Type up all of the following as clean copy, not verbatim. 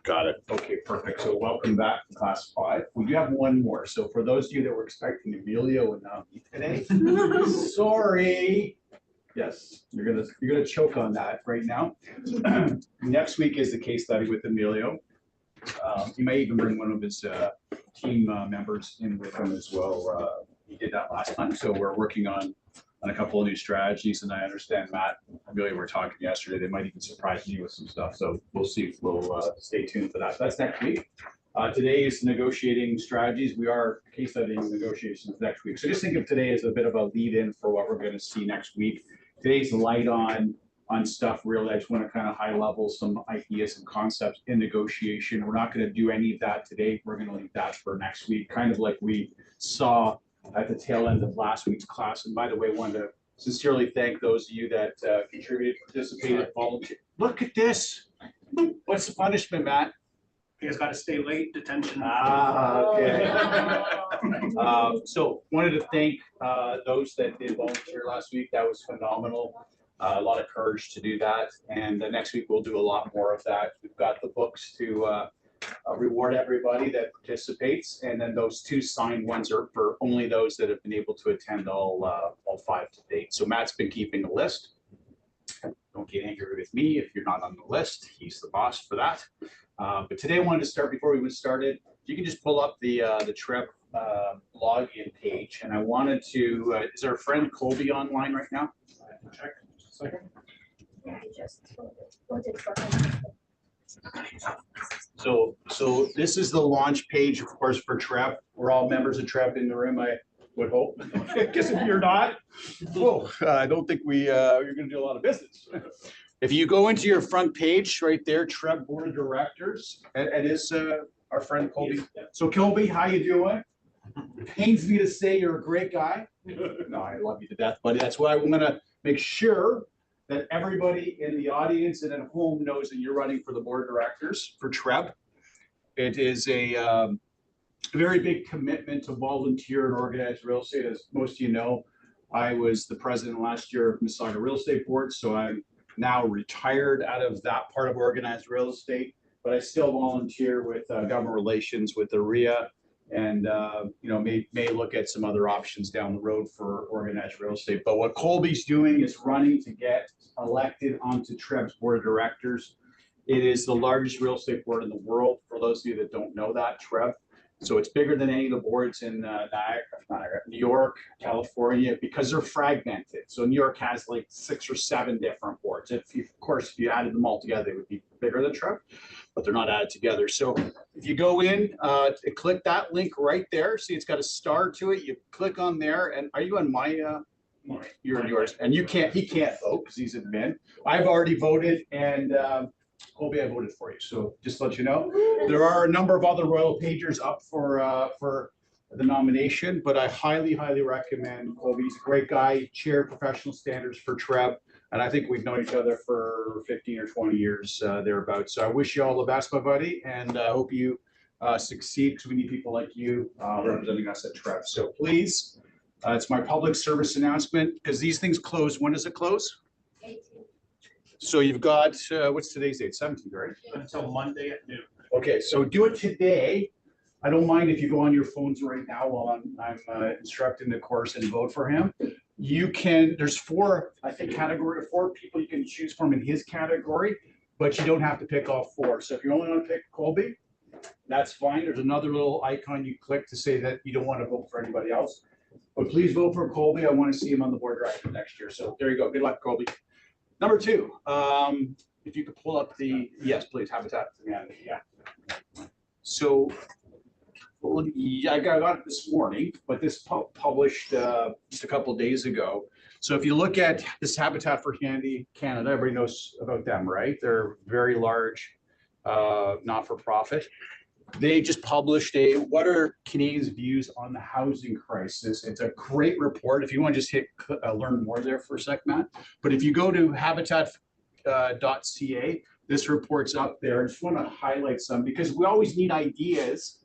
Got it. Okay, perfect. So welcome back to class 5. We do have one more. So for those of you that were expecting Emilio and not me today, sorry. Yes, you're gonna choke on that right now. Next week is the case study with Emilio. He may even bring one of his team members in with him as well. He did that last time. So we're working on a couple of new strategies, and I understand Matt and Amelia were talking yesterday. They might even surprise me with some stuff. So we'll see. We'll stay tuned for that. So that's next week. Today is negotiating strategies. We are case studying negotiations next week. So just think of today as a bit of a lead-in for what we're going to see next week. Today's light on stuff. Really, I just want to kind of high level some ideas and concepts in negotiation. We're not going to do any of that today. We're going to leave that for next week, kind of like we saw at the tail end of last week's class. And by the way, I wanted to sincerely thank those of you that contributed, participated, volunteered. Look at this. What's the punishment, Matt? You guys got to stay late, detention. Okay. So wanted to thank those that did volunteer last week. That was phenomenal. A lot of courage to do that. And next week we'll do a lot more of that. We've got the books to reward everybody that participates, and then those 2 signed ones are for only those that have been able to attend all 5 to date. So Matt's been keeping a list. Don't get angry with me if you're not on the list. He's the boss for that. But today I wanted to start, before we even started, you can just pull up the TREP login page, and I wanted to. Is our friend Colby online right now? Check just a second. So this is the launch page, of course, for TREP. We're all members of TREP in the room, I would hope. Because if you're not, I don't think you're going to do a lot of business. If you go into your front page right there, TREP Board of Directors, and is our friend Colby. So Colby, how you doing? Pains me to say you're a great guy. No, I love you to death, buddy. That's why I'm going to make sure that everybody in the audience and at home knows that you're running for the board of directors for TREP. It is a very big commitment to volunteer and organized real estate. As most of you know, I was the president last year of Mississauga Real Estate Board, so I'm now retired out of that part of organized real estate, but I still volunteer with government relations with the RIA, and may look at some other options down the road for organized real estate. But what Colby's doing is running to get elected onto TREP's board of directors. It is the largest real estate board in the world, for those of you that don't know that, TREP. So it's bigger than any of the boards in New York, California, because they're fragmented. So New York has like 6 or 7 different boards. Of course, if you added them all together, they would be bigger than TREP, but they're not added together. So if you go in, click that link right there. See, it's got a star to it. You click on there, and are you on my? You're on yours, and he can't vote because he's admin. I've already voted, and Colby, I voted for you. So just to let you know, there are a number of other Royal Pagers up for the nomination, but I highly, highly recommend Colby. He's a great guy, chaired professional standards for TREP, and I think we've known each other for 15 or 20 years thereabouts. So I wish you all the best, my buddy, and I hope you succeed, because we need people like you representing us at TREP. So please, it's my public service announcement, because these things close. When does it close? 18. So you've got, what's today's date? 17th, right? Until Monday at noon. Okay, so do it today. I don't mind if you go on your phones right now while I'm instructing the course and vote for him. You can, there's 4, I think, category of 4 people you can choose from in his category, but you don't have to pick all 4. So if you only want to pick Colby, that's fine. There's another little icon you click to say that you don't want to vote for anybody else. But please vote for Colby. I want to see him on the board of directors next year. So there you go. Good luck, Colby. Number 2, if you could pull up the, yes, please, Habitat. Yeah. So I got it this morning, but this published just a couple of days ago. So if you look at this Habitat for Humanity Canada, everybody knows about them, right? They're very large, not-for-profit. They just published what are Canadians' views on the housing crisis. It's a great report. If you want to just hit learn more there for a sec, Matt. But if you go to habitat.ca, this report's up there. I just want to highlight some, because we always need ideas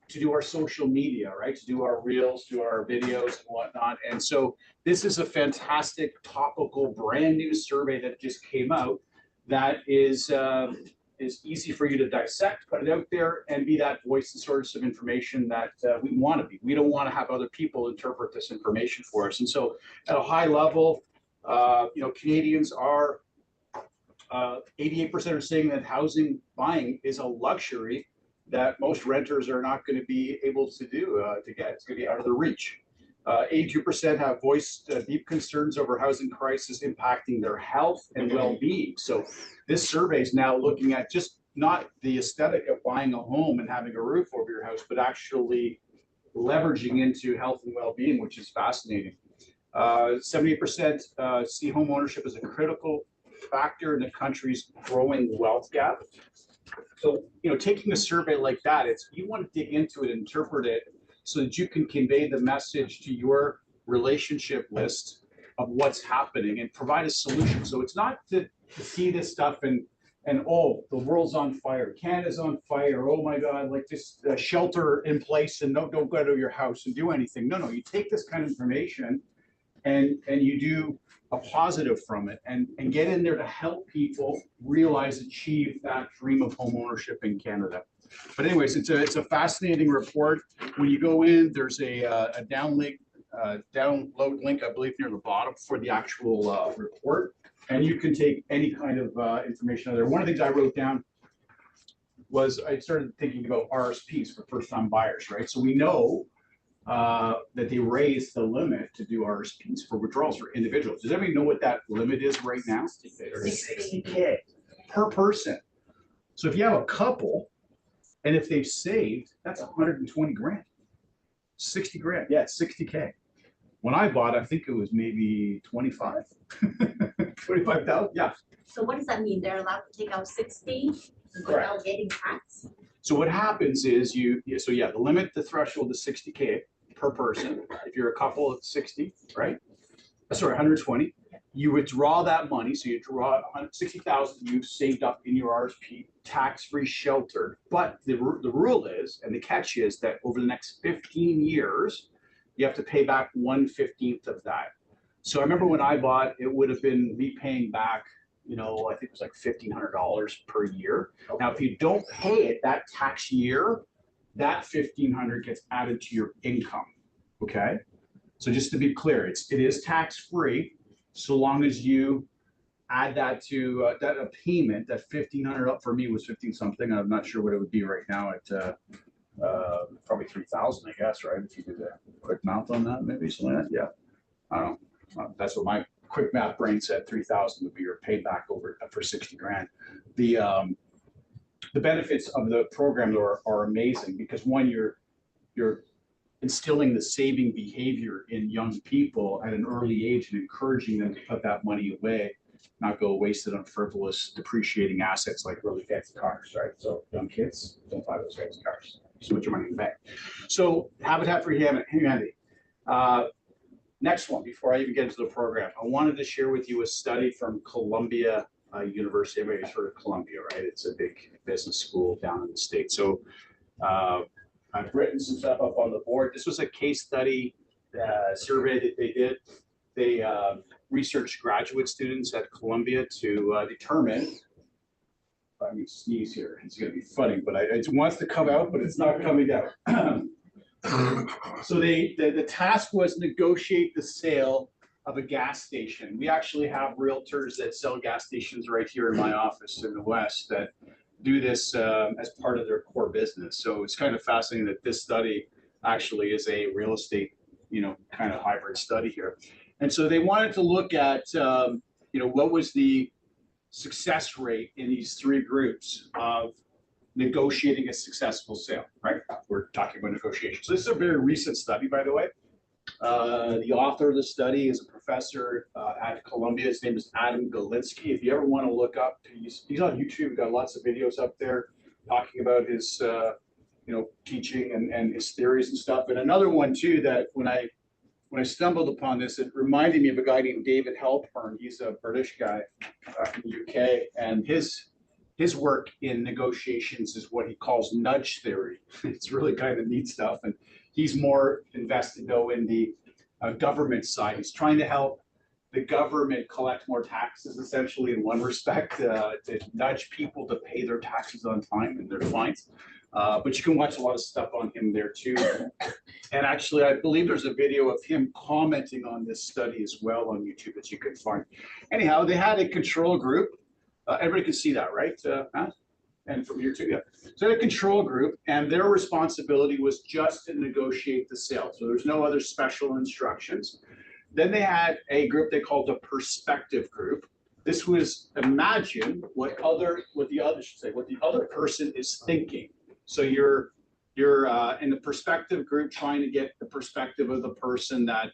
to do our social media, right? To do our reels, do our videos and whatnot. And so this is a fantastic topical brand new survey that just came out that is easy for you to dissect, put it out there, and be that voice and source of information that we want to be. We don't want to have other people interpret this information for us. And so at a high level, Canadians are 88% are saying that housing buying is a luxury that most renters are not going to be able to do to get. It's going to be out of their reach. 82% have voiced deep concerns over housing crisis impacting their health and well-being. So this survey is now looking at just not the aesthetic of buying a home and having a roof over your house, but actually leveraging into health and well-being, which is fascinating. 78% see home ownership as a critical factor in the country's growing wealth gap. So, taking a survey like that, you want to dig into it, interpret it, so that you can convey the message to your relationship list of what's happening and provide a solution. So it's not to see this stuff and oh, the world's on fire, Canada's on fire, oh my God, like this shelter in place and don't go to your house and do anything. No, you take this kind of information and you do a positive from it and get in there to help people achieve that dream of home ownership in Canada. But anyways, it's a fascinating report. When you go in, there's a download link, I believe, near the bottom for the actual report, and you can take any kind of information out there. One of the things I wrote down was I started thinking about RSPs for first-time buyers, right? So we know that they raised the limit to do RSPs for withdrawals for individuals. Does everybody know what that limit is right now? 60K per person. So if you have a couple, and if they've saved, that's 120 grand, 60 grand. Yeah, 60K. When I bought, I think it was maybe 25,000. Yeah. So what does that mean? They're allowed to take out 60 without getting taxed? So what happens is the threshold is 60K per person. If you're a couple, it's 60, right? Sorry, 120. You withdraw that money, so you draw 60,000 you've saved up in your RSP, tax-free, sheltered. But the rule is, and the catch is, that over the next 15 years, you have to pay back 1/15 of that. So I remember when I bought, it would have been me paying back, I think it was like $1,500 per year. Now, if you don't pay it that tax year, that $1,500 gets added to your income. Okay, so just to be clear, it is tax-free, so long as you add that to that a payment. That $1,500 up for me was 15 something. I'm not sure what it would be right now at probably 3,000, I guess, right? If you did a quick math on that, maybe something like that. Yeah, I don't know. That's what my quick math brain said. 3,000 would be your payback over for 60 grand. The benefits of the program are amazing because one, you're instilling the saving behavior in young people at an early age and encouraging them to put that money away, not go wasted on frivolous depreciating assets like really fancy cars, right? So young kids, don't buy those fancy cars. Just put your money in the bank. So Habitat for Humanity. Next one, before I even get into the program, I wanted to share with you a study from Columbia University. Everybody's heard of Columbia, right? It's a big business school down in the States. So I've written some stuff up on the board. This was a case study survey that they did. They researched graduate students at Columbia to determine, I'm going to sneeze here, it's going to be funny, but it wants to come out, but it's not coming out. So the task was negotiate the sale of a gas station. We actually have realtors that sell gas stations right here in my office in the West that do this as part of their core business. So it's kind of fascinating that this study actually is a real estate, kind of hybrid study here. And so they wanted to look at, what was the success rate in these three groups of negotiating a successful sale, right? We're talking about negotiation. So this is a very recent study, by the way. The author of the study is a professor at Columbia. His name is Adam Galinsky. If you ever want to look up, he's on YouTube. We've got lots of videos up there talking about his, teaching and his theories and stuff. And another one too that when I stumbled upon this, it reminded me of a guy named David Halpern. He's a British guy from the UK, and his work in negotiations is what he calls nudge theory. It's really kind of neat stuff, and he's more invested though in the government side. He's trying to help the government collect more taxes essentially in one respect, to nudge people to pay their taxes on time and their fines. But you can watch a lot of stuff on him there too. And actually, I believe there's a video of him commenting on this study as well on YouTube that you can find. Anyhow, they had a control group. Everybody can see that, right? Matt? And from here too, yeah. So they had a control group, and their responsibility was just to negotiate the sale. So there's no other special instructions. Then they had a group they called the perspective group. This was imagine what the other person is thinking. So you're in the perspective group trying to get the perspective of the person that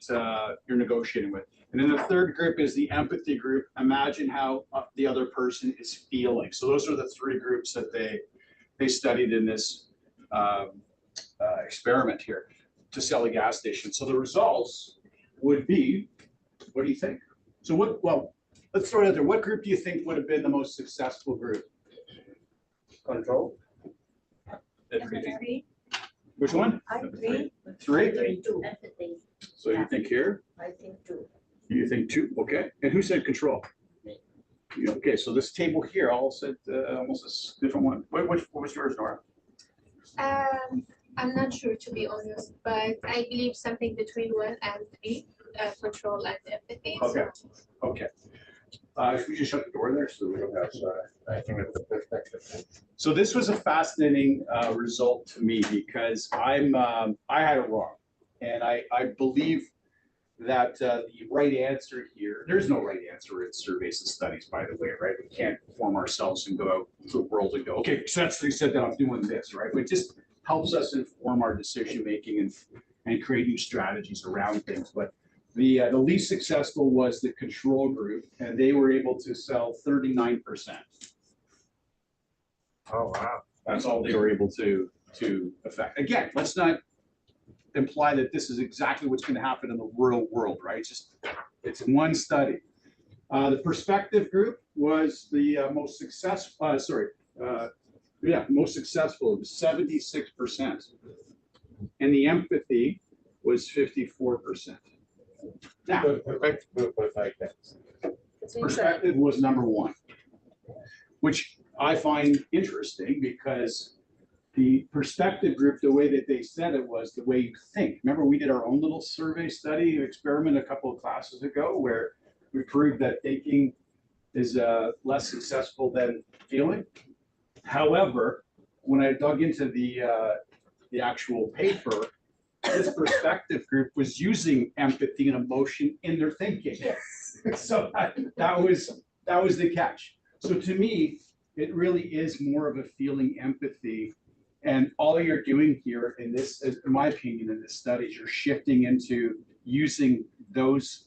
you're negotiating with. And then the third group is the empathy group. Imagine how the other person is feeling. So those are the three groups that they studied in this experiment here to sell a gas station. So the results would be, what do you think? So let's throw it out there. What group do you think would have been the most successful group? Control? Empathy. Which one? I agree. Three? Two. Empathy. So you think here? I think two. You think two? Okay. And who said control? Me. Yeah, okay, so this table here all said almost a different one. What was yours, Nora? I'm not sure, to be honest, but I believe something between 1 and 3, control and empathy. Okay. Okay. Should we just shut the door there so we don't have, I think it's the perspective. so this was a fascinating result to me because I had it wrong. And I believe that the right answer here, there's no right answer in surveys and studies, by the way, right? We can't form ourselves and go out to the world and go, okay, since they said that I'm doing this, right? But it just helps us inform our decision making and create new strategies around things. But the least successful was the control group, and they were able to sell 39%. Oh, wow. That's all they were able to affect. Again, let's not imply that this is exactly what's going to happen in the real world, right? It's one study. The perspective group was the most successful. Most successful. It was 76%, and the empathy was 54%. Now, Perfect group was like that. perspective was number one, which I find interesting because the perspective group, the way that they said it was the way you think. Remember, we did our own little survey study experiment a couple of classes ago where we proved that thinking is less successful than feeling. However, when I dug into the actual paper, this perspective group was using empathy and emotion in their thinking. Yes. So that was the catch. So to me, it really is more of a feeling empathy. And all you're doing here in this, in my opinion, in this study, is you're shifting into using those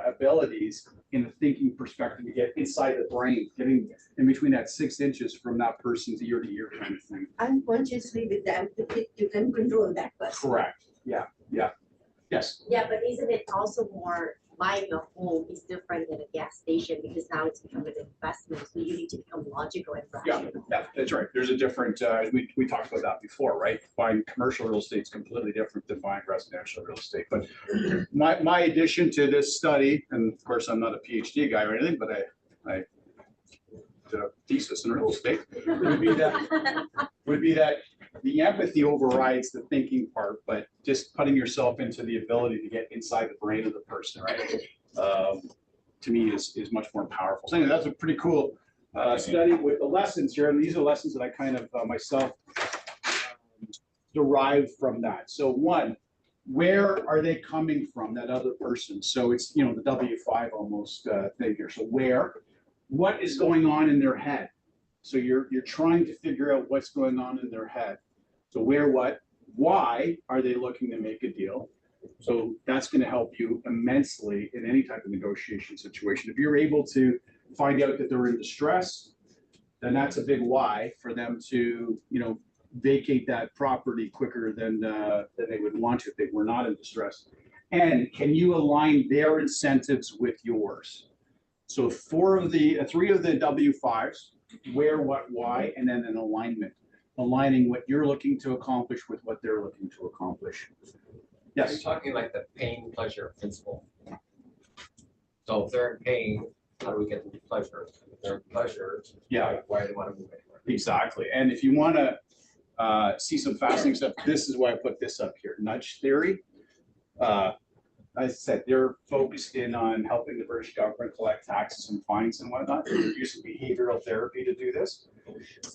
abilities in the thinking perspective to get inside the brain, getting in between that 6 inches from that person's ear to ear kind of thing. Unconsciously with the empathy, you can control that person. Correct. Yeah. Yeah. Yes. Yeah, but isn't it also more buying a home is different than a gas station because now it's become an investment, so you need to become logical and rational. Yeah, that's right. There's a different, we talked about that before, right? Buying commercial real estate is completely different than buying residential real estate. But my addition to this study, and of course, I'm not a PhD guy or anything, but I did a thesis in real estate, would be that the empathy overrides the thinking part, but just putting yourself into the ability to get inside the brain of the person, right? To me is much more powerful. So anyway, that's a pretty cool study with the lessons here. And these are lessons that I kind of myself derived from that. So one, where are they coming from, that other person? So it's, the W5 almost thing here. So what is going on in their head? So you're trying to figure out what's going on in their head. So where, what, why are they looking to make a deal? So that's going to help you immensely in any type of negotiation situation. If you're able to find out that they're in distress, then that's a big why for them to, vacate that property quicker than they would want to if they were not in distress. And can you align their incentives with yours? So three of the W5s, where, what, why, and then an alignment, aligning what you're looking to accomplish with what they're looking to accomplish. You're Yes. talking like the pain pleasure principle. So if they're in pain, how do we get them to pleasure? If they're in pleasure, Yeah, why do they want to move anywhere? exactly. And if you want to see some fascinating stuff, this is why I put this up here, nudge theory. As I said, they're focused in on helping the British government collect taxes and fines and whatnot. They're using behavioral therapy to do this.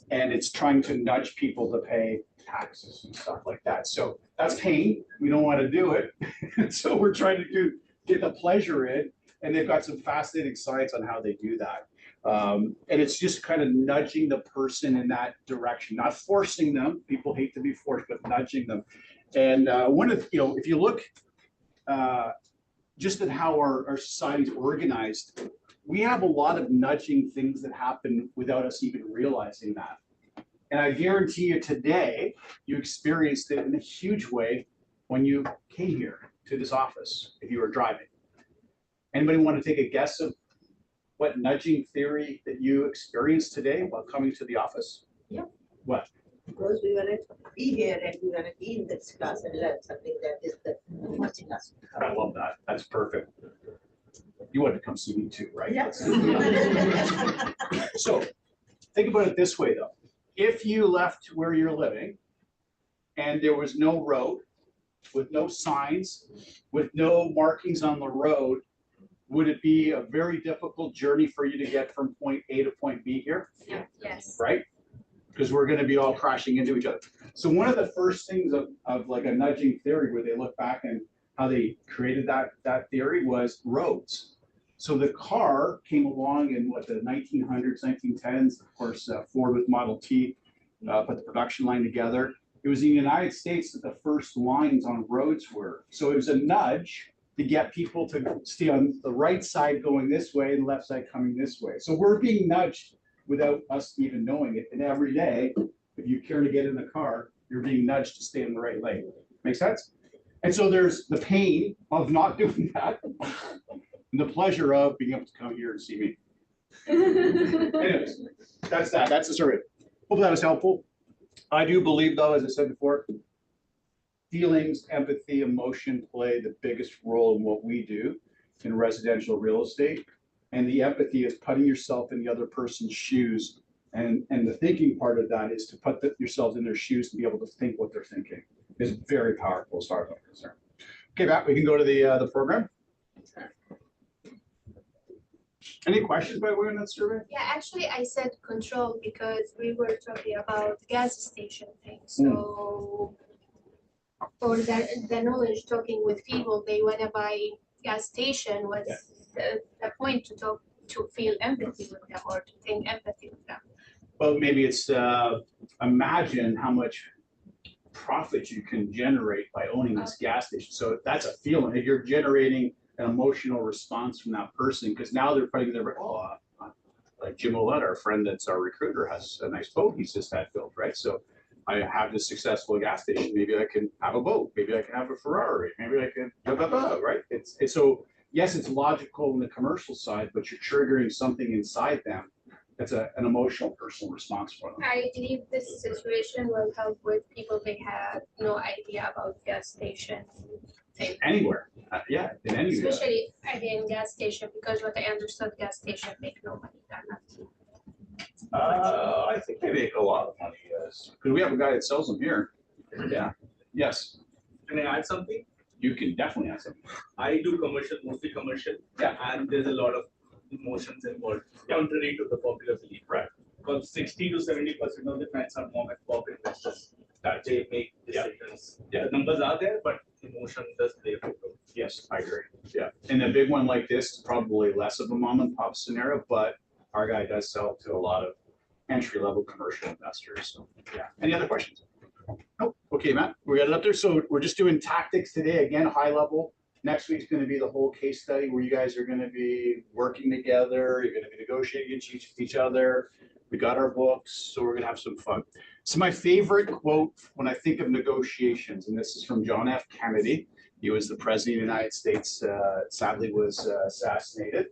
And it's trying to nudge people to pay taxes and stuff like that. So that's pain. We don't want to do it. So we're trying to get the pleasure in. And they've got some fascinating science on how they do that. And it's just kind of nudging the person in that direction, not forcing them. People hate to be forced, but nudging them. And one of, if you look just at how our society is organized, we have a lot of nudging things that happen without us even realizing that. And I guarantee you today, you experienced it in a huge way when you came here to this office, if you were driving. Anybody want to take a guess of what nudging theory that you experienced today while coming to the office? Yeah. What? Because we were be here and we were be in this class and learn something that is the watching us. I love that. That's perfect. You wanted to come see me too, right? Yeah. So think about it this way, though. If you left where you're living and there was no road, with no signs, with no markings on the road, would it be a very difficult journey for you to get from point A to point B here? Yes. Right? Because we're going to be all crashing into each other. So one of the first things of like a nudging theory where they look back and how they created that theory was roads. So the car came along in what, the 1900s, 1910s, of course, Ford with Model T put the production line together. It was in the United States that the first lines on roads were. So it was a nudge to get people to stay on the right side going this way and left side coming this way. So we're being nudged without us even knowing it. And every day, if you care to get in the car, you're being nudged to stay in the right lane. Make sense? And so there's the pain of not doing that and the pleasure of being able to come here and see me. Anyways, that's that. That's the survey. Hopefully that was helpful. I do believe, though, as I said before, feelings, empathy, emotion play the biggest role in what we do in residential real estate. And the empathy is putting yourself in the other person's shoes. And the thinking part of that is to put yourselves in their shoes to be able to think what they're thinking. Is very powerful as far as I'm concerned. Okay, Matt, we can go to the program. Any questions by way of that survey? Yeah, actually, I said control because we were talking about gas station thing. So, for the knowledge, talking with people, they want to buy gas station was the point to feel empathy with them or to think empathy with them. Well, maybe it's imagine how much profit you can generate by owning this gas station. So that's a feeling. If you're generating an emotional response from that person, because now they're putting their, like Jim Ouellette, our friend that's our recruiter, has a nice boat he's just had built, right? So I have this successful gas station. Maybe I can have a boat. Maybe I can have a Ferrari. Maybe I can, right? It's so, yes, it's logical in the commercial side, but you're triggering something inside them that's an emotional personal response for them. I believe this situation will help with people they have no idea about gas station thing. Anywhere, yeah, in any. Especially again gas station, because what I understood, gas station make no money. I think they make a lot of money, yes. Because we have a guy that sells them here. Yeah. Yes. Can I add something? You can definitely add something. I do commercial, mostly commercial. Yeah. And there's a lot of emotions involved, contrary to the popular belief. Right. Because 60 to 70% of the clients are mom and pop investors. That they make decisions. Yeah. The numbers are there, but emotion does play a big role. Yes, I agree. Yeah. And a big one like this is probably less of a mom and pop scenario, but our guy does sell to a lot of entry level commercial investors. So yeah. Any other questions? Nope. Okay, Matt, we got it up there. So we're just doing tactics today. Again, high level. Next week's going to be the whole case study where you guys are going to be working together. You're going to be negotiating against each other. We got our books, so we're going to have some fun. So my favorite quote when I think of negotiations, and this is from John F. Kennedy. He was the president of the United States, sadly was assassinated.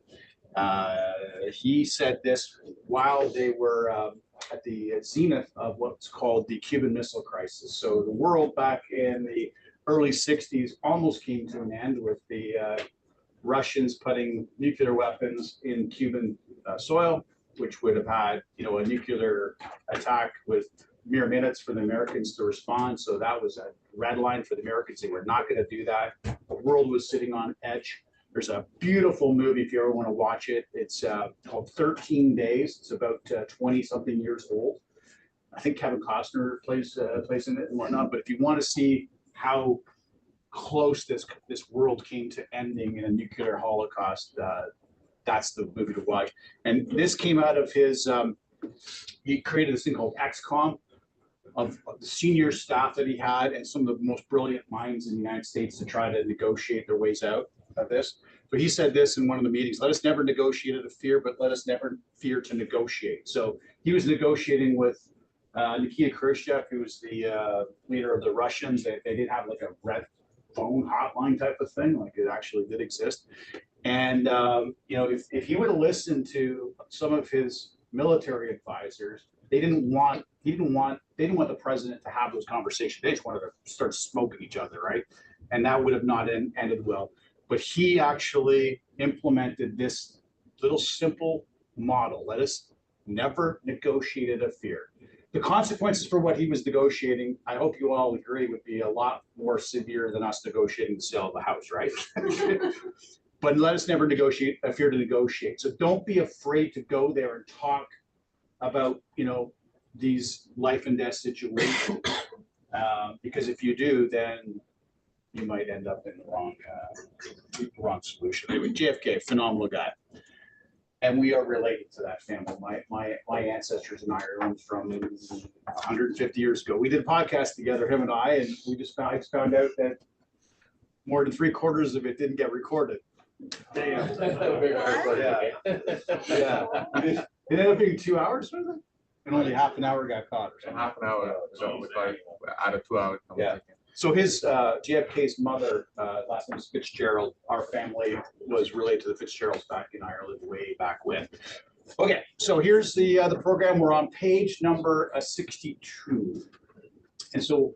He said this while they were at the zenith of what's called the Cuban Missile Crisis. So the world back in the early 60s almost came to an end with the Russians putting nuclear weapons in Cuban soil, which would have had, you know, a nuclear attack with mere minutes for the Americans to respond. So that was a red line for the Americans. They were not going to do that. The world was sitting on edge. There's a beautiful movie if you ever want to watch it. It's called 13 Days. It's about 20 something years old. I think Kevin Costner plays in it and whatnot. But if you want to see how close this world came to ending in a nuclear holocaust, that's the movie to watch. And this came out of his. He created this thing called XCOM, of the senior staff that he had and some of the most brilliant minds in the United States to try to negotiate their ways out of this. So he said this in one of the meetings: let us never negotiate out of fear, but let us never fear to negotiate. So he was negotiating with Nikita Khrushchev, who was the leader of the Russians. They didn't have like a red phone hotline type of thing, like it actually did exist. And you know, if he would have listened to some of his military advisors, they didn't want the president to have those conversations. They just wanted to start smoking each other, right? And that would have not ended well. But he actually implemented this little simple model: let us never negotiate out of fear. The consequences for what he was negotiating, I hope you all agree, would be a lot more severe than us negotiating the sale of the house, right? But let us never negotiate, fear to negotiate. So don't be afraid to go there and talk about, you know, these life and death situations, because if you do, then you might end up in the wrong solution. Anyway, JFK, phenomenal guy. And we are related to that family. My ancestors in Ireland from 150 years ago. We did a podcast together, him and I found out that more than 3/4 of it didn't get recorded. Damn. Yeah. It ended up being 2 hours, was it? And only half an hour got caught or something. Half an hour, so it's like out of 2 hours. Yeah. So his JFK's mother, last name is Fitzgerald. Our family was related to the Fitzgeralds back in Ireland way back when. Okay, so here's the program. We're on page number 62. And so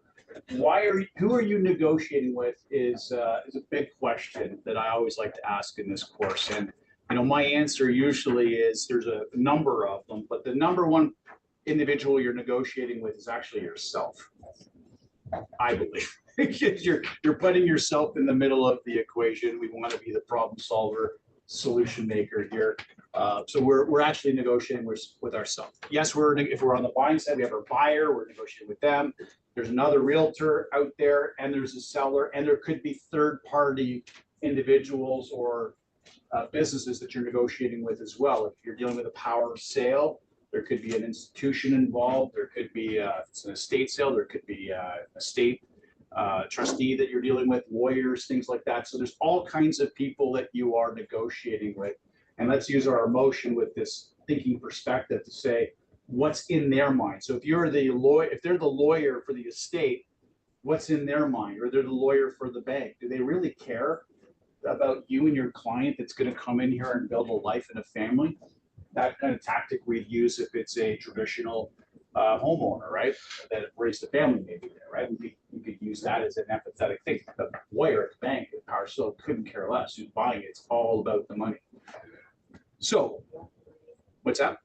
who are you negotiating with is a big question that I always like to ask in this course. And you know, my answer usually is there's a number of them, but the number one individual you're negotiating with is actually yourself. I believe you're putting yourself in the middle of the equation. We want to be the problem solver, solution maker here. So we're actually negotiating with ourselves. Yes, if we're on the buying side, we have our buyer, we're negotiating with them. There's another realtor out there, and there's a seller, and there could be third-party individuals or businesses that you're negotiating with as well. If you're dealing with a power of sale, there could be an institution involved. There could be if it's an estate sale. There could be a state trustee that you're dealing with, lawyers, things like that. So there's all kinds of people that you are negotiating with. And let's use our emotion with this thinking perspective to say what's in their mind. So if they're the lawyer for the estate, what's in their mind? Or they're the lawyer for the bank. Do they really care about you and your client that's going to come in here and build a life and a family? That kind of tactic we'd use if it's a traditional homeowner, right? That raised a family maybe there, right? We could use that as an empathetic thing. The lawyer at the bank at Power Still couldn't care less who's buying it. It's all about the money. So, what's that?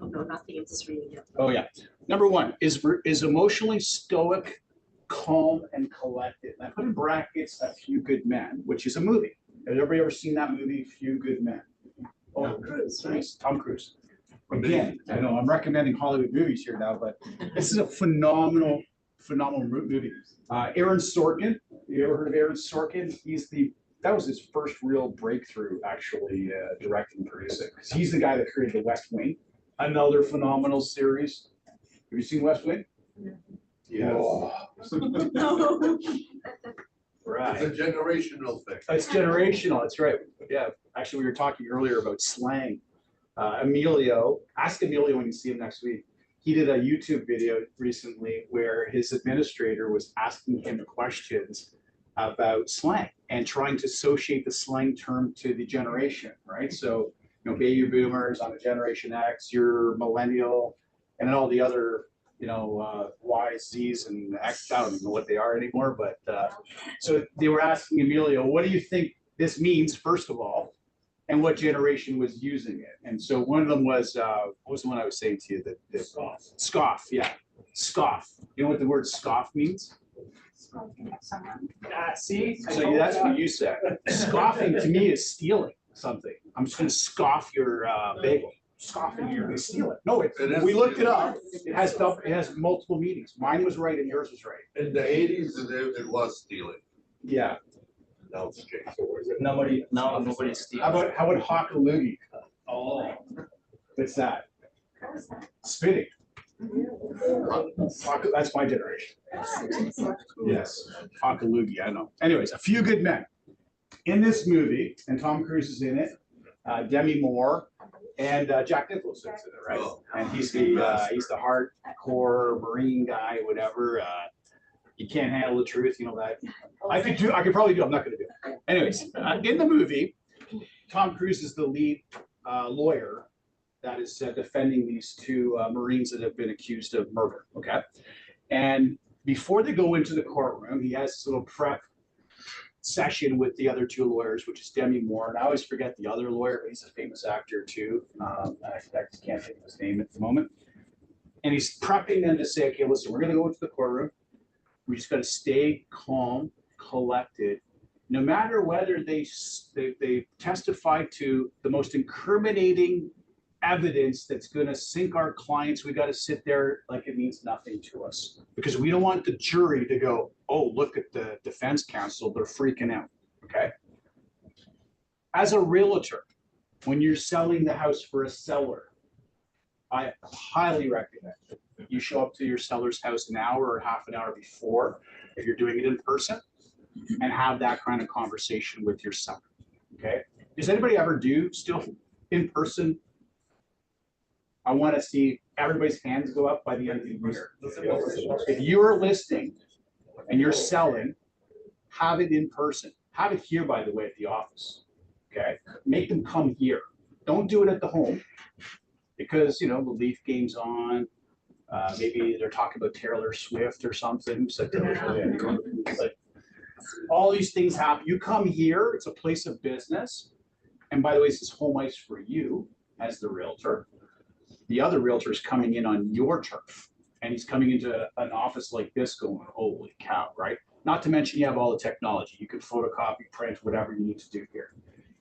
Oh, no, nothing, I'm just reading it. Oh yeah. Number one is emotionally stoic, calm, and collected. And I put in brackets A Few Good Men, which is a movie. Has everybody ever seen that movie, Few Good Men? Oh, Tom Cruise, right? nice. Tom Cruise. Again, I know I'm recommending Hollywood movies here now, but this is a phenomenal movie. Aaron Sorkin. You ever heard of Aaron Sorkin? That was his first real breakthrough, actually, directing and producing. Because he's the guy that created The West Wing, another phenomenal series. Have you seen West Wing? Yes. Oh, No. right. It's a generational thing. It's generational. That's right. Yeah. Actually, we were talking earlier about slang. Emilio, ask Emilio when you see him next week. He did a YouTube video recently where his administrator was asking him questions about slang and trying to associate the slang term to the generation, right? So, you know, baby boomers on a Generation X, you're millennial, and then all the other, you know, Ys, Zs, and X, I don't even know what they are anymore, but so they were asking Emilio, what do you think this means, first of all, and what generation was using it. And so one of them was, what was the one I was saying to you that scoff, yeah, scoff. You know what the word scoff means? See? So that's what you said. Scoffing to me is stealing something. I'm just gonna scoff your bagel. Scoffing, you're gonna steal it. No, It is we looked it stealing. up. It has multiple meanings. Mine was right and yours was right. In the eighties, it was stealing. Yeah. Now it's changed. Nobody's stealing. How about hockaloogie? Oh. What's that? Spitting. That's my generation. Yes, hockaloogie, I know. Anyways, A Few Good Men. In this movie, and Tom Cruise is in it, Demi Moore, and Jack Nicholson's in it, right? And he's the hardcore Marine guy, whatever. You can't handle the truth, you know that. I could probably do, I'm not gonna do it. Anyways, in the movie, Tom Cruise is the lead lawyer that is defending these two Marines that have been accused of murder, okay? And before they go into the courtroom, he has this little prep session with the other two lawyers, which is Demi Moore, and I always forget the other lawyer, but he's a famous actor too. I can't think of his name at the moment. And he's prepping them to say, okay, listen, we're gonna go into the courtroom. We just gotta stay calm, collected. No matter whether they testify to the most incriminating evidence that's gonna sink our clients, we gotta sit there like it means nothing to us. Because we don't want the jury to go, oh, look at the defense counsel, they're freaking out, okay? As a realtor, when you're selling the house for a seller, I highly recommend you show up to your seller's house an hour or half an hour before, if you're doing it in person, and have that kind of conversation with your seller, okay? Does anybody ever do still in person? I want to see everybody's hands go up by the end of the year. If you're listing and you're selling, have it in person. Have it here, by the way, at the office, okay? Make them come here. Don't do it at the home because, you know, the Leaf game's on. Maybe they're talking about Taylor Swift or something. So like, all these things happen. You come here, it's a place of business. And by the way, this is home ice for you as the realtor. The other realtor is coming in on your turf, and he's coming into an office like this going, holy cow, right? Not to mention you have all the technology. You can photocopy, print, whatever you need to do here.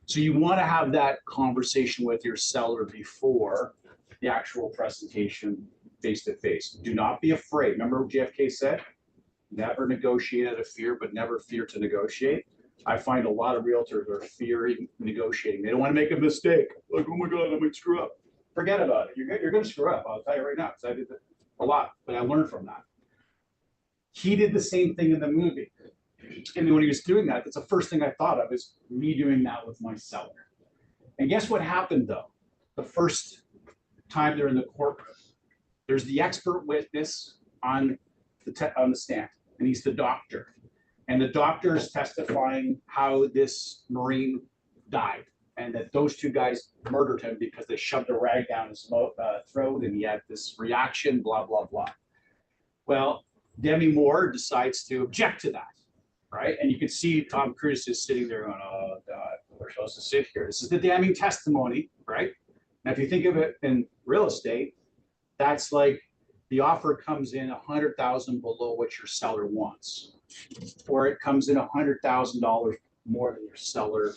So you want to have that conversation with your seller before the actual presentation face to face. Do not be afraid. Remember what JFK said? Never negotiate out of fear, but never fear to negotiate. I find a lot of realtors are fearing negotiating. They don't want to make a mistake. Like, oh my God, I might screw up. Forget about it. You're going to screw up. I'll tell you right now, because I did that a lot, but I learned from that. He did the same thing in the movie. And when he was doing that, that's the first thing I thought of is me doing that with my seller. And guess what happened though? The first time they're in the courtroom, there's the expert witness on the stand, and he's the doctor. And the doctor is testifying how this Marine died. And that those two guys murdered him because they shoved a rag down his throat and he had this reaction, blah, blah, blah. Well, Demi Moore decides to object to that, right? And you can see Tom Cruise is sitting there going, oh, God, we're supposed to sit here. This is the damning testimony, right? Now, if you think of it in real estate, that's like the offer comes in $100,000 below what your seller wants, or it comes in $100,000 more than your seller.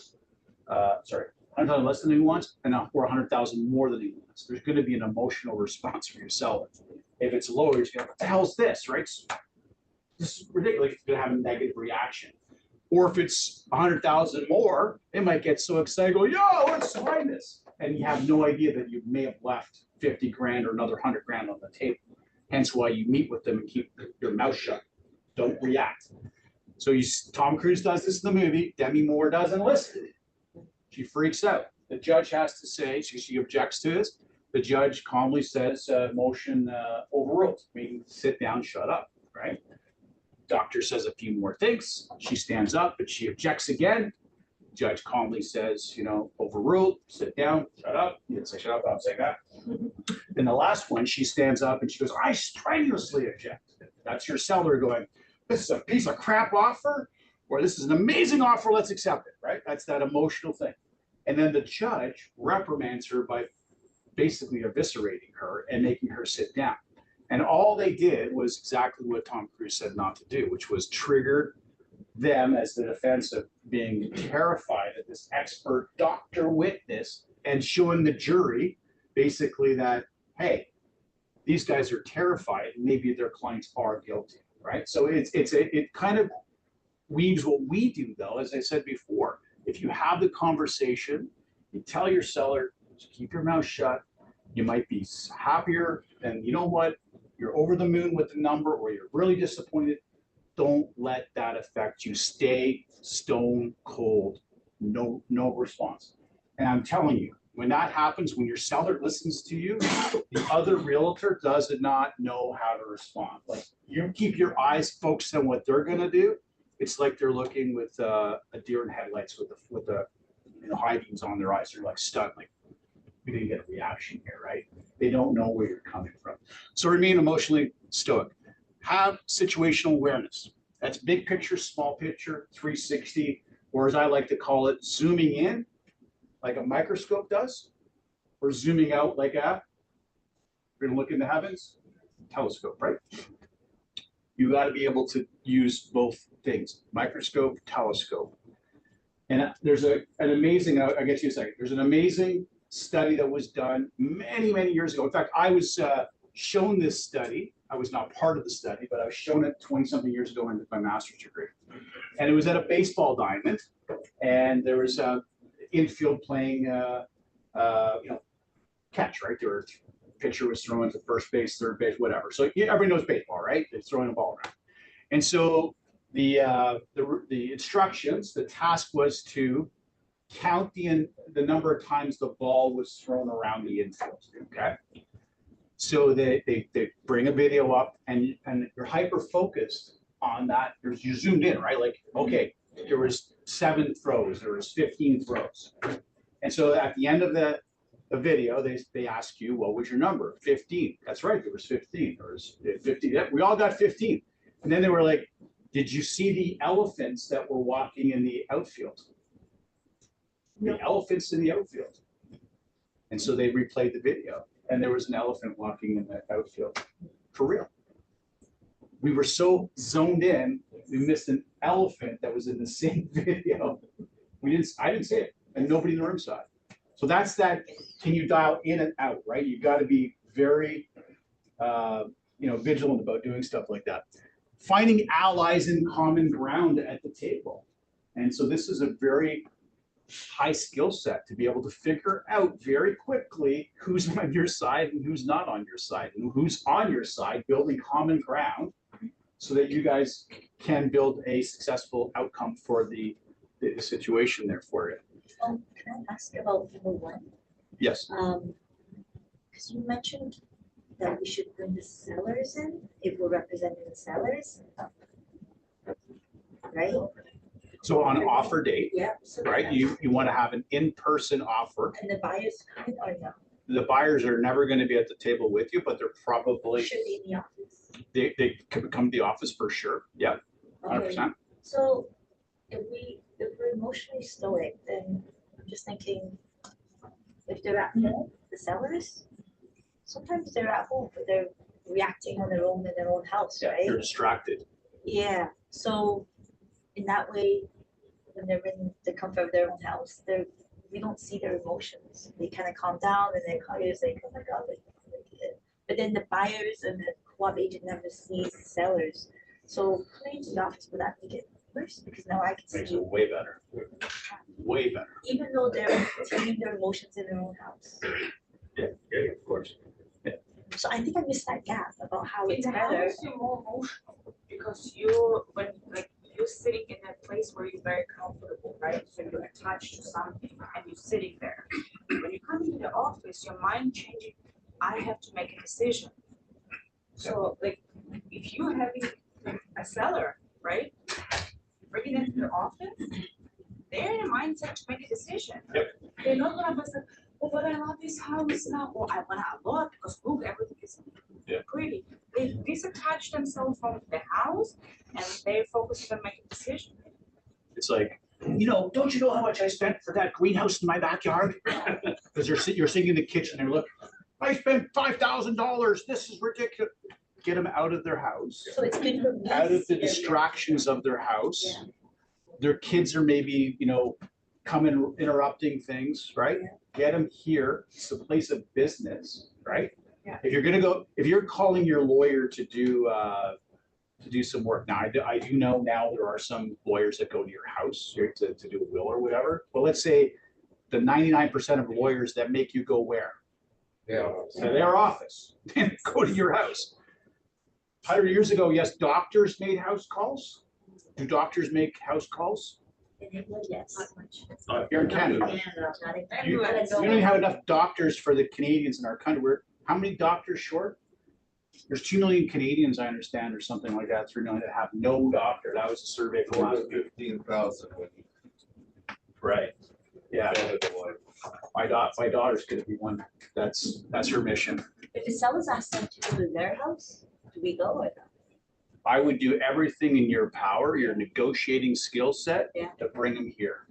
$100,000 less than he wants, or $100,000 more than he wants. There's going to be an emotional response from your seller. If it's lower, you're going, what the hell's this, right? This is ridiculous. It's going to have a negative reaction. Or if it's 100,000 more, it might get so excited, go, yo, let's sign this. And you have no idea that you may have left 50 grand or another 100 grand on the table. Hence why you meet with them and keep your mouth shut. Don't react. So Tom Cruise does this in the movie. Demi Moore doesn't listen. She freaks out. The judge has to say, she objects to this. The judge calmly says, motion overruled, meaning sit down, shut up, right? Doctor says a few more things. She stands up, but she objects again. Judge calmly says, you know, overruled, sit down, shut up. You didn't say shut up, I'm saying that. Then the last one, she stands up and she goes, I strenuously object. That's your seller going, this is a piece of crap offer. or this is an amazing offer, let's accept it, right? That's that emotional thing. And then the judge reprimands her by basically eviscerating her and making her sit down. And all they did was exactly what Tom Cruise said not to do, which was trigger them as the defense of being terrified of this expert doctor witness and showing the jury basically that, hey, these guys are terrified, maybe their clients are guilty, right? So it kind of weaves what we do though, as I said before. If you have the conversation, you tell your seller, to keep your mouth shut, you might be happier and you know what, you're over the moon with the number or you're really disappointed. Don't let that affect you. Stay stone cold, no response. And I'm telling you, when that happens, when your seller listens to you, the other realtor does not know how to respond. Like you keep your eyes focused on what they're gonna do. It's like they're looking with a deer in headlights with the high beams on their eyes. They're like stunned, like we didn't get a reaction here, right? They don't know where you're coming from. So remain emotionally stoic. Have situational awareness. That's big picture, small picture, 360, or as I like to call it, zooming in like a microscope does, or zooming out like we're gonna look in the heavens, telescope, right? You got to be able to use both things, microscope, telescope. And there's an amazing, I'll get you a second, there's an amazing study that was done many, many years ago. In fact, I was shown this study. I was not part of the study, but I was shown it 20-something years ago in my master's degree. And it was at a baseball diamond, and there was a infield playing, catch, right? There were pitcher was throwing to first base, third base, whatever. So everybody knows baseball, right? They're throwing a ball around. And so the instructions, the task was to count the number of times the ball was thrown around the infield. Okay. So they bring a video up and you're hyper focused on that. You're zoomed in, right? Like, okay, there was 7 throws, there was 15 throws. And so at the end of the video, they ask you, what was your number? 15. That's right, there was 15. There was 50. We all got 15. And then they were like, did you see the elephants that were walking in the outfield? The elephants in the outfield. And so they replayed the video, and there was an elephant walking in the outfield. For real. We were so zoned in, we missed an elephant that was in the same video. I didn't see it, and nobody in the room saw it. So that's that. Can you dial in and out, right? You got to be very, vigilant about doing stuff like that. Finding allies in common ground at the table, and so this is a very high skill set to be able to figure out very quickly who's on your side and who's not on your side, and who's on your side, building common ground so that you guys can build a successful outcome for the situation there for you. Can I ask about number 1? Yes. Because you mentioned that we should bring the sellers in if we're representing the sellers, right? So on offer date, Yeah. So right, you want to have an in-person offer. And the buyers come or no? The buyers are never going to be at the table with you, but they're probably, Should be in the office. they could come to the office for sure. Yeah, Okay. 100%. So if we're emotionally stoic, then I'm just thinking, if they're at home, the sellers, sometimes they're at home, but they're reacting on their own in their own house, Yeah, right? they're distracted. Yeah, so in that way, when they're in the comfort of their own house, we don't see their emotions. They kind of calm down and then call you and say, oh my God, but then the buyers and the co-op agent never sees the sellers. So putting the office, would that make it worse? Because now I can Makes see, it way better. Way better. even though they're taking their emotions in their own house. Yeah, of course. So I think I missed that gap about how In it's the better. house, you're more emotional because you're sitting in a place where you're very comfortable, right? So you're attached to something and you're sitting there. When you come into the office, your mind changing. I have to make a decision. So like, if you're having a seller, right, bringing them to the office, they're in a mindset to make a decision. Yep. They're not gonna be like, oh, but I love this house now, or I want a lot because look, everything is pretty. They disattach themselves from the house and they're focused on making decisions. It's like, don't you know how much I spent for that greenhouse in my backyard? Because you're sitting in the kitchen and look, I spent $5,000. This is ridiculous. Get them out of their house, So it's good for me. out of the area. distractions of their house. Yeah. Their kids are maybe, coming, interrupting things, right? Yeah. Get them here. It's a place of business, right? Yeah. If you're calling your lawyer to do some work. Now, I do know now there are some lawyers that go to your house to do a will or whatever. But let's say the 99% of lawyers that make you go where? Yeah. To their office and go to your house. 100 years ago, yes, doctors made house calls. Do doctors make house calls? In England, yes. Here in Canada. Not in You Canada. don't even have enough doctors for the Canadians in our country. How many doctors short? There's 2 million Canadians, I understand, or something like that, 3 million that have no doctor. That was a survey from More last than week. 15,000 when you Right. Yeah, added the wife. my daughter's gonna be one. That's her mission. If the sellers ask them to go to their house, do we go or not? I would do everything in your power, your negotiating skill set Yeah. to bring them here.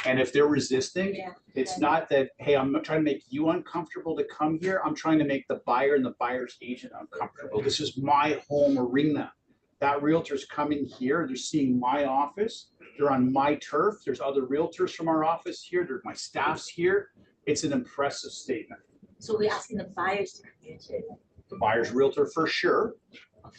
And if they're resisting, Yeah. it's not that, hey, I'm not trying to make you uncomfortable to come here. I'm trying to make the buyer and the buyer's agent uncomfortable. This is my home arena. That realtor's coming here. They're seeing my office. They're on my turf. There's other realtors from our office here. My staff's here. It's an impressive statement. So we're asking the buyers to come here too. The buyer's realtor for sure.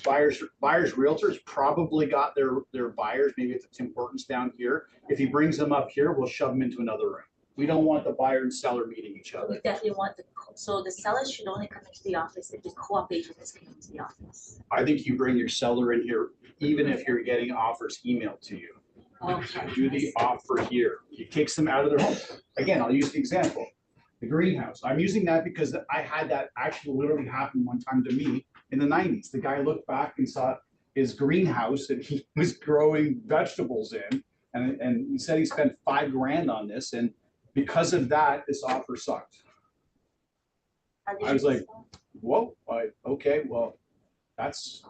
Buyer's realtors probably got their buyers, maybe it's Tim Hortons down here. If he brings them up here, we'll shove them into another room. We don't want the buyer and seller meeting each We other. definitely want so the sellers should only come into the office if the co-op agent is coming to the office. I think you bring your seller in here, even if you're getting offers emailed to you. Okay. Do the offer here. It takes them out of their home. Again, I'll use the example, the greenhouse. I'm using that because I had that actually literally happen one time to me in the 90s. The guy looked back and saw his greenhouse that he was growing vegetables in. And he said he spent $5,000 on this. And because of that, this offer sucked. How did I was you like, respond? whoa, okay, well, that's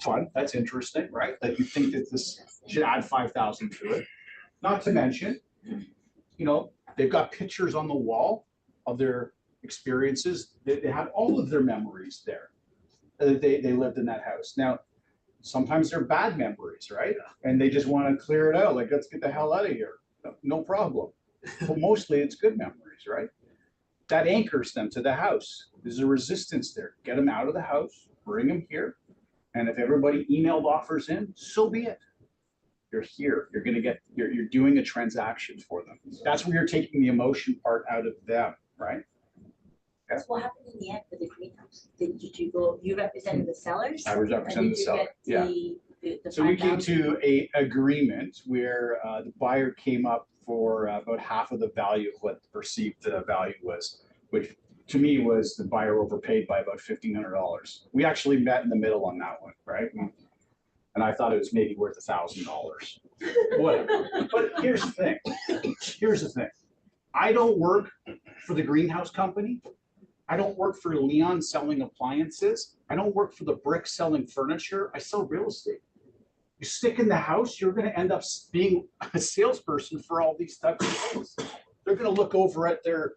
fun. That's interesting, right? That you think that this should add 5,000 to it. Not to mention, they've got pictures on the wall of their experiences. They have all of their memories there. They lived in that house. Now, sometimes they're bad memories, right? And they just want to clear it out. Like, let's get the hell out of here. No problem. But mostly it's good memories, right? That anchors them to the house. There's a resistance there. Get them out of the house, bring them here. And if everybody emailed offers in, so be it. You're here. You're doing a transaction for them. That's where you're taking the emotion part out of them, right? So what happened in the end with the greenhouse? Did you go, you represented the sellers? I was representing the seller. Yeah. The So we came 5,000? to a agreement where the buyer came up for about half of the value of what the perceived value was, which to me was the buyer overpaid by about $1,500. We actually met in the middle on that one, right? And I thought it was maybe worth $1,000. But here's the thing. Here's the thing. I don't work for the greenhouse company. I don't work for Leon selling appliances. I don't work for the brick selling furniture. I sell real estate. You stick in the house, you're going to end up being a salesperson for all these types of things. They're going to look over at their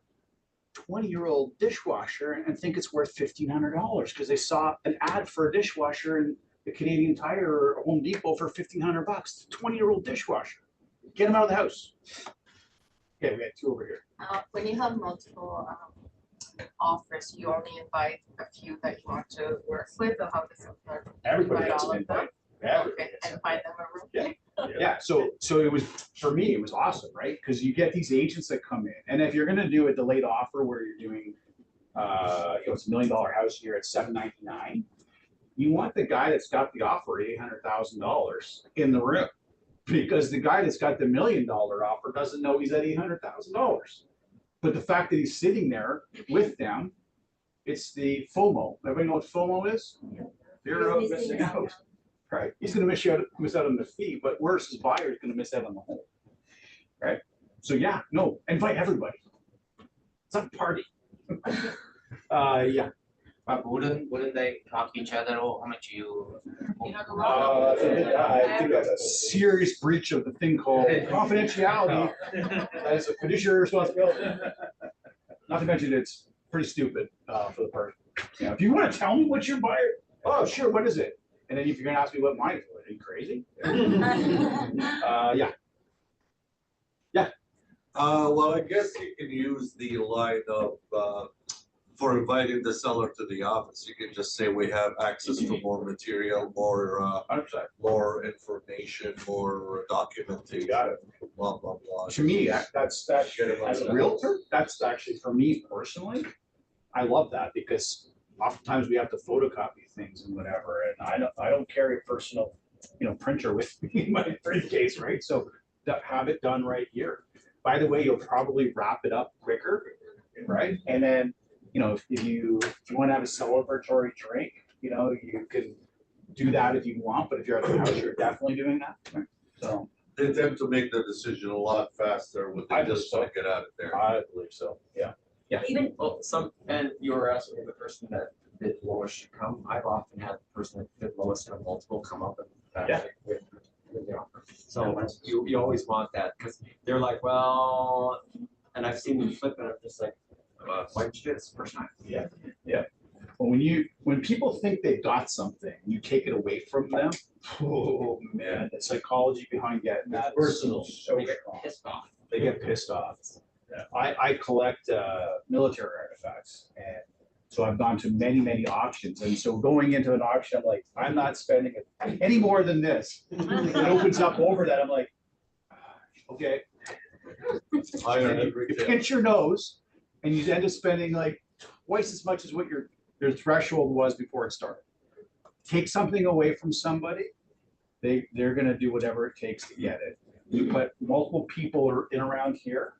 20-year-old dishwasher and think it's worth $1,500 because they saw an ad for a dishwasher in the Canadian Tire or Home Depot for $1,500. 20-year-old dishwasher. Get them out of the house. Okay, we got 2 over here. When you have multiple offers, you only invite a few that you want to work with, or how does it work? Everybody Invite gets all an of them? invite. Everybody Okay, gets an and find them a room? Yeah. Yeah, so it was, for me, it was awesome, right? Because you get these agents that come in, and if you're gonna do a delayed offer where you're doing, it's $1 million house here at $799, you want the guy that's got the offer at $800,000 in the room. Because the guy that's got the $1 million offer doesn't know he's at $800,000. But the fact that he's sitting there with them, it's the FOMO. Everybody know what FOMO is? Fear of missing out. Right, he's gonna miss out on the fee, but worse, his buyer is gonna miss out on the home. Right, so yeah, no, invite everybody. It's not a party. Yeah, But wouldn't they talk to each other, oh, how much you? I think that's a serious breach of the thing called confidentiality. That is a fiduciary responsibility. Not to mention, it's pretty stupid for the person. You know, if you want to tell me what you're buying, oh, sure, what is it? And then if you're gonna ask me what mine is, are you crazy? Yeah. Well, I guess you can use the line of, for inviting the seller to the office, you can just say we have access to more material, more, 100%. more information, more documentation. Got it. Blah, blah, blah. To me, that's, as a realtor, that's actually, for me personally, I love that because oftentimes we have to photocopy things and whatever, and I don't carry a personal, printer with me in my briefcase, right? So have it done right here. By the way, you'll probably wrap it up quicker, right? And then, if you want to have a celebratory drink, you can do that if you want, but if you're at the house, you're definitely doing that, right? So. They tend to make the decision a lot faster when I they just believe want to get out of there. I believe so, yeah. Even, Well, and you were asking if the person that bid lowest should come. I've often had the person that bid lowest have multiple come up and. Yeah. With the offer. So you always want that, because they're like, well, and I've seen them flip it, I'm just like, why did you do this the first time? Well, when people think they've got something, you take it away from them. Oh man, the psychology behind getting that. Personal. So They get strong. pissed off. They get pissed off. I collect military artifacts, and so I've gone to many auctions. And so going into an auction, I'm like, I'm not spending any more than this. It opens up over that. I'm like, okay. I You pinch your nose, and you end up spending like twice as much as what your threshold was before it started. Take something away from somebody, they're gonna do whatever it takes to get it. You put multiple people in around here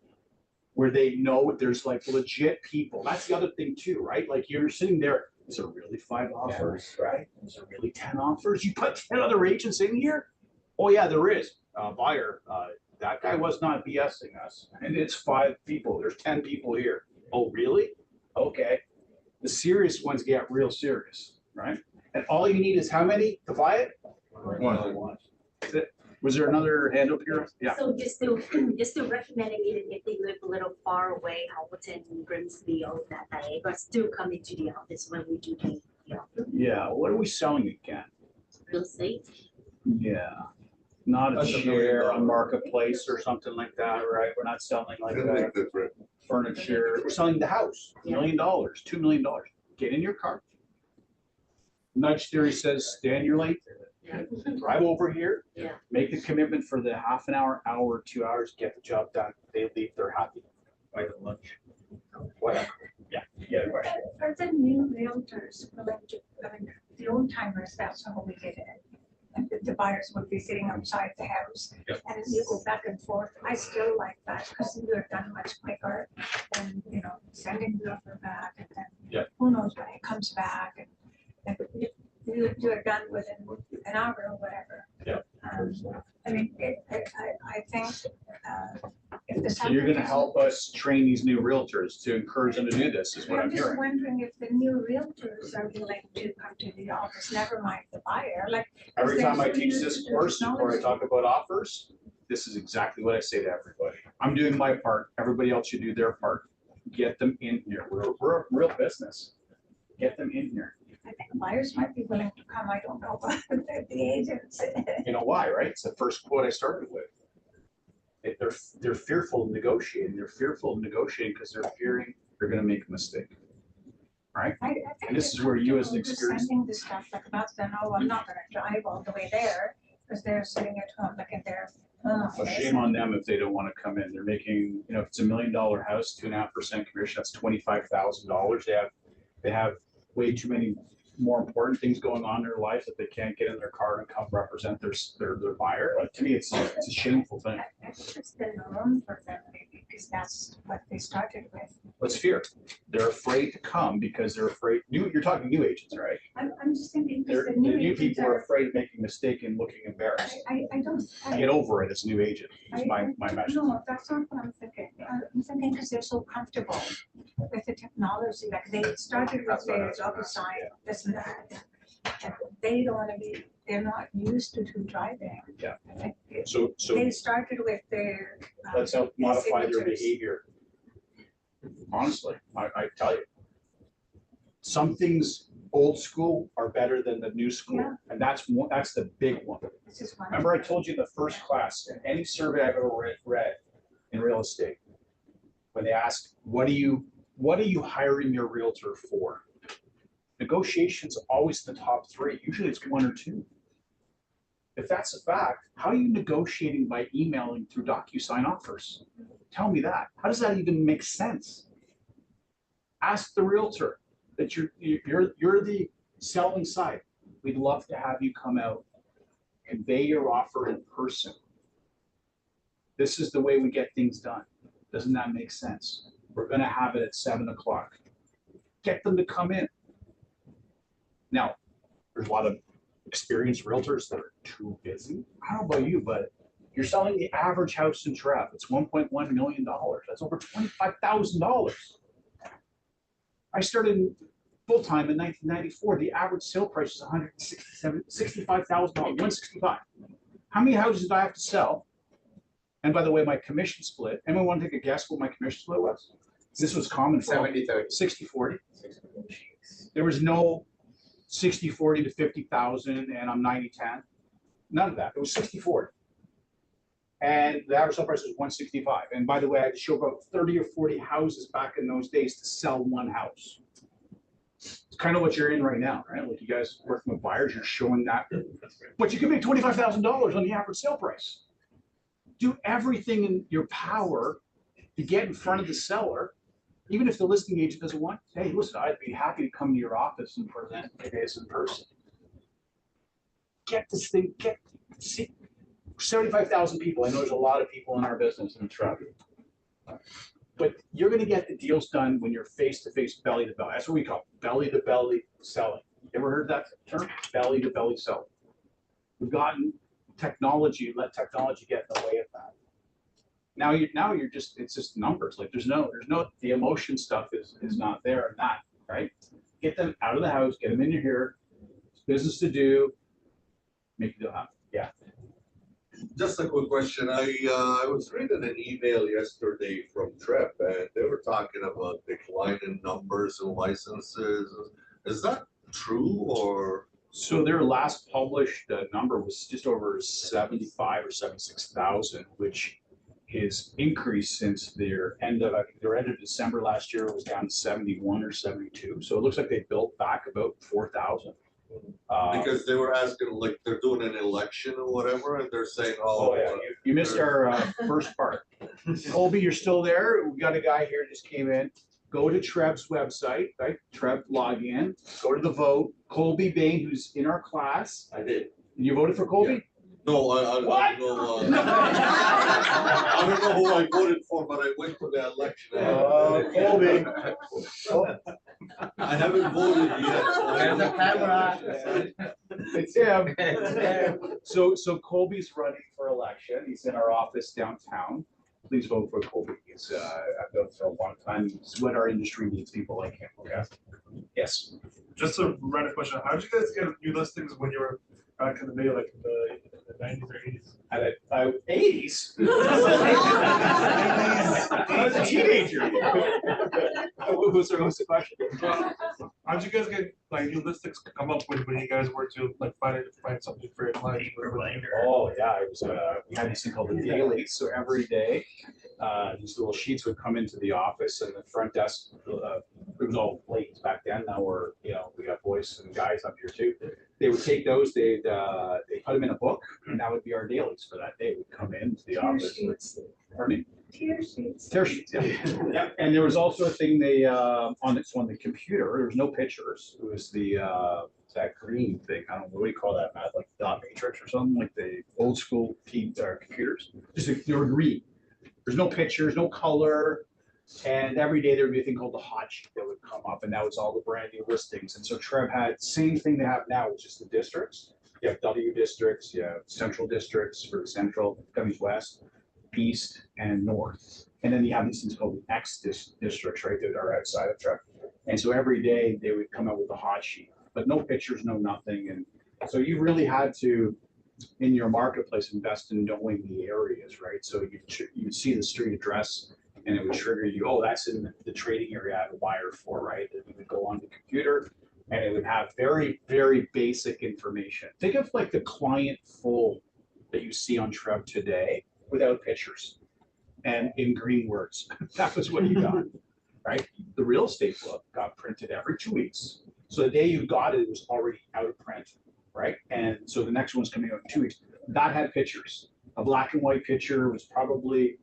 where they know there's like legit people. That's the other thing too, right? Like you're sitting there, is there really 5 offers, right? Is there really 10 offers? You put 10 other agents in here? Oh yeah, there is. Buyer, that guy was not BSing us. And it's 5 people. There's 10 people here. Oh, really? Okay. The serious ones get real serious, right? And all you need is how many to buy it? One. That's it. Was there another hand up here? Yeah. So you're still recommending even if they live a little far away, Hamilton, Grimsby, or that area, but still come into the office when we do the offer? Yeah. What are we selling again? Real estate? Yeah. Not a That's $1 share, million. a marketplace or something like that, right? We're not selling like Something that. different. Furniture. We're selling the house. $1 million, $2 million. Get in your car. Nudge theory says, stand your lane. Drive over here. Yeah. Make the commitment for the half an hour, 2 hours, get the job done. They leave, they're happy. Buy them lunch. Whatever. Yeah. Yeah. Question. Are the new realtors willing to, the old timers, that's how we did it. And the buyers would be sitting outside the house. Yep. And as you go back and forth, I still like that because you're done much quicker than, sending the offer back and then Yep. who knows when it comes back and you're done within an hour or whatever. Yep. I mean, I think if the. So you're gonna help us train these new realtors to encourage them to do this, is what I'm I'm just hearing. wondering if the new realtors are willing to come to the office, never mind the buyer, like. Every they're time I so teach used this to course, before I technology. talk about offers, this is exactly what I say to everybody. I'm doing my part. Everybody else should do their part. Get them in here. We're a real business. Get them in here. I think buyers might be willing to come, I don't know, but the agents. You know why, right? It's the first quote I started with. They're fearful of negotiating. They're fearful of negotiating because they're fearing they're gonna make a mistake. Right? I think And this they're is where you as an comfortable just experienced- Sending the stuff like that, then, oh, I'm not gonna drive all the way there, because they're sitting at home, like in their home So office. shame on them if they don't want to come in. They're making, if it's $1 million house, 2.5% commission, that's $25,000. They have way too many more important things going on in their life that they can't get in their car and come represent their buyer. To me, it's a shameful thing. I think it's the norm for them, maybe, because that's what they started with. What's fear? They're afraid to come because they're afraid, you're talking new agents, right? I'm just thinking, because The the new new agents people are are, afraid of making a mistake and looking embarrassed. I don't. Get over it as a new agent, is my message. No, that's not what I'm thinking. I'm thinking because they're so comfortable with the technology, like they started with That's what I their was gonna ask, DocuSign, this and that. And they don't wanna be, they're not used to driving. Yeah. Like, So They started with their. let's help modify their e-signatures. behavior. Honestly, I tell you. Some things old school are better than the new school, Yeah. and that's the big one. This is one. Remember I told you the first class in any survey I've ever read in real estate, when they ask, what are you hiring your realtor for? Negotiation's always the top three. Usually it's one or two. If that's a fact, how are you negotiating by emailing through DocuSign offers? Tell me that. How does that even make sense? Ask the realtor that you're the selling side. We'd love to have you come out, convey your offer in person. This is the way we get things done. Doesn't that make sense? We're gonna have it at 7 o'clock. Get them to come in. Now, there's a lot of experienced realtors that are too busy. I don't know about you, but you're selling the average house in Trev. It's $1.1 million. That's over $25,000. I started full-time in 1994. The average sale price is $165,000, $165,000. How many houses did I have to sell? And by the way, my commission split, anyone want to take a guess what my commission split was? This was common for 70-30. 60-40. There was no 60-40 to 50,000 and I'm 90-10. None of that. It was 60-40. And the average sale price was 165. And by the way, I had to show about 30 or 40 houses back in those days to sell one house. It's kind of what you're in right now, right? Like you guys working with buyers, you're showing that. But you can make $25,000 on the average sale price. Do everything in your power to get in front of the seller, even if the listing agent doesn't want, hey, listen, I'd be happy to come to your office and present this in person. Get this thing, see, 75,000 people. I know there's a lot of people in our business in truck. But you're gonna get the deals done when you're face-to-face, belly-to-belly. That's what we call belly-to-belly selling. Ever heard that term? Belly-to-belly selling. We've gotten technology, let technology get in the way of that. Now you're just, it's just numbers. Like there's no, the emotion stuff is not there and that, right? Get them out of the house, get them in here, it's business to do, make it happen. Yeah. Just a quick question. I was reading an email yesterday from Trev and they were talking about decline in numbers and licenses. Is that true or? So their last published number was just over 75 or 76,000, which is increased since their end of December last year was down to 71 or 72. So it looks like they built back about 4,000. Because they were asking, like, they're doing an election or whatever, and they're saying, Oh yeah, you missed our first part. Colby, you're still there? We got a guy here just came in. Go to Trev's website, right? Trev, log in, go to the vote. Colby Bain, who's in our class. I did. You voted for Colby? No, What? I don't know. I don't know who I voted for, but I went to the election. Colby. I haven't voted yet. There's a camera. It's him. So Colby's running for election. He's in our office downtown. Please vote for Colby. He's I've known for a long time. It's what our industry needs, people like him. Okay. Yes. Just a random question, how did you guys get new listings when you were back in the day, like in the 90s or 80s? 80s? I was a teenager. What's the question? How did you guys get like new listings come up when you guys were to like find something for your clients? Oh yeah, it was we had this thing called the daily. So every day, these little sheets would come into the office and the front desk. It was all ladies back then. Now we got boys and guys up here too. They would take those, they put them in a book, and that would be our dailies for that day. We'd come into the office. Pardon me? Tear sheets. Tear sheets, yeah. Yeah. And there was also a thing they on the computer. There was no pictures. It was the that green thing. I don't know what do you call that, Matt? Like dot matrix or something, like the old school computers. Just they were green. There's no pictures, no color. And every day there would be a thing called the hot sheet that would come up, and that was all the brand new listings. And so Trev had same thing they have now, which is the districts. You have W districts, you have central districts for central, Gummies West, East, and North. And then you have these things called X districts, right, that are outside of TREP. And so every day they would come out with a hot sheet, but no pictures, no nothing. And so you really had to, in your marketplace, invest in knowing the areas, right? So you'd see the street address and it would trigger you, oh, that's in the trading area I have a wire for, right? And you would go on the computer and it would have very, very basic information. Think of like the client full that you see on TREP today without pictures and in green words. That was what you got, right? The real estate book got printed every 2 weeks. So the day you got it, it was already out of print, right? And so the next one's coming out in 2 weeks. That had pictures. A black and white picture was probably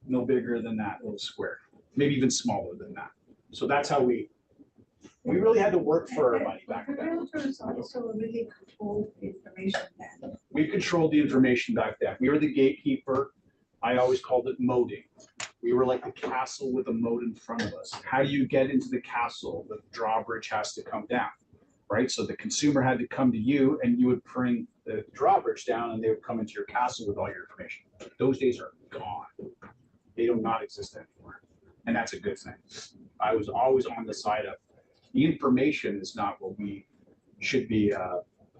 no bigger than that little square, maybe even smaller than that. So that's how we really had to work for our money back The then. realtors also really control the information then. We controlled the information back then. We were the gatekeeper. I always called it moating. We were like the castle with a moat in front of us. How do you get into the castle? The drawbridge has to come down, right? So the consumer had to come to you and you would bring the drawbridge down and they would come into your castle with all your information. Those days are gone. They do not exist anymore. And that's a good thing. I was always on the side of the information is not what we should be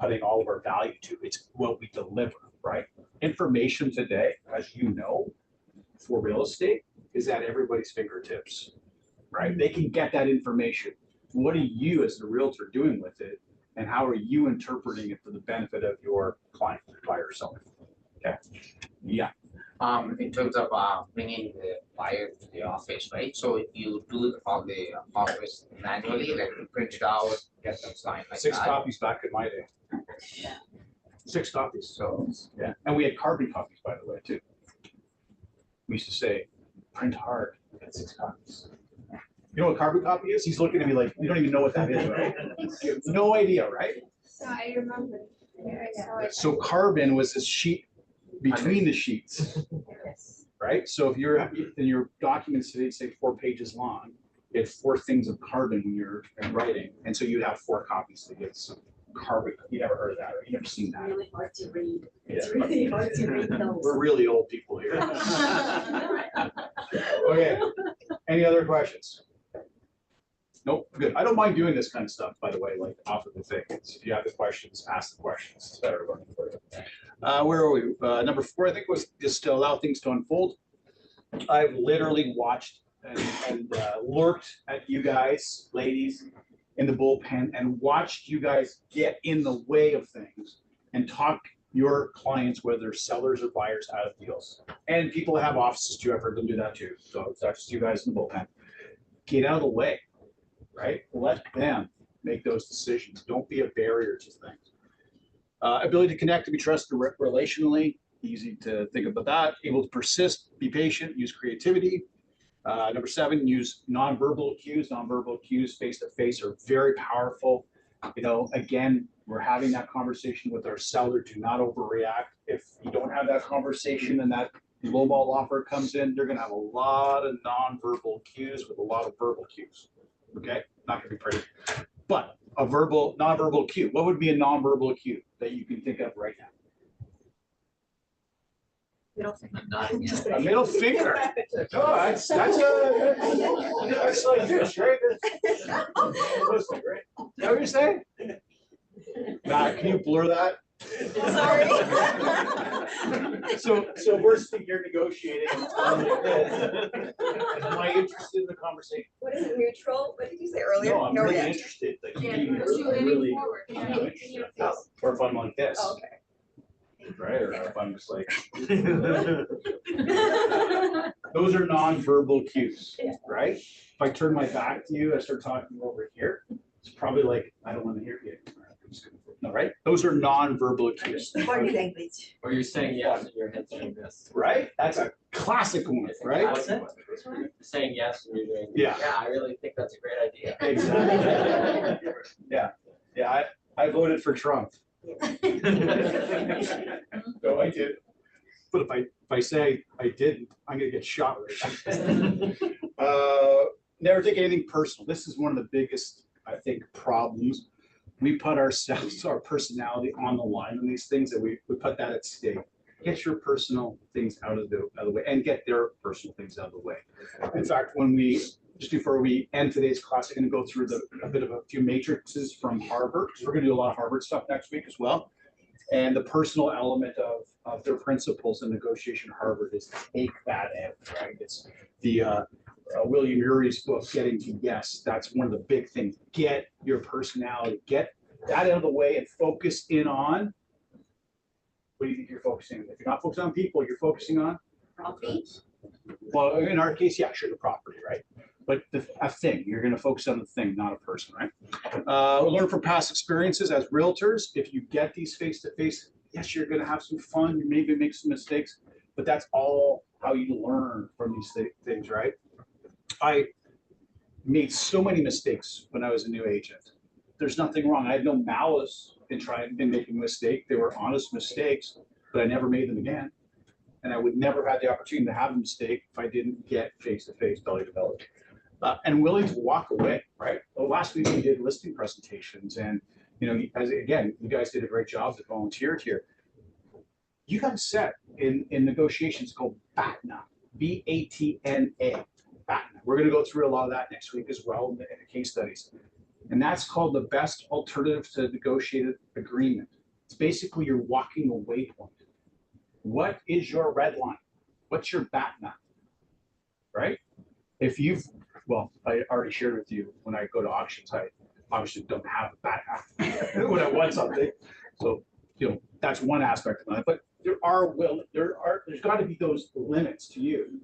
putting all of our value to. It's what we deliver, right? Information today, as you know, for real estate is at everybody's fingertips, right? They can get that information. What are you as the realtor doing with it? And how are you interpreting it for the benefit of your client, buyer, or seller? Okay. Yeah. In terms of bringing the buyer to the office, right? So you do all the office manually, like you print it out, get them signed like 6 that. copies back in my day. Yeah. 6 copies. So Yeah. And we had carbon copies, by the way, too. We used to say, print hard, get 6 copies. You know what carbon copy is? He's looking at me like, you don't even know what that is, right? You have no idea, right? So I remember. Yeah, I saw it. So carbon was this sheet between the sheets, right? So if you're in your documents today, say 4 pages long, you had 4 things of carbon when you're writing. And so you'd have 4 copies to get some carbon. You never heard of that, or you never seen that. Really hard to read. It's Yeah. really hard to read those. We're really old people here. Okay, any other questions? Nope, good. I don't mind doing this kind of stuff, by the way, like off of the thing. If you have the questions, ask the questions. It's better learning for you. Where are we? Number 4, I think, was just to allow things to unfold. I've literally watched and lurked at you guys, ladies, in the bullpen and watched you guys get in the way of things and talk your clients, whether sellers or buyers, out of deals. And people have offices too. I've heard them do that too. So it's not just you guys in the bullpen. Get out of the way, right? Let them make those decisions. Don't be a barrier to things. Ability to connect, to be trusted relationally, easy to think about that. Able to persist, be patient, use creativity. Number 7, use nonverbal cues. Nonverbal cues face-to-face are very powerful. You know, again, we're having that conversation with our seller. Do not overreact. If you don't have that conversation and that lowball offer comes in, you're going to have a lot of nonverbal cues with a lot of verbal cues. Okay, not going to be pretty. But a nonverbal cue. What would be a nonverbal cue that you can think of right now? A middle finger. Oh, that's like this, right? That's right. Is that what you're saying? Matt, can you blur that? Sorry. So we're sitting here negotiating. Am I interested in the conversation? What is it, neutral? What did you say earlier? No, I'm really interested. Like, Yeah, you because you're leaning really, forward. I'm Yeah, really in interested. your face. Or if I'm like this, Oh, okay. right? Or if I'm just like. Those are nonverbal cues, Yeah. right? If I turn my back to you, I start talking over here, it's probably like, I don't want to hear you. I'm just gonna- No, right? Those are nonverbal cues, Body language. Or you're saying yes and your head's doing this. right? That's a classic one, right? What's that? Saying yes and you're doing. Yeah. Yeah, I really think that's a great idea. Exactly. Yeah, I voted for Trump. No, I did. But if I say I didn't, I'm gonna get shot right now. Never take anything personal. This is one of the biggest, I think, problems. We put ourselves, our personality on the line on these things, that we put that at stake. get your personal things out of the way and get their personal things out of the way. In fact, just before we end today's class, I'm going to go through a bit of a few matrices from Harvard, because we're going to do a lot of Harvard stuff next week as well. And the personal element of their principles in negotiation at Harvard is take that out, right? It's the William Urey's book, Getting to Yes. That's one of the big things. Get your personality, get that out of the way and focus in on, what do you think you're focusing on? If you're not focusing on people, you're focusing on? Profit. Well, in our case, yeah, sure, the property, right? But a thing, you're going to focus on the thing, not a person, right? Learn from past experiences as realtors. If you get these face-to-face, yes, you're going to have some fun. You maybe make some mistakes, but that's all how you learn from these things, right? I made so many mistakes when I was a new agent. There's nothing wrong. I had no malice in making a mistake. They were honest mistakes, but I never made them again. And I would never have had the opportunity to have a mistake if I didn't get face-to-face, belly-to-belly. And willing to walk away, right? Well, last week we did listing presentations, and you guys did a great job that volunteered here. You got set in negotiations called BATNA, BATNA, BATNA. We're going to go through a lot of that next week as well in the case studies. And that's called the best alternative to negotiated agreement. It's basically your walking away point. What is your red line? What's your BATNA, right? Well, I already shared with you when I go to auctions, I obviously don't have a BATNA when I want something. So, that's one aspect of it. But there's got to be those limits to you.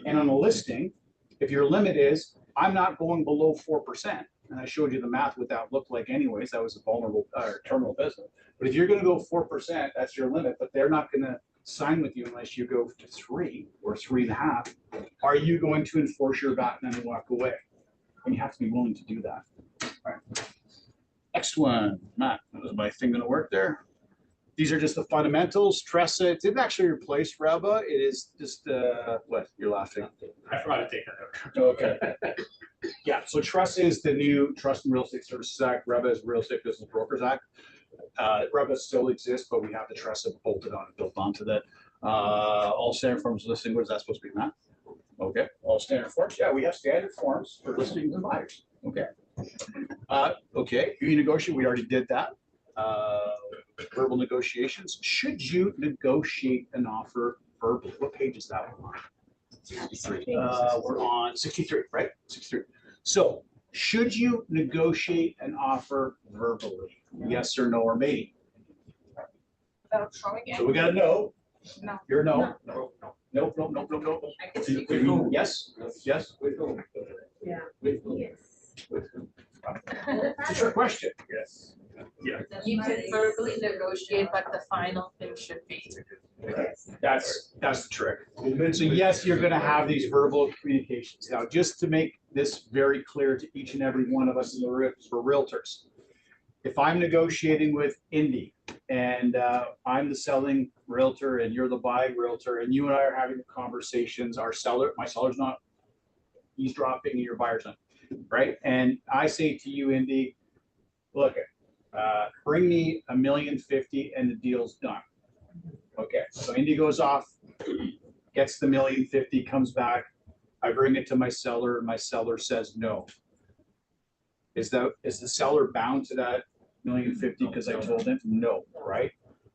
And on a listing, if your limit is, I'm not going below 4%, and I showed you the math what that looked like anyways, that was a vulnerable terminal business. But if you're going to go 4%, that's your limit, but they're not going to sign with you unless you go to 3 or 3.5. Are you going to enforce your BATNA and walk away? And you have to be willing to do that. All right. Next one, Matt, is my thing going to work there? These are just the fundamentals. Tressa, it didn't actually replace REBA. It is just, what, you're laughing? I forgot to take that out. Okay. Yeah, so Tressa is the new Trust and Real Estate Services Act. REBA is Real Estate Business Brokers Act. REBA still exists, but we have the Tressa bolted on and built onto that. All standard forms listing, what is that supposed to be, Matt? Okay, all standard forms. Yeah, we have standard forms for listings and buyers. Okay. Okay, you negotiate, we already did that. Verbal negotiations. Should you negotiate an offer verbally? What page is that one on? 63. We're on 63, right? 63. So, should you negotiate an offer verbally? Yes or no, or maybe? Without showing So we got a no. No. You're no. No. No. No. No. No. No. I can So you- speak. you mean yes. Yes. Yeah. Yes. It's a trick question. Yes. Yeah. You can verbally negotiate, but the final thing should be. That's the trick. So yes, you're going to have these verbal communications. Now, just to make this very clear to each and every one of us in the room, for realtors, if I'm negotiating with Indy and I'm the selling realtor and you're the buying realtor, and you and I are having conversations, my seller's not eavesdropping and your buyer's not, right? And I say to you, Indy, look, bring me $1.05 million and the deal's done. Okay, so Indy goes off, gets the $1.05 million, comes back. I bring it to my seller, and my seller says no. Is the seller bound to that $1.05 million because I told him? No, right?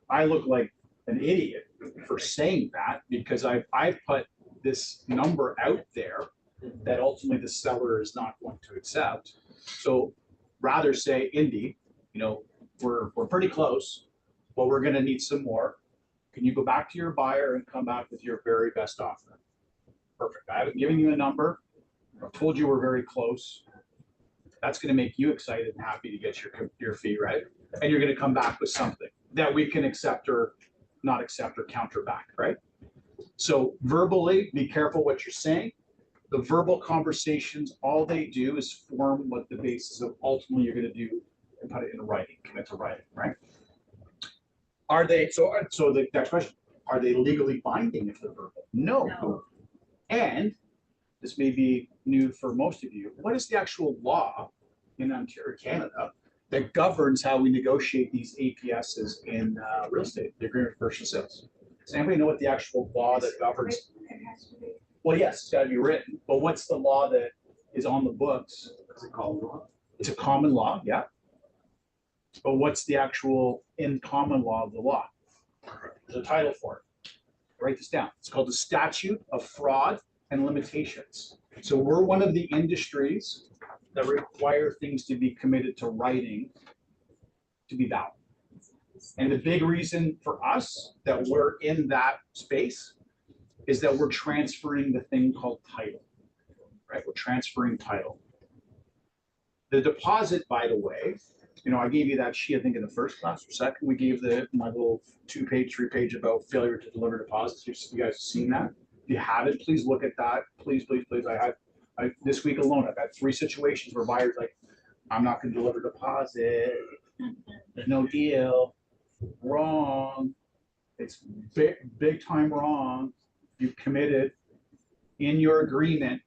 I look like an idiot for saying that because I've put this number out there that ultimately the seller is not going to accept. So rather say, Indy, we're pretty close, but we're going to need some more. Can you go back to your buyer and come back with your very best offer? Perfect. I haven't given you a number. I've told you we're very close. That's going to make you excited and happy to get your fee, right? And you're going to come back with something that we can accept or not accept or counter back, right? So verbally, be careful what you're saying. The verbal conversations, all they do is form what the basis of ultimately you're going to do and put it in writing, commit to writing, right? Are they, so the next question, are they legally binding if they're verbal? No. And this may be new for most of you, what is the actual law in Ontario, Canada, that governs how we negotiate these APSs in real estate, the agreement for purchase sales? Does anybody know what the actual law that governs? It has to be. Well, yes, it's gotta be written, but what's the law that is on the books? Is it called law? It's a common law, yeah. But what's the actual in common law of the law? There's a title for it. Write this down. It's called the Statute of Fraud and Limitations. So we're one of the industries that require things to be committed to writing to be valid. And the big reason for us that we're in that space is that we're transferring the thing called title, right? We're transferring title. The deposit, by the way, you know, I gave you that sheet, I think in the first class or second, we gave my little 2-page, 3-page about failure to deliver deposits. You guys have seen that? If you haven't, please look at that. Please, please, please. I this week alone, I've had 3 situations where buyers like, I'm not gonna deliver deposit. No deal. Wrong. It's big time wrong. You've committed in your agreement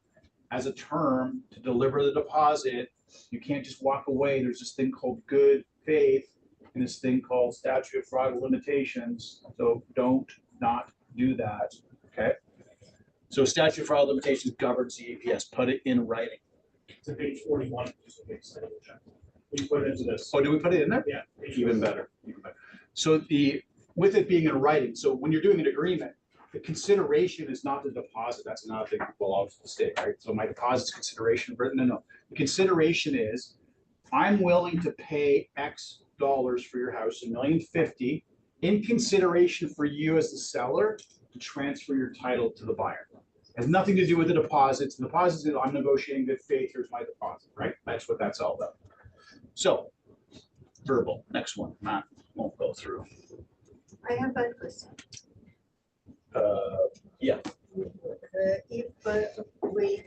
as a term to deliver the deposit. You can't just walk away. There's this thing called good faith and this thing called statute of fraud and limitations. So don't not do that, okay? So statute of fraud and limitations governs the APS. Put it in writing. To page 41. just in case I double check. We put it into this. Oh, did we put it in there? Yeah. page Even 41. better, even better. So with it being in writing, so when you're doing an agreement, the consideration is not the deposit. That's another thing people always mistake, right? So my deposit's consideration, no. The consideration is, I'm willing to pay X dollars for your house, $1,050,000, in consideration for you as the seller to transfer your title to the buyer. Has nothing to do with the deposits. The deposits is, I'm negotiating good faith, here's my deposit, right? That's what that's all about. So, verbal, next one, Matt won't go through. I have one question. Yeah. If we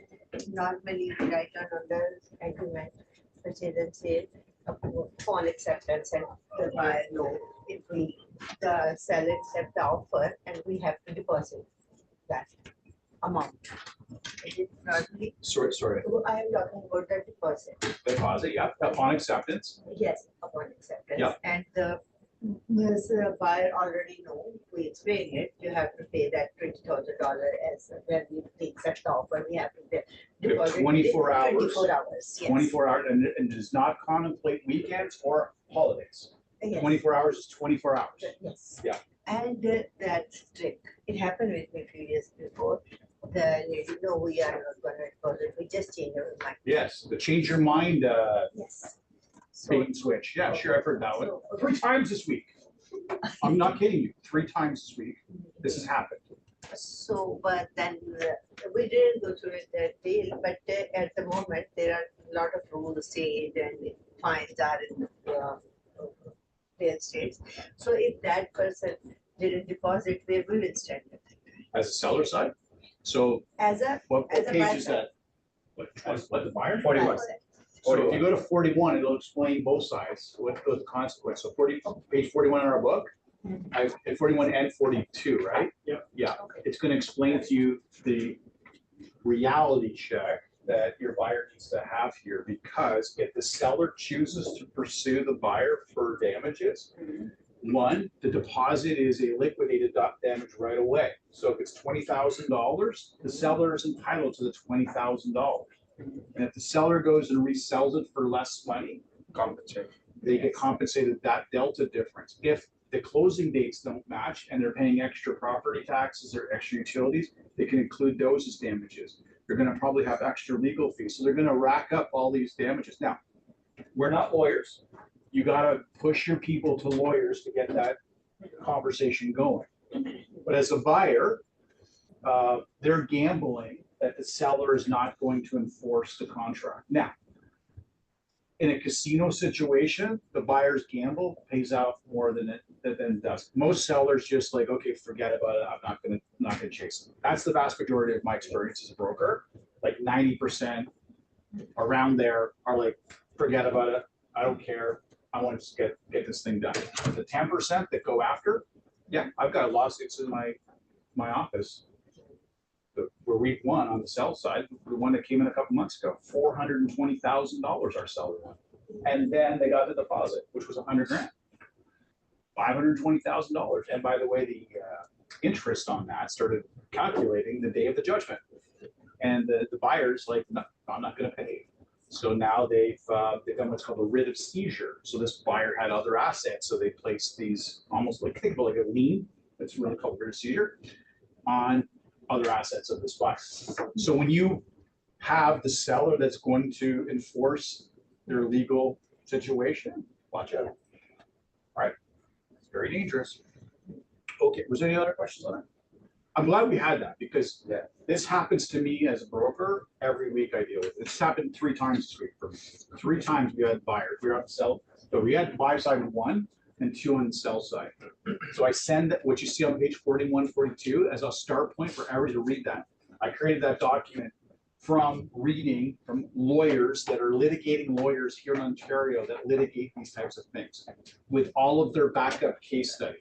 normally write on the agreement, purchase and sale, upon acceptance and the buyer no, if the seller accept the offer and we have to deposit that amount. Is it normally? Sorry. I am talking about the Deposit, yeah, upon acceptance. Yes, upon acceptance. Yeah. And the buyer already know, we explain it, you have to pay that $20,000 as when we accept the offer, we have to pay. We have deposit 24 within hours. 24 hours, yes. 24 hours and does not contemplate weekends or holidays. Yes. 24 hours is 24 hours. Yes. Yeah. And that's trick. It happened with me a few years before. The lady, no, we are not gonna deposit, we just change our mind. Yes, the change your mind, Yes. bait and switch. Yeah, sure, I've heard that one. So- 3 times this week. I'm not kidding you. 3 times this week. This has happened. So, but then we didn't go through that deal, but at the moment, there are a lot of rules changed and fines are in real estates. So if that person didn't deposit, where will it stand? As a seller side. So As a, what As a page buyer is that? What the buyer? 41. So if you go to 41, it'll explain both sides, what the consequence. So page 41 in our book, at 41 and 42, right? Yep. Yeah, it's gonna explain to you the reality check that your buyer needs to have here, because if the seller chooses to pursue the buyer for damages, one, the deposit is a liquidated damage right away. So if it's $20,000, the seller is entitled to the $20,000. And if the seller goes and resells it for less money, they get compensated that delta difference. If the closing dates don't match and they're paying extra property taxes or extra utilities, they can include those as damages. They're gonna probably have extra legal fees, so they're gonna rack up all these damages. Now, we're not lawyers. You gotta push your people to lawyers to get that conversation going. But as a buyer, they're gambling that the seller is not going to enforce the contract. Now, in a casino situation, the buyer's gamble pays out more than it does. Most sellers just like, okay, forget about it. I'm not gonna chase it. That's the vast majority of my experience as a broker. Like 90% around there are like, forget about it. I don't care. I want to just get this thing done. The 10% that go after, yeah, I've got lawsuits in my office. Where we've won on the sell side, the one that came in a couple months ago, $420,000 our seller won. And then they got the deposit, which was $100,000. $520,000. And by the way, interest on that, started calculating the day of the judgment. And the buyer's like, no, I'm not gonna pay. So now they've done what's called a writ of seizure. So this buyer had other assets, so they placed these almost like, think about like a lien, it's really called writ of seizure, on other assets of this buyer. So when you have the seller that's going to enforce their legal situation, watch out. All right, it's very dangerous. Okay, was there any other questions on it? I'm glad we had that because this happens to me as a broker every week I deal with. It's happened 3 times this week for me. 3 times we had buyers. We were on the sell, so we had the buy side 1 and 2 on the sell side. So I send what you see on page 41, 42 as a start point for everybody to read that. I created that document from reading from lawyers that are litigating lawyers here in Ontario that litigate these types of things with all of their backup case study.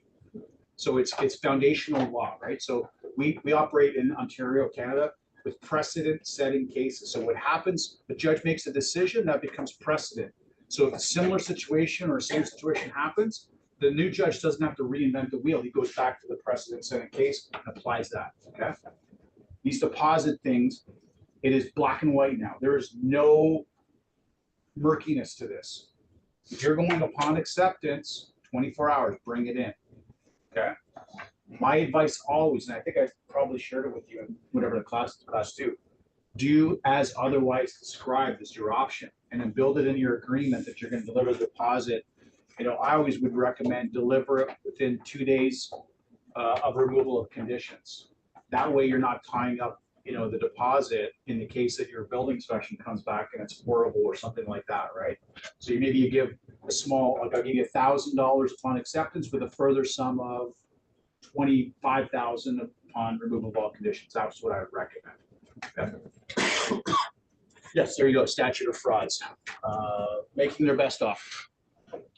So it's foundational law, right? So we operate in Ontario, Canada with precedent setting cases. So what happens, the judge makes a decision that becomes precedent. So if a similar situation or same situation happens, the new judge doesn't have to reinvent the wheel. He goes back to the precedent setting case and applies that, okay? These deposit things, it is black and white now. There is no murkiness to this. If you're going upon acceptance, 24 hours, bring it in. Okay. My advice always, and I think I probably shared it with you in whatever the class 2, do as otherwise described as your option, and then build it in your agreement that you're going to deliver the deposit. You know, I always would recommend deliver it within 2 days of removal of conditions. That way, you're not tying up, you know, the deposit in the case that your building inspection comes back and it's horrible or something like that, right? So maybe you give a small, like I'll give you $1,000 upon acceptance with a further sum of $25,000 upon removal of all conditions. That's what I would recommend. Okay. Yes, there you go. Statute of frauds, making their best offer.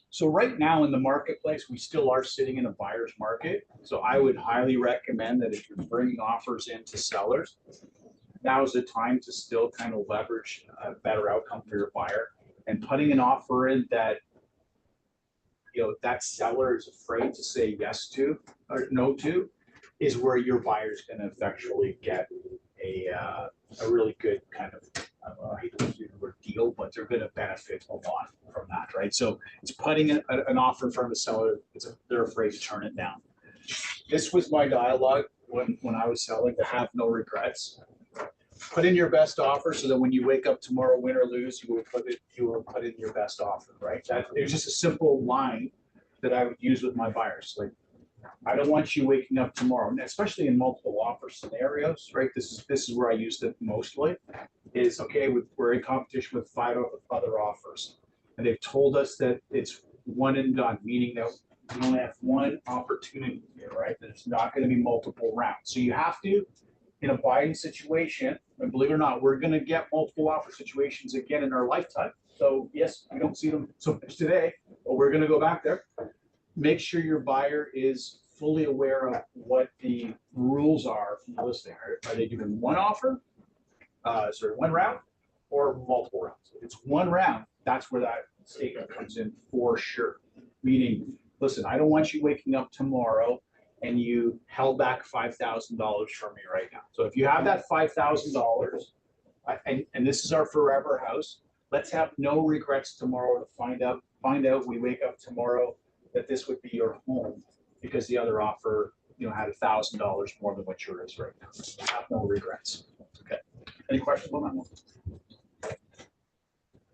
So right now in the marketplace, we still are sitting in a buyer's market. So I would highly recommend that if you're bringing offers into sellers, now's the time to still kind of leverage a better outcome for your buyer, and putting an offer in that, you know, that seller is afraid to say yes to or no to, is where your buyer's going to effectually get a really good kind of, I hate to use the word deal, but they're going to benefit a lot from that, right? So it's putting an offer in front of a seller, they're afraid to turn it down. This was my dialogue when I was selling, to have no regrets. Put in your best offer so that when you wake up tomorrow, win or lose, you will put in your best offer, right? It was just a simple line that I would use with my buyers. Like, I don't want you waking up tomorrow, and especially in multiple offer scenarios, right? This is where I used it mostly. Is okay, we're in competition with 5 other offers, and they've told us that it's one and done, meaning that we only have one opportunity here, right? There's not going to be multiple rounds. So you have to, in a buying situation, and believe it or not, we're going to get multiple offer situations again in our lifetime. So yes, we don't see them so much today, but we're going to go back there. Make sure your buyer is fully aware of what the rules are from the listing. Are they given one offer, one round, or multiple rounds? If it's one round, that's where that statement comes in for sure. Meaning, listen, I don't want you waking up tomorrow and you held back $5,000 from me right now. So if you have that $5,000, and this is our forever house, let's have no regrets tomorrow to find out we wake up tomorrow that this would be your home because the other offer, you know, had $1,000 more than what yours is right now. So have no regrets. Okay. Any questions on that one?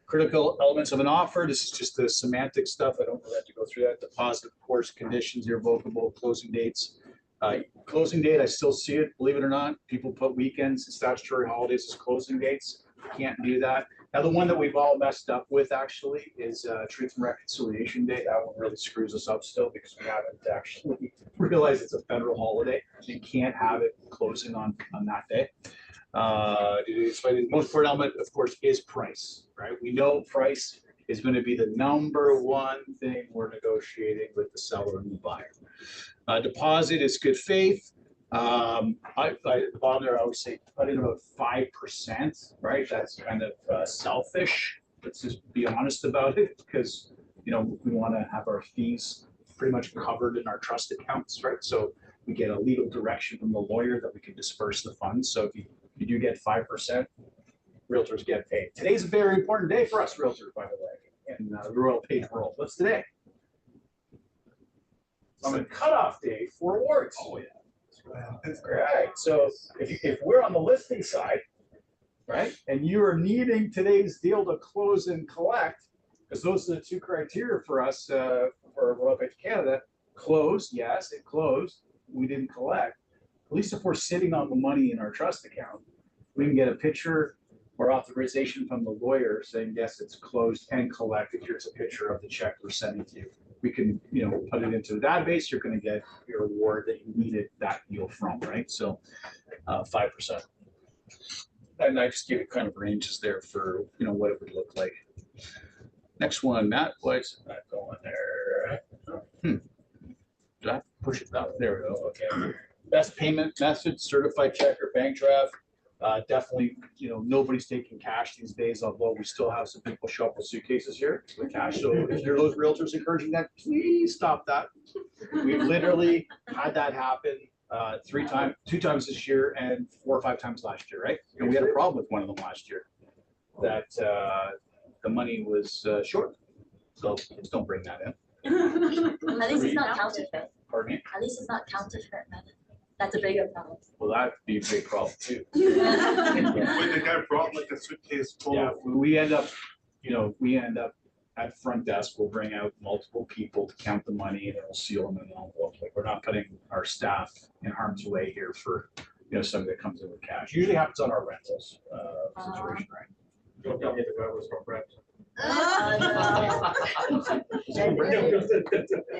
Critical elements of an offer. This is just the semantic stuff. I don't really have to go through that. Deposit, of course, conditions, irrevocable, closing dates. Closing date, I still see it, believe it or not. People put weekends and statutory holidays as closing dates. You can't do that. Now, the one that we've all messed up with actually is Truth and Reconciliation Day. That one really screws us up still because we haven't actually realized it's a federal holiday. You can't have it closing on that day. The most important element, of course, is price, right? We know price is going to be the #1 thing we're negotiating with the seller and the buyer. Deposit is good faith. On there, I always say put in about 5%, right? That's kind of selfish. Let's just be honest about it, because we want to have our fees pretty much covered in our trust accounts, right? So we get a legal direction from the lawyer that we can disperse the funds. So if you do get 5%, realtors get paid. Today's a very important day for us realtors, by the way, in the Royal Page world. What's today? It's a cutoff day for awards. Oh, yeah. Right, so if we're on the listing side, right, and you are needing today's deal to close and collect, because those are the two criteria for us for Royal Page Canada. Closed, yes, it closed. We didn't collect. At least if we're sitting on the money in our trust account, we can get a picture or authorization from the lawyer saying, yes, it's closed and collected. Here's a picture of the check we're sending to you. We can, put it into the database. You're going to get your award that you needed that deal from, right? So 5%. And I just gave it kind of ranges there for, what it would look like. Next one, Matt, what's that going there? Do I have to push it out? There we go. Okay. Best payment method, certified check or bank draft. Definitely, nobody's taking cash these days, although we still have some people show up with suitcases here with cash. So if you're those realtors encouraging that, please stop that. We've literally had that happen 2 times this year and 4 or 5 times last year, right? And we had a problem with one of them last year that the money was short. So just don't bring that in. At least it's not counterfeit. Pardon me? At least it's not counterfeit method. That's a bigger problem. Well, that'd be a big problem too. When the guy brought like a suitcase full Yeah, of. we end up at front desk, we'll bring out multiple people to count the money and then we'll seal them in an envelope. Like, we're not putting our staff in harm's way here for, somebody that comes in with cash. Usually happens on our rentals situation, right? Don't tell me the guy was from Brampton.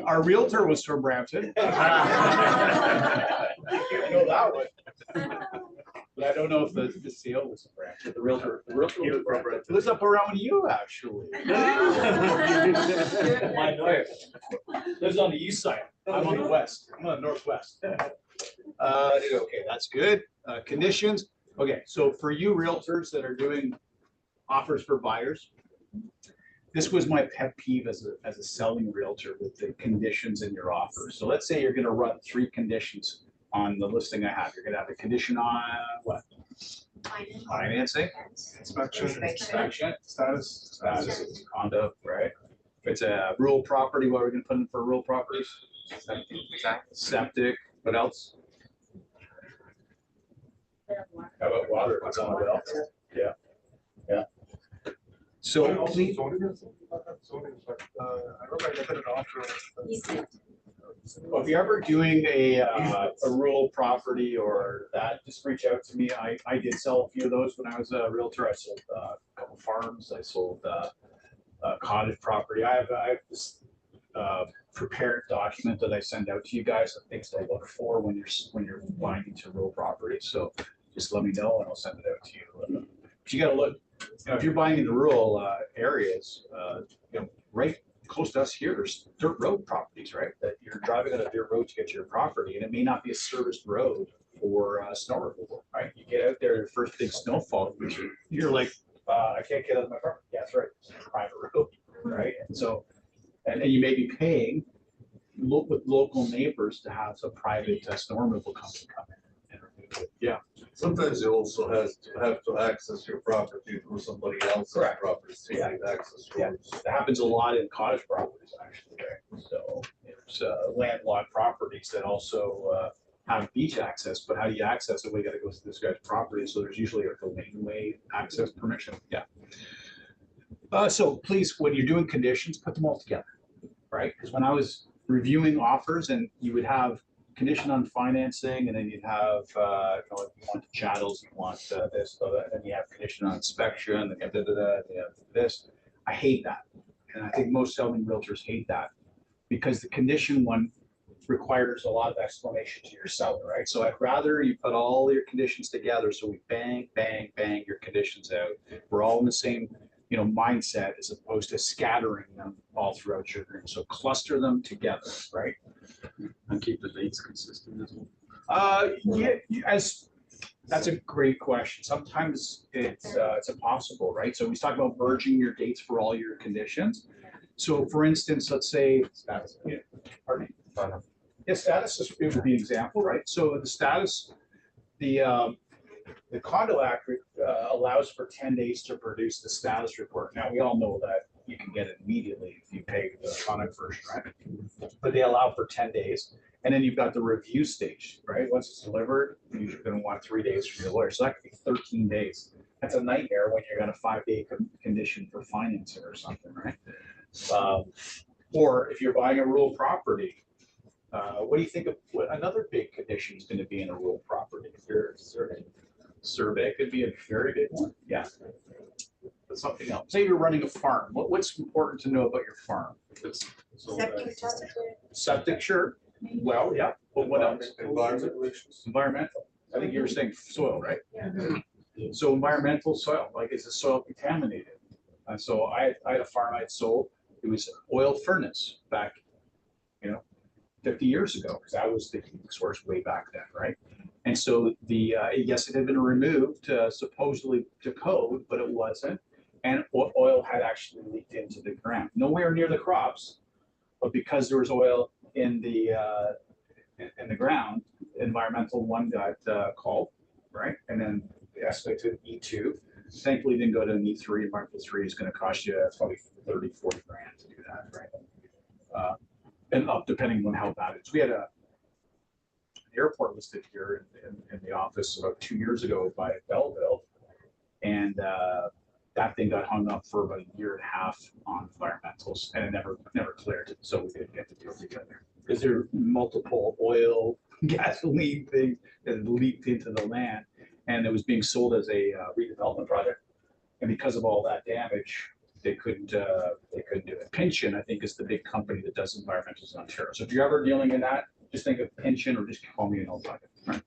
Our realtor was from Brampton. I know that one. But I don't know if the sale was from Brampton. The realtor was from Brampton. Lives up around you, actually. My lawyer lives on the east side. I'm on the west. I'm on the northwest. Okay, that's good. Conditions. Okay, so for you realtors that are doing offers for buyers, this was my pet peeve as a selling realtor with the conditions in your offer. So let's say you're going to run 3 conditions on the listing I have. You're going to have a condition on what? Financing, inspection, status, condo, right? If it's a rural property, what are we going to put in for rural properties? Septic. What else? How about water? What's on the well? Yeah. Yeah. So I remember I got an offer. well, if you're ever doing a rural property or that, just reach out to me. I did sell a few of those when I was a realtor. I sold a couple farms. I sold a cottage property. I have this prepared document that I send out to you guys of things to look for when you're buying into rural property. So just let me know and I'll send it out to you. But you got to look. If you're buying into rural areas, right close to us here, there's dirt road properties, right? That you're driving on a dirt road to get to your property, and it may not be a serviced road for snow removal, right? You get out there, the first big snowfall, you're like, I can't get out of my property. Yeah, that's right. It's a private road, right? And so, and you may be paying with local neighbors to have some private snow removal company come in and remove it. Yeah. Sometimes you also have to access your property through somebody else's Correct. property, so you need access Yeah, roads. that happens a lot in cottage properties, actually, right? So there's landlocked properties that also have beach access, but how do you access it? We gotta go to this guy's property, so there's usually a laneway access permission, yeah. So please, when you're doing conditions, put them all together, right? Because when I was reviewing offers and you would have condition on financing, and then you'd have, if you want the chattels, you want this, and you have condition on inspection, and you have you have this. I hate that. And I think most selling realtors hate that because the condition one requires a lot of explanation to your seller, right? So I'd rather you put all your conditions together. So we bang, bang, bang your conditions out. We're all in the same, mindset as opposed to scattering them all throughout your agreement. So cluster them together, right? And keep the dates consistent as well. That's a great question. Sometimes it's impossible, right? So we talk about merging your dates for all your conditions. So for instance, let's say, pardon me. Yeah, status is, it would be an example, right? So the status, the condo act allows for 10 days to produce the status report. Now, we all know that you can get it immediately if you pay the electronic version, right? But they allow for 10 days. And then you've got the review stage, right? Once it's delivered, you're gonna want 3 days from your lawyer. So that could be 13 days. That's a nightmare when you're got a 5-day condition for financing or something, right? Or if you're buying a rural property, what do you think of what another big condition is gonna be in a rural property? If you're survey could be a very big one, yeah. But something else, say you're running a farm, what's important to know about your farm? Septic, sure, well, yeah, but what else? Environmental, I think you were saying soil, right? So environmental soil, like is the soil contaminated? And so I had a farm I'd sold, it was oil furnace back, 50 years ago, because that was the heat source way back then, right? And so yes, it had been removed supposedly to code, but it wasn't. And oil had actually leaked into the ground, nowhere near the crops, but because there was oil in the ground, environmental one got called, right? And then they escalated to E2. Thankfully, didn't go to an E3. Environmental 3 is going to cost you probably 30, 40 grand to do that, right? And up depending on how bad it is. We had an airport listed here in the office about 2 years ago by Belleville, and that thing got hung up for about 1.5 years on environmentals, and it never cleared. So we didn't get the deal together because there are multiple oil, gasoline things that leaked into the land, and it was being sold as a redevelopment project. And because of all that damage, they couldn't do it. Pynchon, I think, is the big company that does environmentals in Ontario. So if you're ever dealing in that, just think of Pynchon or just call me and I'll talk. Right?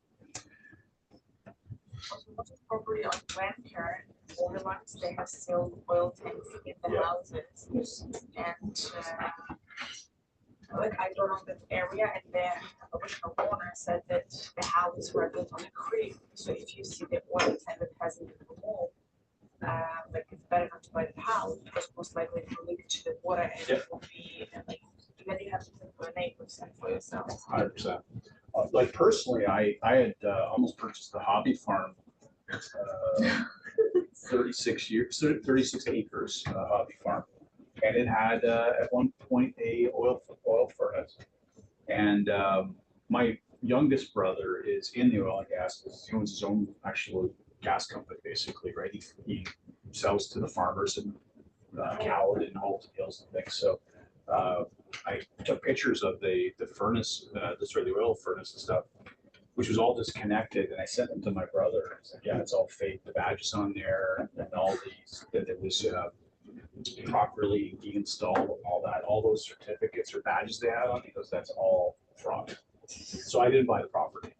Property on Grandparent, older ones, they have still oil tanks in the houses. And like I don't know the area, and the original owner said that the houses were built on a creek. So if you see the oil tank that hasn't been removed, like it's better not to buy the house because most likely it will leak to the water and it will be like even you have to think for a neighbor and for yourself. 100%. Like personally, I had almost purchased a hobby farm, 36 acres hobby farm, and it had at one point a oil furnace. And my youngest brother is in the oil and gas business. He owns his own actual gas company, basically, right? He sells to the farmers in Coward and Halton Hills and things. So I took pictures of the furnace, the oil furnace and stuff, which was all disconnected, and I sent them to my brother. I said, "Yeah, it's all fake. The badges on there, and all these that it was properly installed, all those certificates or badges they had on." He goes, "That's all fraud." So I didn't buy the property.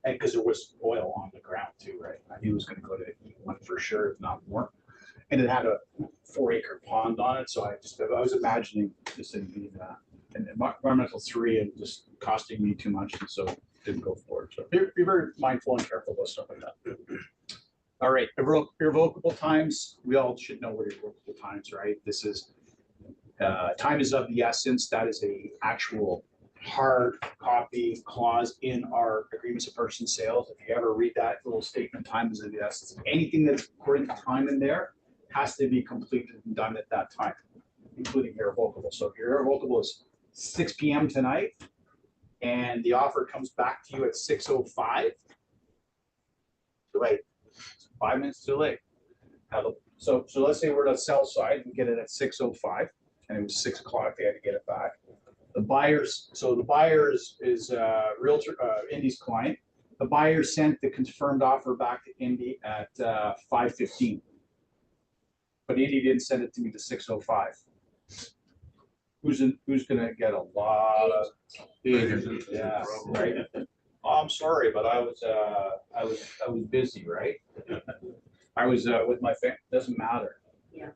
And because there was oil on the ground too, right? I knew it was going to go to E1 for sure, if not more. And it had a 4-acre pond on it, so I was imagining this in being an environmental 3 and just costing me too much, and so didn't go for it. So be very mindful and careful about stuff like that. All right, irrevocable times. We all should know what irrevocable times, right? This is time is of the essence. That is a actual hard copy clause in our agreements of purchase and sales. If you ever read that little statement, time is of the essence. Anything that's according to time in there has to be completed and done at that time, including irrevocable. So if your irrevocable is 6 p.m. tonight and the offer comes back to you at 6:05, too late. 5 minutes too late. So let's say we're to sell side and get it at 6:05, and it was 6 o'clock. They had to get it back. The buyers, so the buyer is realtor, Indy's client. The buyer sent the confirmed offer back to Indy at 5:15, but Indy didn't send it to me to 6:05. Who's going to get a lot of agents? Yeah, right. Oh, I'm sorry, but I was busy, right? I was with my family. Doesn't matter. Yeah.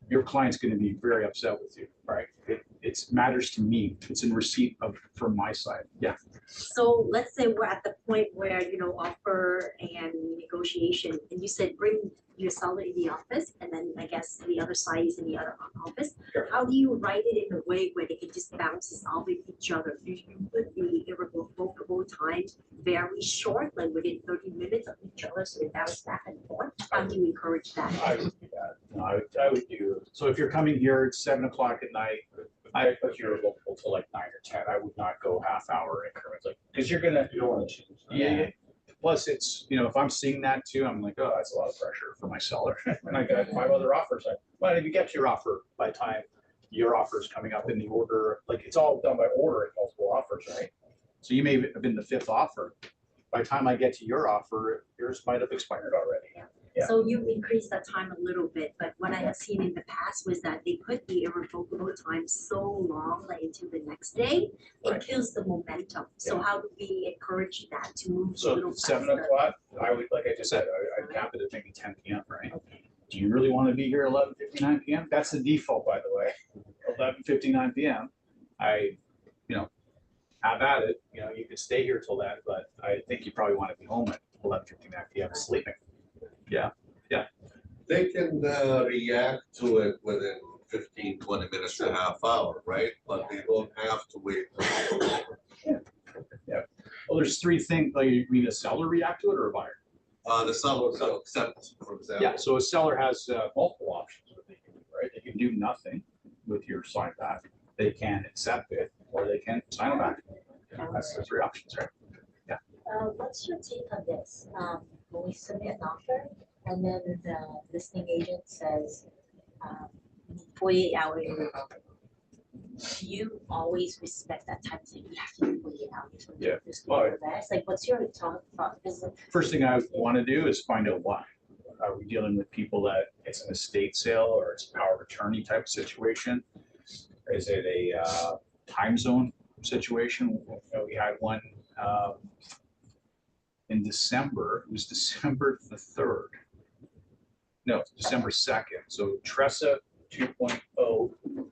Your client's going to be very upset with you, right? it matters to me. It's in receipt of, from my side. Yeah. So let's say we're at the point where, offer and negotiation, and you said bring your seller in the office, and then I guess the other side is in the other office. Sure. How do you write it in a way where they can just bounce this off with each other? Do you put the irrevocable time very short, like within 30 minutes of each other, so they bounce back and forth? How do you encourage that? I would do that. No, I would do, so if you're coming here at 7 o'clock at night, I put your local to like 9 or 10. I would not go half-hour increments, like, because you're gonna. You don't wanna change. that. Yeah. Plus, it's, if I'm seeing that too, I'm like, oh, that's a lot of pressure for my seller. And I got 5 other offers. Well, if you get your offer by the time your offer is coming up in the order, like it's all done by order and multiple offers, right? So you may have been the 5th offer. By the time I get to your offer, yours might have expired already. Yeah. So you increase that time a little bit, but what I have seen in the past was that they put the irrevocable time so long, like into the next day, Right. it kills the momentum. So how do we encourage that to move a So little 7 faster? o'clock, I would, like I just said, I'd cap it at maybe 10 PM, right? Do you really want to be here 11:59 PM? That's the default, by the way. 11:59 PM. Have at it, you could stay here till then, but I think you probably want to be home at 11:59 PM sleeping. Yeah, They can react to it within 15, 20 minutes to half hour, right? But they don't have to wait. well, there's 3 things, like you mean a seller react to it or a buyer? The seller will accept, for example. Yeah, so a seller has multiple options, what they can do, right? They can do nothing with your sign back. They can accept it, or they can sign it back. That's the 3 options, right? What's your take on this? When we submit an offer and then the listing agent says, 48 hours. Do you always respect that time? So you have to do 48 hours. Yeah. It's like, what's your thought? First thing I want to do is find out why. Are we dealing with people that it's an estate sale or it's a power of attorney type of situation? Is it a time zone situation? We had one in December. It was December the 3rd. No, December 2nd. So Tressa 2.0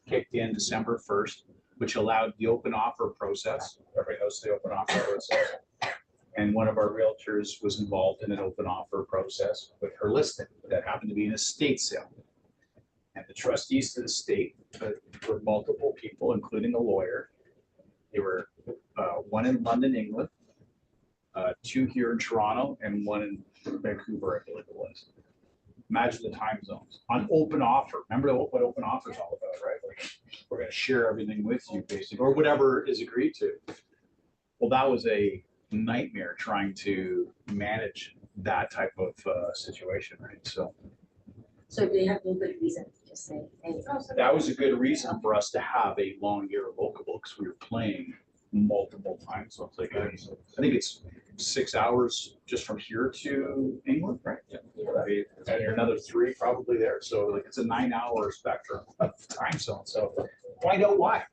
kicked in December 1st, which allowed the open offer process. Everybody knows the open offer process. And one of our realtors was involved in an open offer process with her listing that happened to be an estate sale. And the trustees to the state were multiple people, including a lawyer. They were one in London, England, 2 here in Toronto, and 1 in Vancouver, I believe it was. Imagine the time zones on open offer. Remember what open offer is all about, right? Like, we're going to share everything with you, basically, or whatever is agreed to. Well, that was a nightmare trying to manage that type of situation, right? So So they have no good reason to just say, hey. that was a good reason for us to have a long irrevocable, because we were playing multiple times. So it's like, I think it's 6 hours just from here to England, right? Yeah. And another 3 probably there. So like it's a 9-hour spectrum of time zone. So find out why.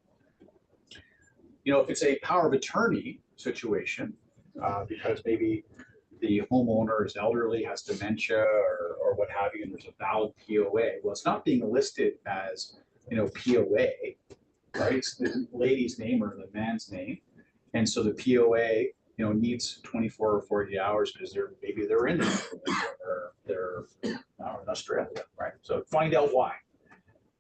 If it's a power of attorney situation, because maybe the homeowner is elderly, has dementia or what have you, and there's a valid POA. Well, it's not being listed as, POA, right? It's the lady's name or the man's name. And so the POA, needs 24 or 40 hours because maybe they're in or they're in Australia, right? So find out why.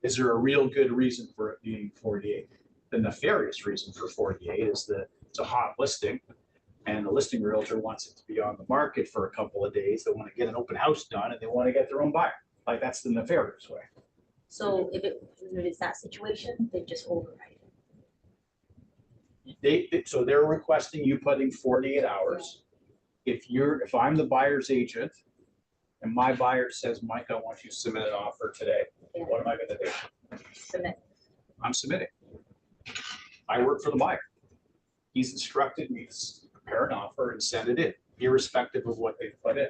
Is there a real good reason for it being 48? The nefarious reason for 48 is that it's a hot listing and the listing realtor wants it to be on the market for a couple of days. They want to get an open house done and they want to get their own buyer. Like that's the nefarious way. So if it's that situation, they just override it. So they're requesting you put in 48 hours. If I'm the buyer's agent and my buyer says, Mike, I want you to submit an offer today, Yeah. what am I gonna do? Submit. I'm submitting. I work for the buyer. He's instructed me to prepare an offer and send it in, irrespective of what they put in.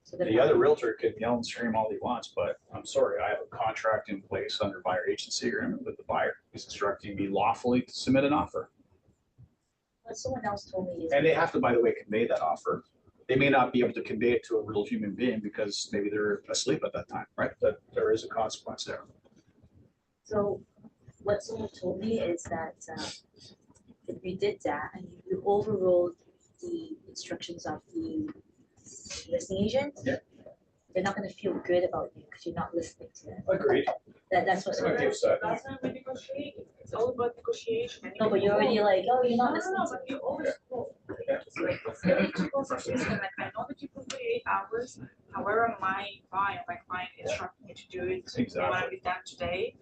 So The other realtor can yell and scream all he wants, but I'm sorry, I have a contract in place under buyer agency agreement with the buyer. He's instructing me lawfully to submit an offer. What someone else told me is. And they have to, by the way, convey that offer. They may not be able to convey it to a real human being because maybe they're asleep at that time, right? But there is a consequence there. So what someone told me is that if you did that and you overrode the instructions of the listing agent, Yeah. they're not gonna feel good about you because you're not listening to them. Agreed. That's what someone told me. That's not when negotiating, it's all about negotiation. And No, but you're already like, oh, you're not listening to but me. you always go. It's like, it's very typical situation, like, I know that you put 48 hours, however, my client instructed me to do it. Exactly. I wanna be done today,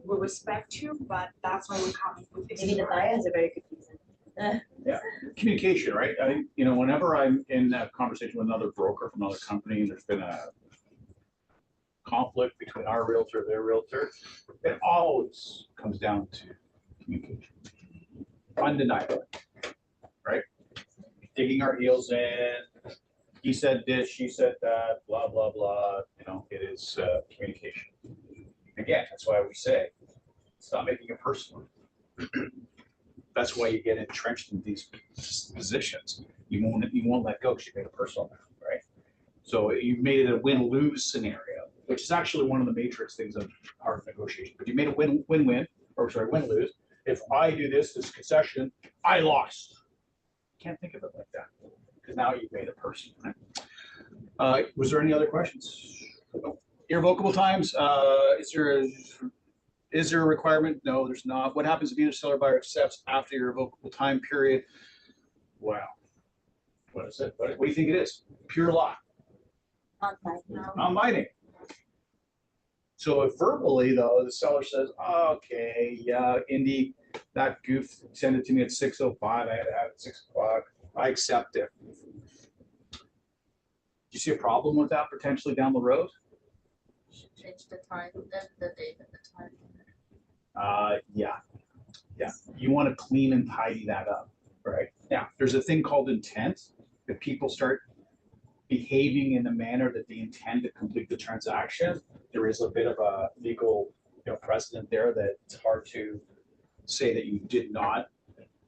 we respect you, but that's why we come with this. Maybe the buyer has a very good reason. Communication, right? I think, you know, whenever I'm in a conversation with another broker from another company, and there's been a conflict between our realtor, their realtor, it always comes down to communication. Undeniable, right? Digging our heels in, he said this, she said that, blah, blah, blah, you know, it is communication. Again, that's why we say, stop making it personal. That's why you get entrenched in these positions. You won't let go because you made it personal now, right? So you've made it a win-lose scenario, which is actually one of the matrix things of hard negotiation. But you made a win-win, or sorry, win-lose. If I do this concession, I lost. Can't think of it like that because now you've made it personal. Right? Was there any other questions? Irrevocable times. Is there a requirement? No, there's not. What happens if either seller or buyer accepts after your irrevocable time period? Wow. What is it? What do you think it is? Pure law. Non-binding. So if verbally though, the seller says, okay, yeah, Indy, that goof sent it to me at 6:05. I had to have it at 6 o'clock. I accept it. Do you see a problem with that potentially down the road? Change the time, the date and the time. Yeah. You want to clean and tidy that up, right? Now, there's a thing called intent. If people start behaving in a manner that they intend to complete the transaction, there is a bit of a legal, precedent there that it's hard to say that you did not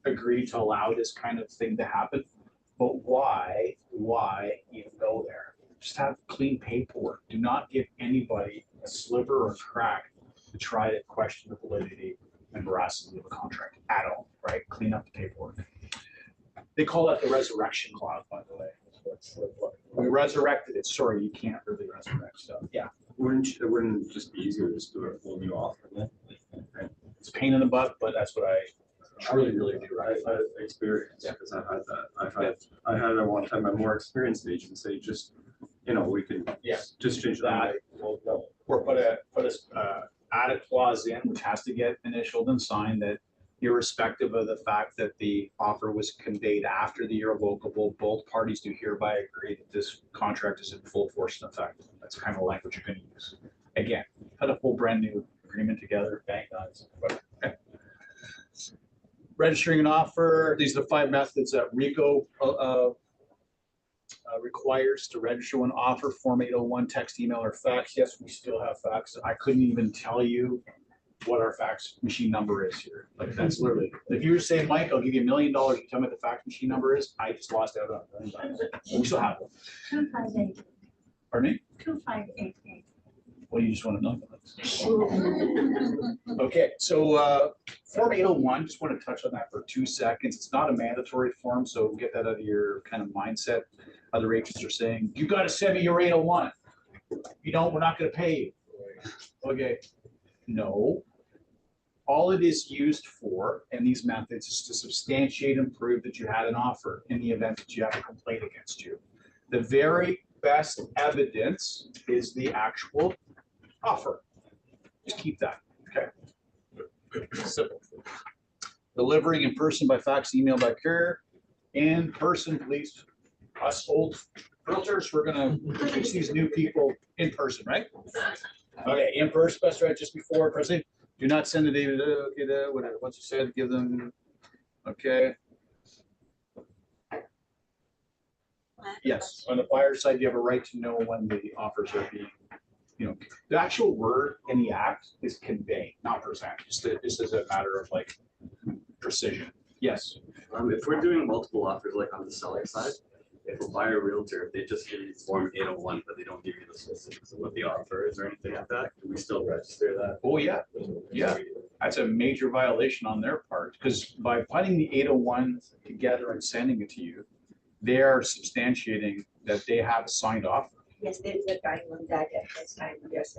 agree to allow this kind of thing to happen. But why even go there? Just have clean paperwork. Do not give anybody a sliver or a crack to try to question the validity and veracity of a contract at all, right? Clean up the paperwork. They call that the resurrection clause, by the way. We resurrected it. Sorry, you can't really resurrect stuff. Yeah. It wouldn't just be easier to just do a full new offer then? It's a pain in the butt, but that's what I truly do, right? I've had experience, because I've had that. I had at one time a more experienced agent say, just, we can just change that. Or put a add a clause in, which has to get initialed and signed, that irrespective of the fact that the offer was conveyed after the irrevocable, both parties do hereby agree that this contract is in full force and effect. That's kind of the language you're going to use. Again, put a full brand new agreement together, bang guns. Okay. Registering an offer. These are the 5 methods that RICO requires to register an offer: Form 801, text, email, or fax. Yes, we still have fax. I couldn't even tell you what our fax machine number is here. Like, that's literally, if you were saying, Mike, I'll give you $1 million, you tell me what the fax machine number is, I just lost out on $1 million. We still have one. 2588. Pardon me? 2588. Well, you just want to know. Okay, so Form 801, just want to touch on that for 2 seconds. It's not a mandatory form, so get that out of your kind of mindset. Other agents are saying, you got to send me your 801. You don't, we're not going to pay you. Okay, no. All it is used for in these methods is to substantiate and prove that you had an offer in the event that you have a complaint against you. The very best evidence is the actual offer. Just keep that, okay? Simple. Delivering in person, by fax, email, by courier. In person, please. Us old realtors, we're gonna teach these new people in person, right? Okay, in person, best right just before pressing. Do not send the data. Okay, whatever. Once you said, give them. Okay. Yes, on the buyer side, you have a right to know when the offers are being, the actual word in the act is convey, not present. Just as a matter of like precision. Yes. If we're doing multiple offers, like on the selling side, if a buyer realtor, if they just give you Form 801, but they don't give you the specifics of what the offer is or anything like that, can we still register that? Oh, yeah, yeah. That's a major violation on their part, because by putting the 801 together and sending it to you, they are substantiating that they have a signed offer. Yes, there's a time on that at this time, yes.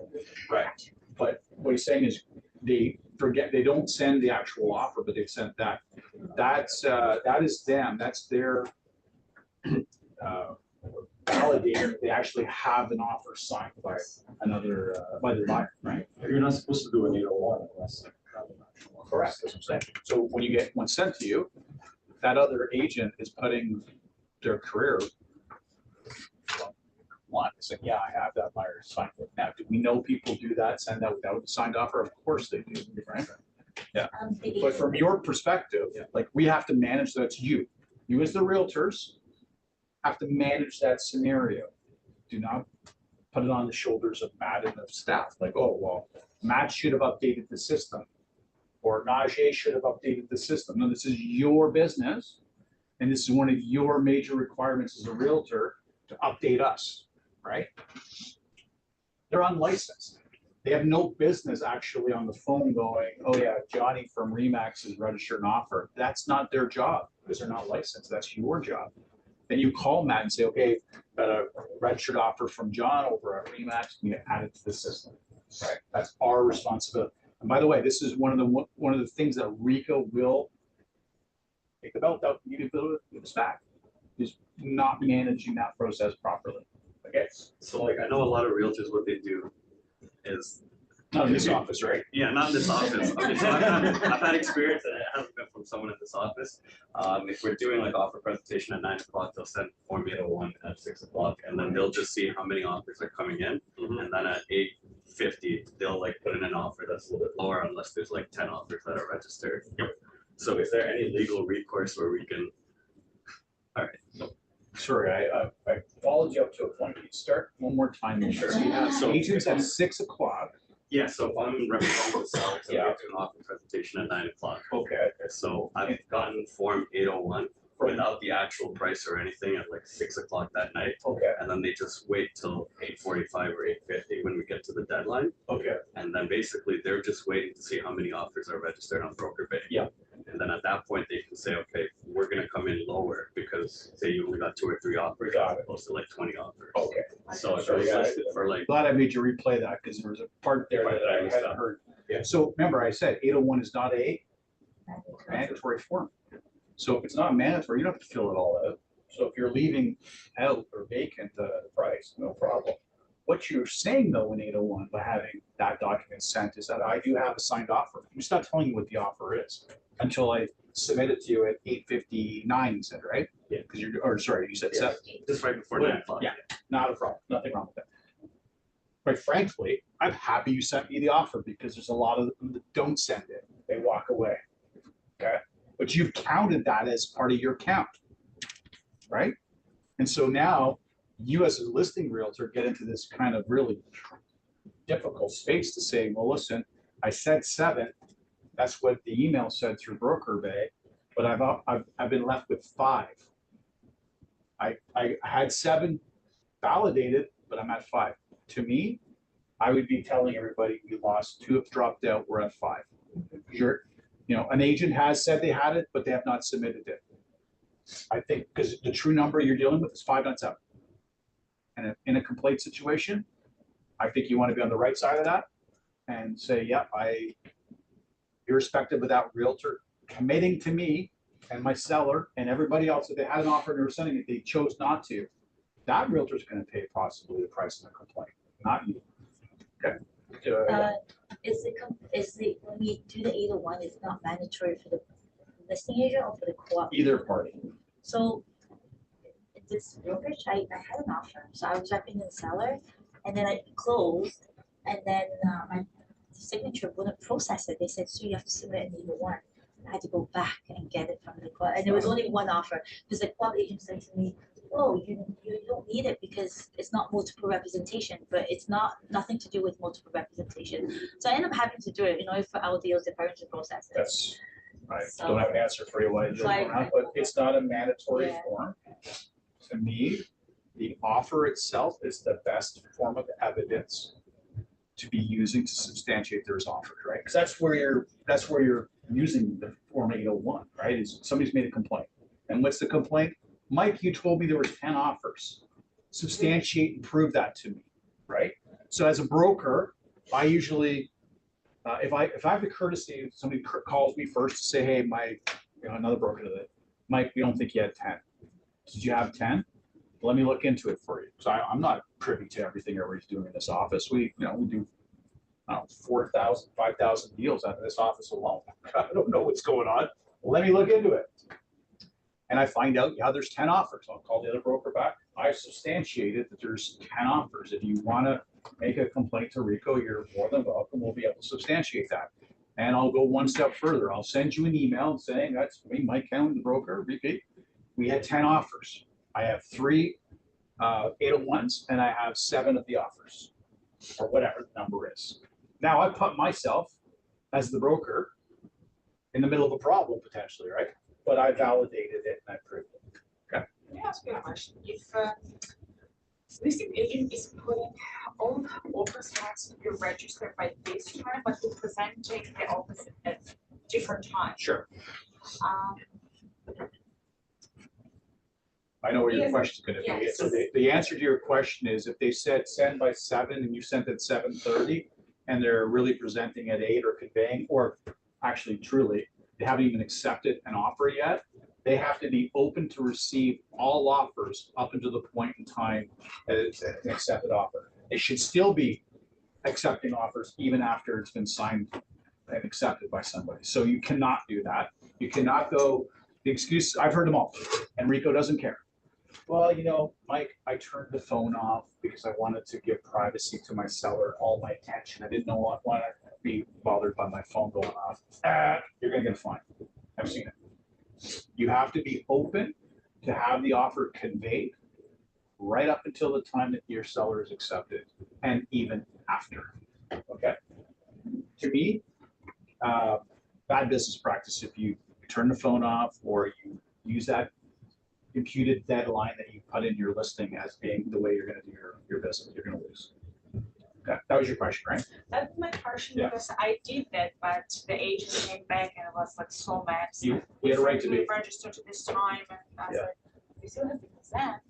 Right. But what he's saying is they forget, they don't send the actual offer, but they've sent that. That is them, that's their validator. They actually have an offer signed by another, by the buyer, right? You're not supposed to do an 801 unless. Correct, that's what I'm saying. So when you get one sent to you, that other agent is putting their career one. It's like, yeah, I have that buyer signed it. Now, do we know people do that, send that without a signed offer? Of course they do, right? Yeah. But from your perspective, like we have to manage, that's you. You as the realtors have to manage that scenario. Do not put it on the shoulders of Matt and the staff. Like, oh, well, Matt should have updated the system. Or Najee should have updated the system. No, this is your business. And this is one of your major requirements as a realtor to update us, right? They're unlicensed. They have no business actually on the phone going, oh yeah, Johnny from Remax is registered an offer. That's not their job because they're not licensed. That's your job. Then you call Matt and say, okay, got a registered offer from John over at Remax, and you add it to the system, right? That's our responsibility. And by the way, this is one of the things that RICO will take the belt out, you can build it back, is not managing that process properly. Okay. So like, I know a lot of realtors, what they do is. Not in this office, right? Yeah, not in this office. Okay, so I've had experience, and it hasn't been from someone in this office. If we're doing like offer presentation at 9 o'clock, they'll send Form 801 at 6 o'clock, and then they'll just see how many offers are coming in. And then at 8:50, they'll like put in an offer that's a little bit lower unless there's like 10 offers that are registered. So is there any legal recourse where we can? All right. Sorry, I followed you up to a point. Can you start one more time? Sure. So agents at 6 o'clock. Yeah, so if I'm representing the seller, so Yeah. we do an offer presentation at 9 o'clock. Okay. So I've gotten Form 801 without the actual price or anything at like 6 o'clock that night. Okay. And then they just wait till 8:45 or 8:50 when we get to the deadline. Okay. And then basically they're just waiting to see how many offers are registered on Broker Bay. Yeah. And then at that point, they can say, okay, we're gonna come in lower because say you only got 2 or 3 offers Got as it. opposed to like 20 offers. Okay. So if it Sorry, was guys. listed for like, Glad I made you replay that because there was a part there Part that that I I missed hadn't out. heard. Yeah. So remember I said 801 is not a mandatory form. So if it's not mandatory, you don't have to fill it all out. So if you're leaving out or vacant the price, no problem. What you're saying though in 801 by having that document sent is that I do have a signed offer. I'm just not telling you what the offer is until I submit it to you at 8:59, you said, right? Yeah. Because or sorry, you said 7. just right before 9 o'clock. Yeah, not a problem, nothing wrong with that. Quite frankly, I'm happy you sent me the offer because there's a lot of them that don't send it. They walk away. Okay, but you've counted that as part of your count, right? And so now you as a listing realtor get into this kind of really difficult space to say, well, listen, I said 7. That's what the email said through Broker Bay, but I've been left with 5. I had 7 validated, but I'm at 5. To me, I would be telling everybody we lost 2 have dropped out, we're at 5. An agent has said they had it, but they have not submitted it. I think because the true number you're dealing with is 5, not 7. And in a complaint situation, I think you want to be on the right side of that and say, yeah, irrespective of that realtor committing to me and my seller and everybody else, if they had an offer and they were sending it, they chose not to. That realtor is going to pay possibly the price of the complaint, not you. Okay. When we do the 801, it's not mandatory for the listing agent or for the co-op? Either party. So this brokerage, I had an offer, so I was repping the seller, and then I closed, and then my signature wouldn't process it. They said, so you have to submit an 801. I had to go back and get it from the co-op, and there was only one offer because the co-op agent said to me, oh, you don't need it because it's not multiple representation, but it's nothing to do with multiple representation. So I ended up having to do it, for our deals, the parents to process it. I don't have an answer for you why you're doing that, but it's not a mandatory form. to me, the offer itself is the best form of evidence to be using to substantiate there's offers, right? Because that's where you're using the Form 801, right? Is somebody's made a complaint. And what's the complaint? Mike, you told me there was 10 offers. Substantiate and prove that to me, right? So as a broker, I usually, if I have the courtesy, if somebody calls me first to say, hey, another broker to Mike, we don't think you had 10. Did you have 10? Let me look into it for you. So I'm not privy to everything everybody's doing in this office. We do 4,000, 5,000 deals out of this office alone. I don't know what's going on. Let me look into it. And I find out, yeah, there's 10 offers. I'll call the other broker back. I substantiated that there's 10 offers. If you want to make a complaint to Rico, you're more than welcome. We'll be able to substantiate that. And I'll go one step further. I'll send you an email saying, that's me, Mike Cowan, the broker, repeat. We had 10 offers. I have 3 801s and I have 7 of the offers, or whatever the number is. Now I put myself as the broker in the middle of a problem potentially, right? But I validated it and I proved it. Okay. Let me ask you a question. If listing agent is putting all offers has to be registered by this time, but you're presenting the offers at different times. Sure. I know where your question's gonna be. Yes. So the answer to your question is if they said send by 7 and you sent at 7:30 and they're really presenting at 8 or conveying, or actually truly, they haven't even accepted an offer yet, they have to be open to receive all offers up until the point in time that it's an accepted offer. They should still be accepting offers even after it's been signed and accepted by somebody. So you cannot do that. You cannot go, the excuse, I've heard them all, and Rico doesn't care. Well, Mike, I turned the phone off because I wanted to give privacy to my seller, all my attention. I didn't want to be bothered by my phone going off. You're gonna get fined. I've seen it. You have to be open to have the offer conveyed right up until the time that your seller is accepted, and even after. Okay. To me, bad business practice if you turn the phone off or you use that imputed deadline that you put in your listing as being the way you're going to do your business. You're going to lose. Okay. That was your question, right? That's my question, Yeah. because I did that, but the agent came back and I was like so mad. You had a right to be. Register to this time, and I was Yeah. like, we still have to present.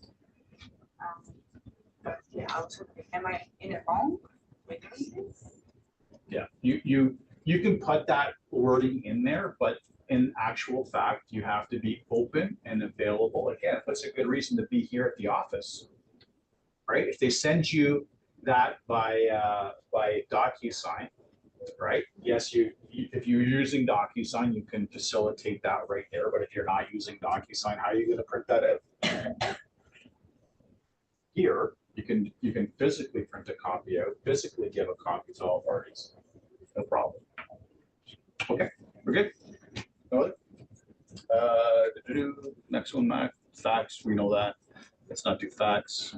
But yeah, I was like, am I in it wrong with doing this? Yeah. You can put that wording in there, but in actual fact, you have to be open and available. Again, that's a good reason to be here at the office, right? If they send you that by DocuSign, right? Yes, if you're using DocuSign, you can facilitate that right there. But if you're not using DocuSign, how are you going to print that out? Here, you can physically print a copy out, physically give a copy to all parties. No problem. Okay, we're good. Next one, Mac, facts, we know that. Let's not do facts.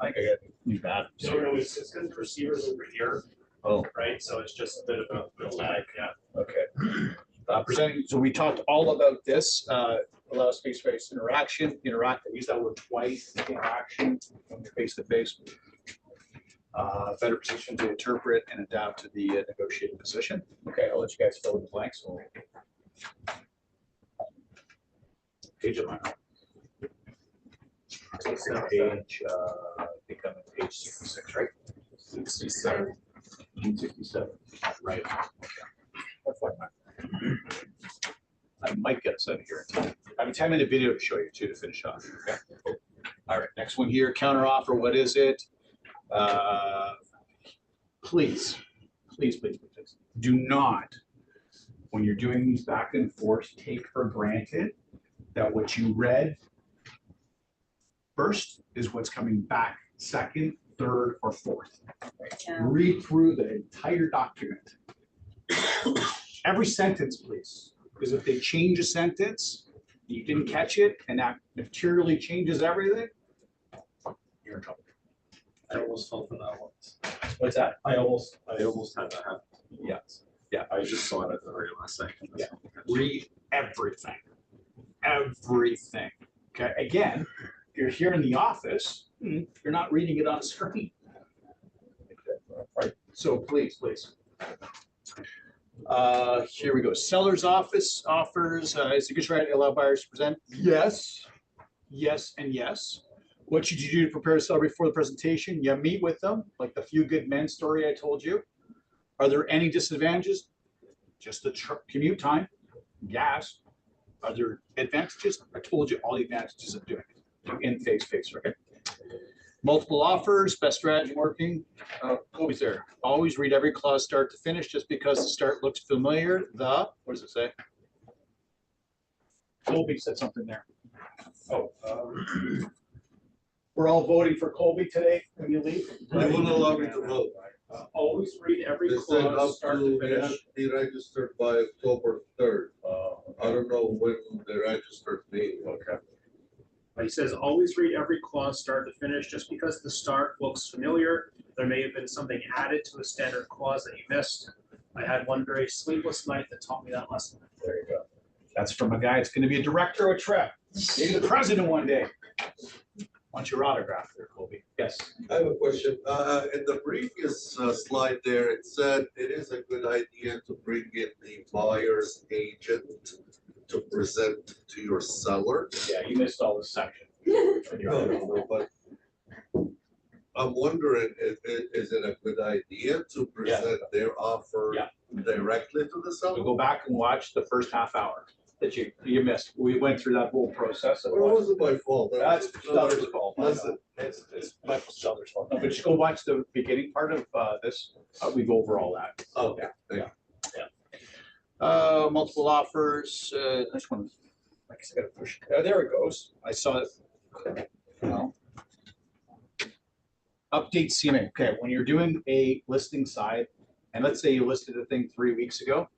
I think I got new batteries. So it's because the receiver's over here, Oh, right? So it's just a bit of a lag, yeah. okay. Presenting, so we talked all about this, allow space-based interaction, I use that word twice, interaction, when you're face-to-face. Better position to interpret and adapt to the negotiating position. Okay, I'll let you guys fill in the blanks. Page of my. Page, I think I'm on page 66, right? 67. 67, right. That's like I might get us out of here. I have a 10-minute video to show you too to finish off. Okay. All right, next one here, counter offer. What is it? Please, do not, when you're doing these back and forth, take for granted that what you read first is what's coming back second, third, or fourth. Read through the entire document. Every sentence, please, because if they change a sentence, you didn't catch it, and that materially changes everything, you're in trouble. I almost fell for that once. What's that? I almost had that happen. Yeah. Yeah. I just saw it at the very last second. Yeah. Read everything. Everything. Okay, again, if you're here in the office, you're not reading it on a screen. Right, so please. Here we go. Seller's office offers, is it good right to allow buyers to present? Yes, yes, and yes. What should you do to prepare to sell before the presentation? You meet with them, like the Few Good Men story I told you. Are there any disadvantages? Just the commute time, gas. Are there advantages? I told you all the advantages of doing it in face-to-face, right? Multiple offers, best strategy working. Kobe's there. Always read every clause start to finish. Just because the start looks familiar, what does it say? Colby said something there. Oh, we're all voting for Colby today when you leave. They wouldn't allow me to vote. Always read every They said up clause, start to to, they have finish. to be registered by October 3rd. I don't know when the registered meeting. Okay. He says, always read every clause start to finish. Just because the start looks familiar, there may have been something added to a standard clause that you missed. I had one very sleepless night that taught me that lesson. There you go. That's from a guy that's going to be a director of TREP, maybe the president one day. Want your autograph there, Colby? Yes. I have a question. In the previous slide there, it said it is a good idea to bring in the buyer's agent to present to your seller. Yeah, you missed all this section. No, but I'm wondering, is it a good idea to present their offer directly to the So seller? go back and watch the first half hour that you missed. We went through that whole process. Well, it wasn't my fault. That's Stellar's fault. Listen. It's Michael Stellar's fault. No, but just go watch the beginning part of this. We go over all that. Okay. Yeah. Multiple offers. This one, I guess I gotta push. There it goes. I saw it. No. Update CMA. Okay, when you're doing a listing side, and let's say you listed a thing 3 weeks ago,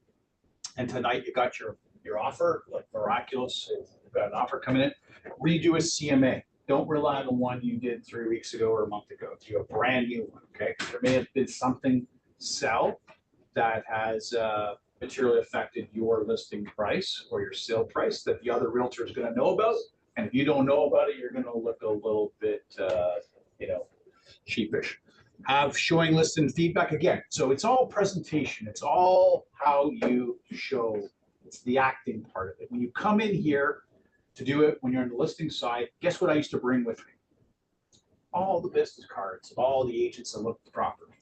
and tonight you got your offer, like miraculous, you've got an offer coming in, redo a CMA. Don't rely on the one you did 3 weeks ago or a month ago. Do a brand new one, okay? There may have been something sell that has materially affected your listing price or your sale price that the other realtor is gonna know about. And if you don't know about it, you're gonna look a little bit, sheepish. Have showing list and feedback again. So it's all presentation. It's all how you show. It's the acting part of it. When you come in here to do it, when you're on the listing side, guess what I used to bring with me? All the business cards of all the agents that looked at the property,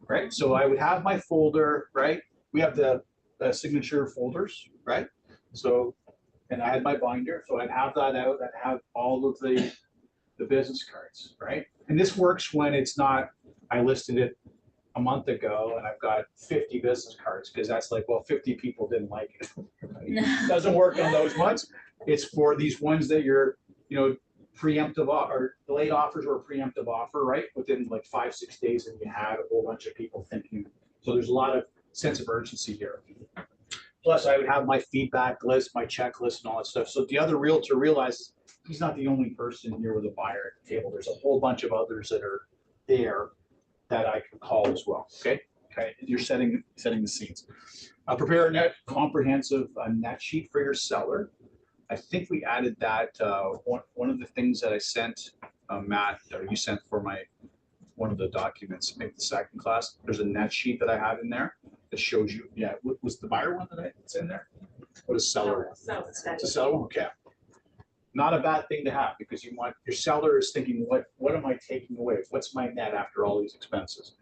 right? So I would have my folder, right? We have the signature folders, right? So, and I had my binder, so I'd have that out. I'd have all of the business cards, right? And this works when it's not, I listed it a month ago and I've got 50 business cards, because that's like, well, 50 people didn't like it. It doesn't work on those ones. It's for these ones that you're, preemptive or delayed offers or a preemptive offer, right? Within like 5-6 days, and you had a whole bunch of people thinking. So there's a lot of sense of urgency here. Plus, I would have my feedback list, my checklist, and all that stuff. So the other realtor realizes he's not the only person here with a buyer at the table. There's a whole bunch of others that are there that I can call as well. Okay. You're setting the scenes. Prepare a net comprehensive net sheet for your seller. I think we added that. One of the things that I sent Matt, or you sent for one of the documents, maybe the second class. There's a net sheet that I have in there that shows you. Yeah, what was the buyer one that's in there? What is seller? It's a seller one. Okay. Not a bad thing to have, because you want your seller is thinking, what am I taking away? What's my net after all these expenses?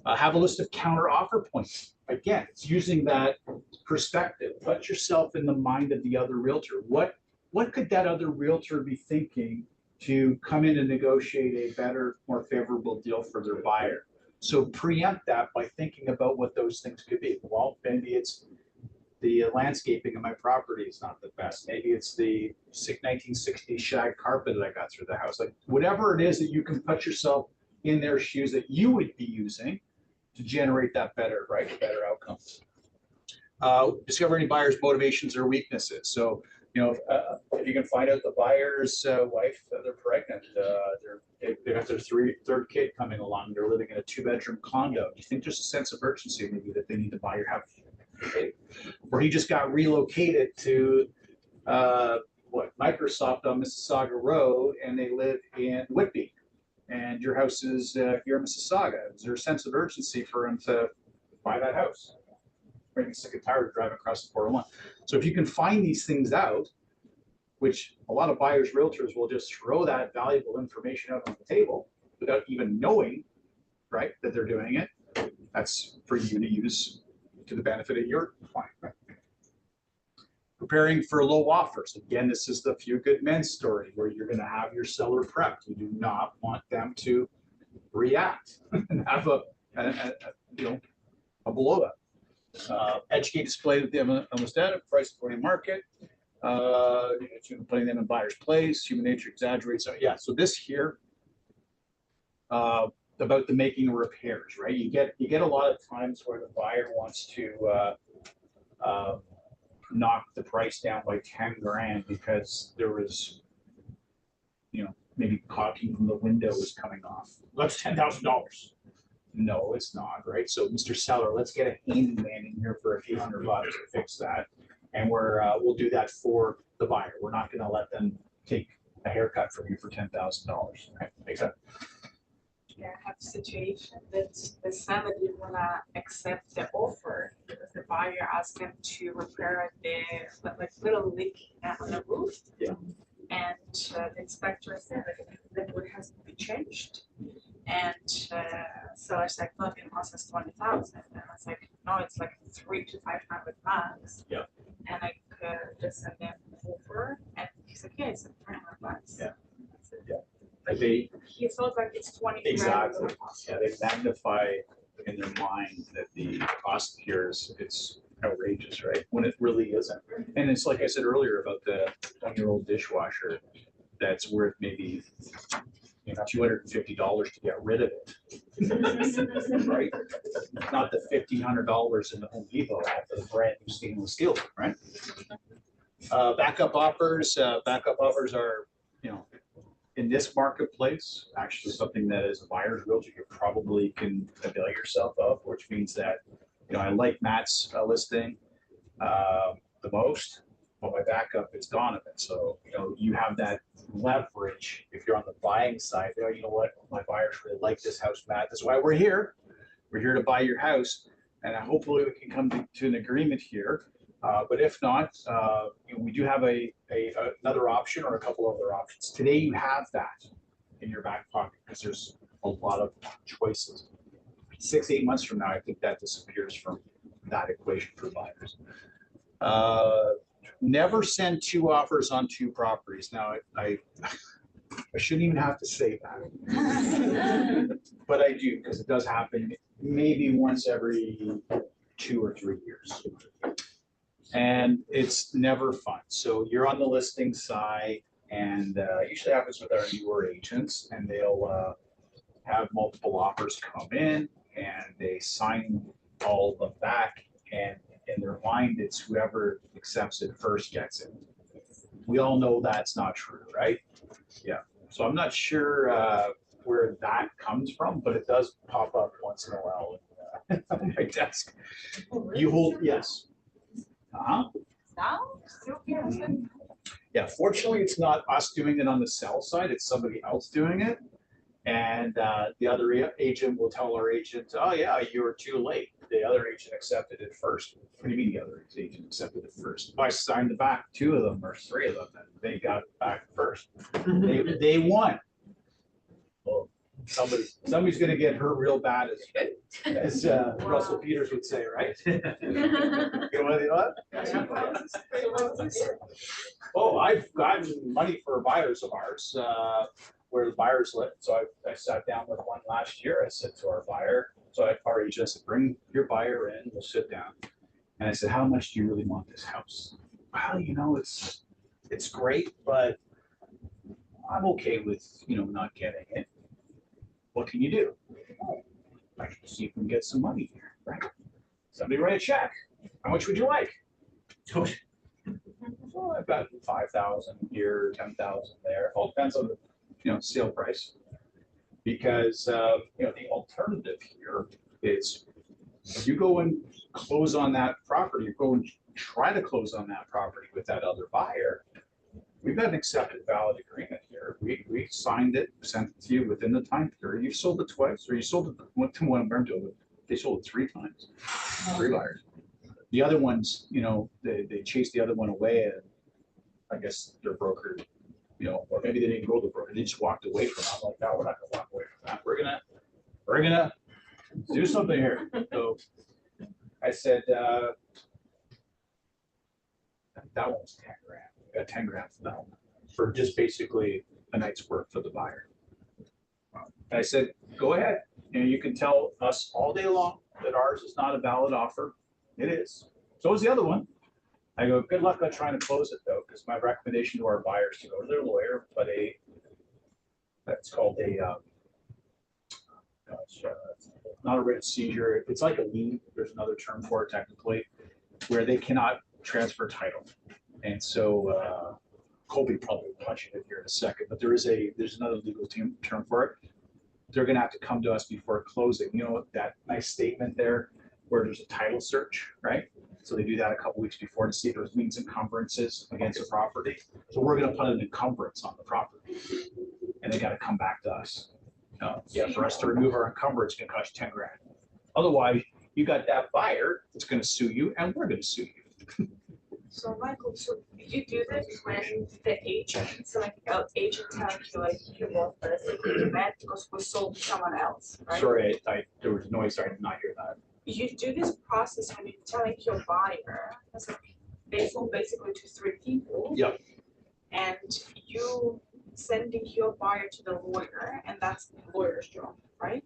Have a list of counter offer points. Again, it's using that perspective. Put yourself in the mind of the other realtor. What could that other realtor be thinking to come in and negotiate a better, more favorable deal for their buyer? So preempt that by thinking about what those things could be. Well, maybe it's the landscaping of my property is not the best. Maybe it's the 1960s shag carpet that I got through the house. Like whatever it is that you can put yourself in their shoes that you would be using to generate that better outcomes. Discover any buyer's motivations or weaknesses. So, if you can find out the buyer's wife, they're pregnant, they got their third kid coming along, they're living in a 2-bedroom condo. Do you think there's a sense of urgency maybe that they need to buy your house? Okay. Or he just got relocated to Microsoft on Mississauga Road and they live in Whitby. And your house is here in Mississauga. Is there a sense of urgency for them to buy that house? Maybe sick and tired of driving across the 401. So if you can find these things out, which a lot of buyers, realtors will just throw that valuable information out on the table without even knowing, right, that they're doing it. That's for you to use to the benefit of your client. Right? Preparing for low offers. Again, this is the few good men story where you're going to have your seller prepped. You do not want them to react and have a blowout. Educate, display with them on the status, price according to market. Putting them in buyer's place, human nature exaggerates. So yeah, so this here about the making of repairs, right? You get a lot of times where the buyer wants to knock the price down by 10 grand because there was, maybe caulking from the window was coming off. That's $10,000. No, it's not, right? So Mr. Seller, let's get a handyman in here for a few $100 to fix that. And we'll do that for the buyer. We're not going to let them take a haircut from you for $10,000. Right? Makes sense. Yeah, I have a situation that the seller didn't wanna accept the offer because the buyer asked them to repair the little leak on the roof. Yeah. And the inspector said that wood has to be changed. And seller's like, look, it costs us 20,000. And I was like, no, it's like $300 to $500. Yeah. And I just sent them over, and he's like, yeah, it's like $300. Yeah. Yeah. But they He felt like it's 20 grand. exactly. Yeah, they magnify in their mind that the cost here it's outrageous, right? When it really isn't. And it's like I said earlier about the 20-year-old dishwasher that's worth maybe $250 to get rid of it. Right? Not the $1,500 in the Home Depot for the brand new stainless steel, right? Backup offers are, in this marketplace, actually something that as a buyer's realtor, you probably can avail yourself of, which means that, I like Matt's listing the most, but my backup is Donovan. So, you have that leverage if you're on the buying side. You know what, my buyers really like this house, Matt. That's why we're here. We're here to buy your house. And hopefully we can come to an agreement here. But if not, we do have another option or a couple other options. Today you have that in your back pocket because there's a lot of choices. 6-8 months from now, I think that disappears from that equation for buyers. Never send 2 offers on 2 properties. Now, I shouldn't even have to say that, but I do because it does happen maybe once every 2 or 3 years. And it's never fun. So you're on the listing side, and usually happens with our newer agents, and they'll have multiple offers come in, and they sign all of them back, and in their mind, it's whoever accepts it first gets it. We all know that's not true, right? Yeah. So I'm not sure where that comes from, but it does pop up once in a while on my desk. You hold, yes. Now, still Yeah, fortunately, it's not us doing it on the sell side, it's somebody else doing it. And the other agent will tell our agent, oh yeah, you were too late. The other agent accepted it first. What do you mean the other agent accepted it first? I signed the back 2 of them or 3 of them, and they got it back first. They won. Well, somebody's gonna get hurt real bad, as Russell Peters would say, right? You know what? Oh, I've gotten money for buyers of ours where the buyers live. So I sat down with one last year. I said to our buyer, our agent, I said, bring your buyer in, we'll sit down. And I said, how much do you really want this house? Well, it's great, but I'm okay with, not getting it. What can you do? I can see if we can get some money here, right? Somebody write a check. How much would you like? Well, I've got 5,000 here, 10,000 there. It all depends on the, sale price. Because, the alternative here is if you go and close on that property, you go and try to close on that property with that other buyer, we've got an accepted valid agreement here. We signed it, sent it to you within the time period. You've sold it twice, or you sold it, one to one, they sold it 3 times, 3 buyers. The other ones, you know, they chased the other one away, and I guess their broker, you know, or maybe they didn't go to the broker, they just walked away from it. I'm like, no, we're not gonna walk away from that. We're gonna do something here. So I said, that one was 10 grand. We got 10 grand for that one, for just basically a night's work for the buyer. And I said, go ahead, you know, you can tell us all day long that ours is not a valid offer. It is. So is the other one. I go, good luck on trying to close it though, because my recommendation to our buyers to go to their lawyer, but that's called not a writ of seizure. It's like a lien. There's another term for it technically, where they cannot transfer title. And so Colby probably will punch it in here in a second, but there's another legal term for it. They're gonna have to come to us before closing. You know, that nice statement there where there's a title search, right? So they do that a couple weeks before to see if there's liens encumbrances against the property. So we're gonna put an encumbrance on the property, and they gotta come back to us. Yeah, for us to remove our encumbrance, it's gonna cost 10 grand. Otherwise, you got that buyer that's gonna sue you, and we're gonna sue you. So Michael, so you do this when the agent, so like agent tells you like you want this event because we sold to someone else, right? Sorry, there was noise, I did not hear that. You do this process when you're telling your buyer, that's like they sold basically to 3 people. Yep. And you sending your buyer to the lawyer, and that's the lawyer's job, right?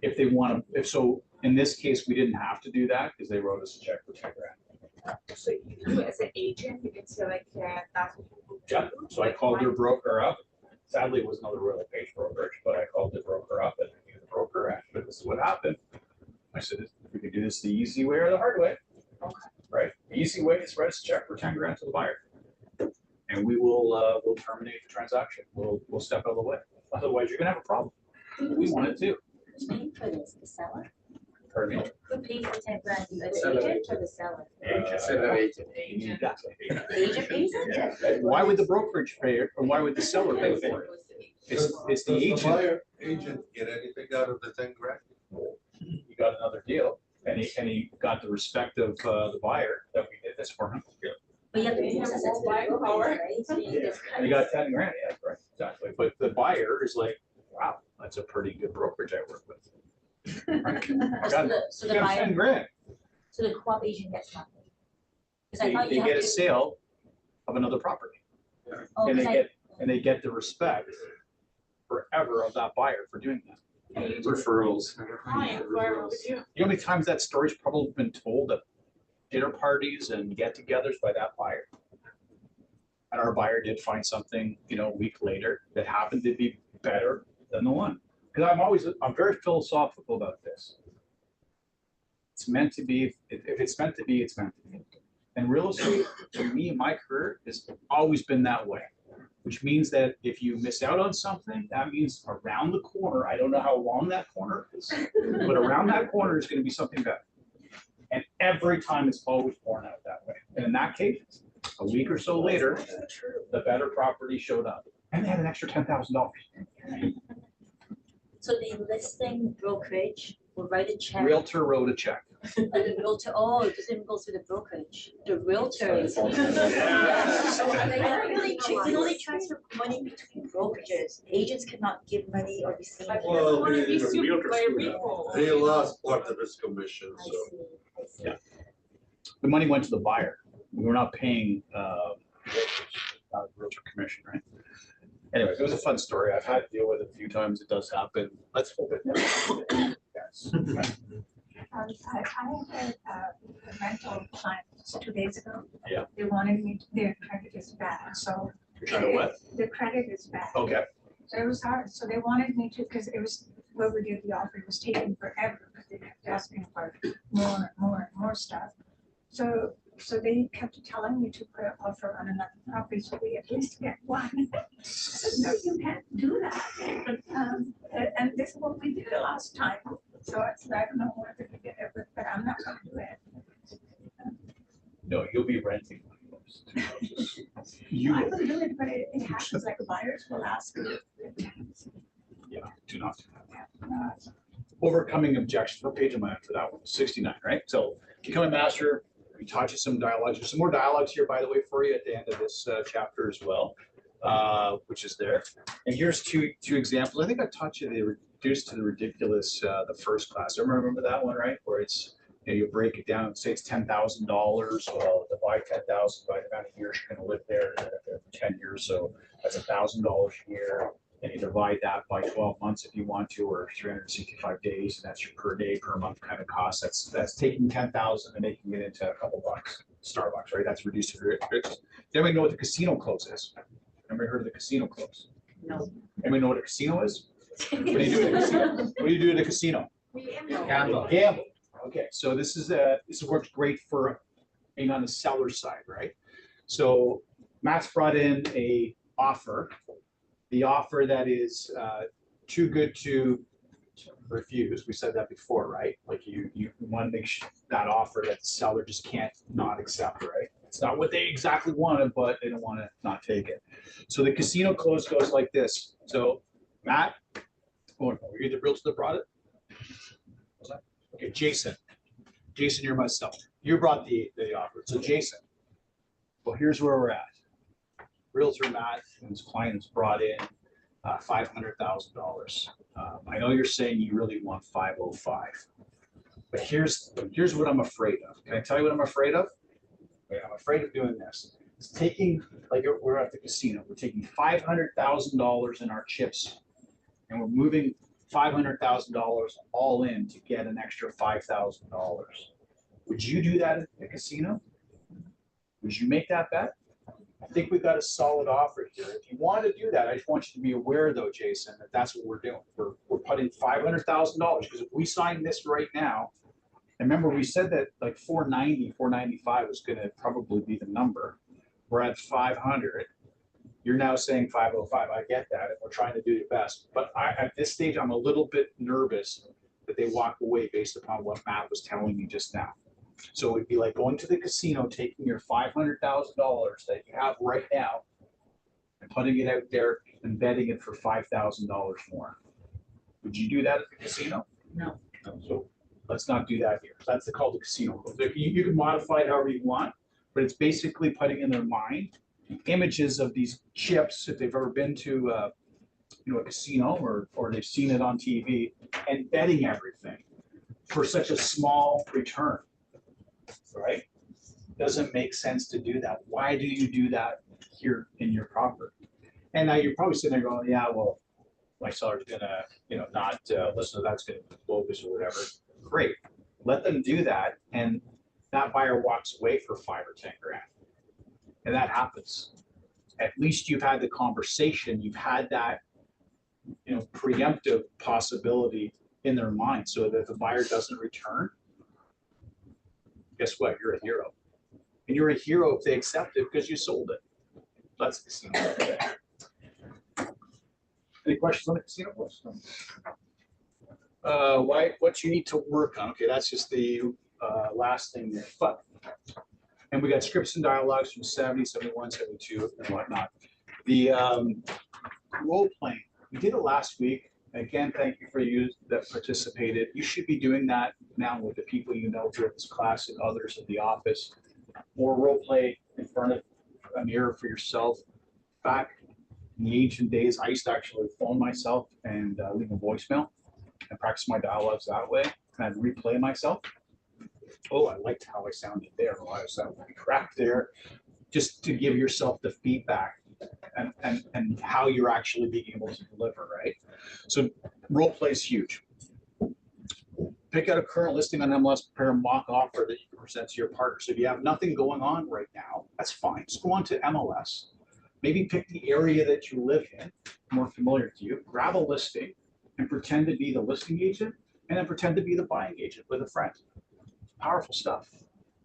If they want to, so in this case, we didn't have to do that because they wrote us a check for 10 grand. So you as an agent, you can say like, yeah, that's what people do. Yeah, so I called their broker up. Sadly, it was another Royal Page brokerage, but I called the broker up and I knew the broker, and this is what happened. I said, we could do this the easy way or the hard way. Okay. Right? The easy way is write us a check for 10 grand to the buyer. And we will we'll terminate the transaction. We'll step out of the way. Otherwise, you're gonna have a problem. We want it too. Who's paying for this, the seller? Pardon me. Who pays the 10 grand, the Seller. agent or the seller? Seller agent. Exactly. The agent pays it? Yeah. Why would the brokerage pay it, or why would the seller pay for it? It's the Does the agent. buyer agent get anything out of the 10 grand? He got another deal, and he got the respect of the buyer that we did this for him. But you have to process it to the brokerage, right? So you just And he got 10 grand, yeah, right, exactly. But the buyer is like, wow, that's a pretty good brokerage I work with. Right? I got So the got buyer, 10 grand. so the co-op agent gets nothing. 'Cause I They thought you have get a to- sale of another property. Oh, And 'cause they get the respect forever of that buyer for doing that. Referrals. Client, whoever with you. You know how many times that story's probably been told at dinner parties and get-togethers by that buyer? And our buyer did find something, you know, a week later that happened to be better than the one. Because I'm very philosophical about this. It's meant to be, if it's meant to be, it's meant to be. And real estate, to me, in my career, has always been that way. Which means that if you miss out on something, that means around the corner, I don't know how long that corner is, but around that corner is gonna be something better. And every time it's always borne out that way. And in that case, a week or so later, the better property showed up and they had an extra $10,000. So the listing brokerage will write a check. Realtor wrote a check. And the realtor, oh, it doesn't go through the brokerage. The realtor is. Yeah. So they don't really, they only transfer money between brokerages. Agents cannot give money or receive. Well, Wanna be he sued by a repo. lost part of his commission, I so. see, I see. Yeah. The money went to the buyer. We were not paying realtor commission, right? Anyway, it was a fun story. I've had to deal with it a few times. It does happen. Let's hope it never. Yes. I had a rental client 2 days ago. Yeah. They wanted me, their credit is bad, so. You're trying to what? The credit is bad. Okay. So it was hard, so they wanted me to, because it was, what we did, the offer was taking forever, because they kept asking for more stuff. So they kept telling me to put an offer on another property, so we at least get one. I said, no, you can't do that. And this is what we did the last time. So I said, I don't know whether we did it, but I'm not gonna do it. No, you'll be renting one of those 2 houses. you, I would do it, but it happens like buyers will ask. yeah, do not do that. Overcoming objections, what page am I on for that one? 69, right? So become a master, we taught you some dialogues. There's some more dialogues here, by the way, for you at the end of this chapter as well, which is there. And here's two examples. I think I taught you the reduced to the ridiculous, the first class. Remember that one, right? Where it's, you break it down, say it's $10,000, well, divide 10,000 by the amount of years you're gonna live there, for 10 years, so that's $1,000 a year. And you divide that by 12 months if you want to, or 365 days, and that's your per day, per month kind of cost. That's taking 10,000 and making it into a couple bucks. Starbucks, right? That's reduced to the ridiculous. Does anybody know what the casino close is? Anybody heard of the casino close? No. Anybody know what a casino is? What do you do at a casino? What do you do at a casino? Gamble. Gamble. Okay, so this works great for being on the seller side, right? So Matt's brought in a offer. The offer that is too good to refuse. We said that before, right? Like you want to make sure that offer that the seller just can't not accept, right? It's not what they exactly wanted, but they don't want to not take it. So the casino close goes like this. So Matt, were you the realtor that brought it? Okay, Jason, you're my seller. You brought the offer. So Jason, well, here's where we're at. Realtor Matt and his client has brought in $500,000. I know you're saying you really want 505, but here's what I'm afraid of. Can I tell you what I'm afraid of? Yeah, I'm afraid of doing this. It's taking, like we're at the casino, we're taking $500,000 in our chips and we're moving $500,000 all in to get an extra $5,000. Would you do that at the casino? Would you make that bet? I think we've got a solid offer here. If you want to do that, I just want you to be aware though, Jason, that that's what we're doing. We're putting $500,000 because if we sign this right now, and remember we said that like 490, 495 was going to probably be the number. We're at 500. You're now saying 505. I get that. And we're trying to do your best. But at this stage, I'm a little bit nervous that they walk away based upon what Matt was telling me just now. So it'd be like going to the casino, taking your $500,000 that you have right now and putting it out there and betting it for $5,000 more. Would you do that at the casino? No. So let's not do that here. That's called the casino code. You can modify it however you want, but it's basically putting in their mind images of these chips, if they've ever been to a casino or they've seen it on TV, and betting everything for such a small return. Right? Doesn't make sense to do that. Why do you do that here in your property? And now you're probably sitting there going, yeah, well, my seller's gonna, not listen to that's gonna focus or whatever. Great. Let them do that. And that buyer walks away for 5 or 10 grand. And that happens. At least you've had the conversation, you've had that, preemptive possibility in their mind so that if the buyer doesn't return, guess what? You're a hero. And you're a hero if they accept it because you sold it. That's the casino. Any questions on the casino course? What you need to work on. Okay, that's just the last thing there. But, and we got scripts and dialogues from 70, 71, 72, and whatnot. The role playing, we did it last week. Again, thank you for you that participated. You should be doing that now with the people you know through this class and others in the office. More role play in front of a mirror for yourself. Back in the ancient days, I used to actually phone myself and leave a voicemail and practice my dialogues that way. And I'd replay myself. Oh, I liked how I sounded there. Oh, I sounded like crap there. Just to give yourself the feedback and how you're actually being able to deliver, right? So role play is huge. Pick out a current listing on MLS, prepare a mock offer that you can present to your partner. So if you have nothing going on right now, that's fine. Just go on to MLS. Maybe pick the area that you live in, more familiar to you, grab a listing and pretend to be the listing agent and then pretend to be the buying agent with a friend. Powerful stuff.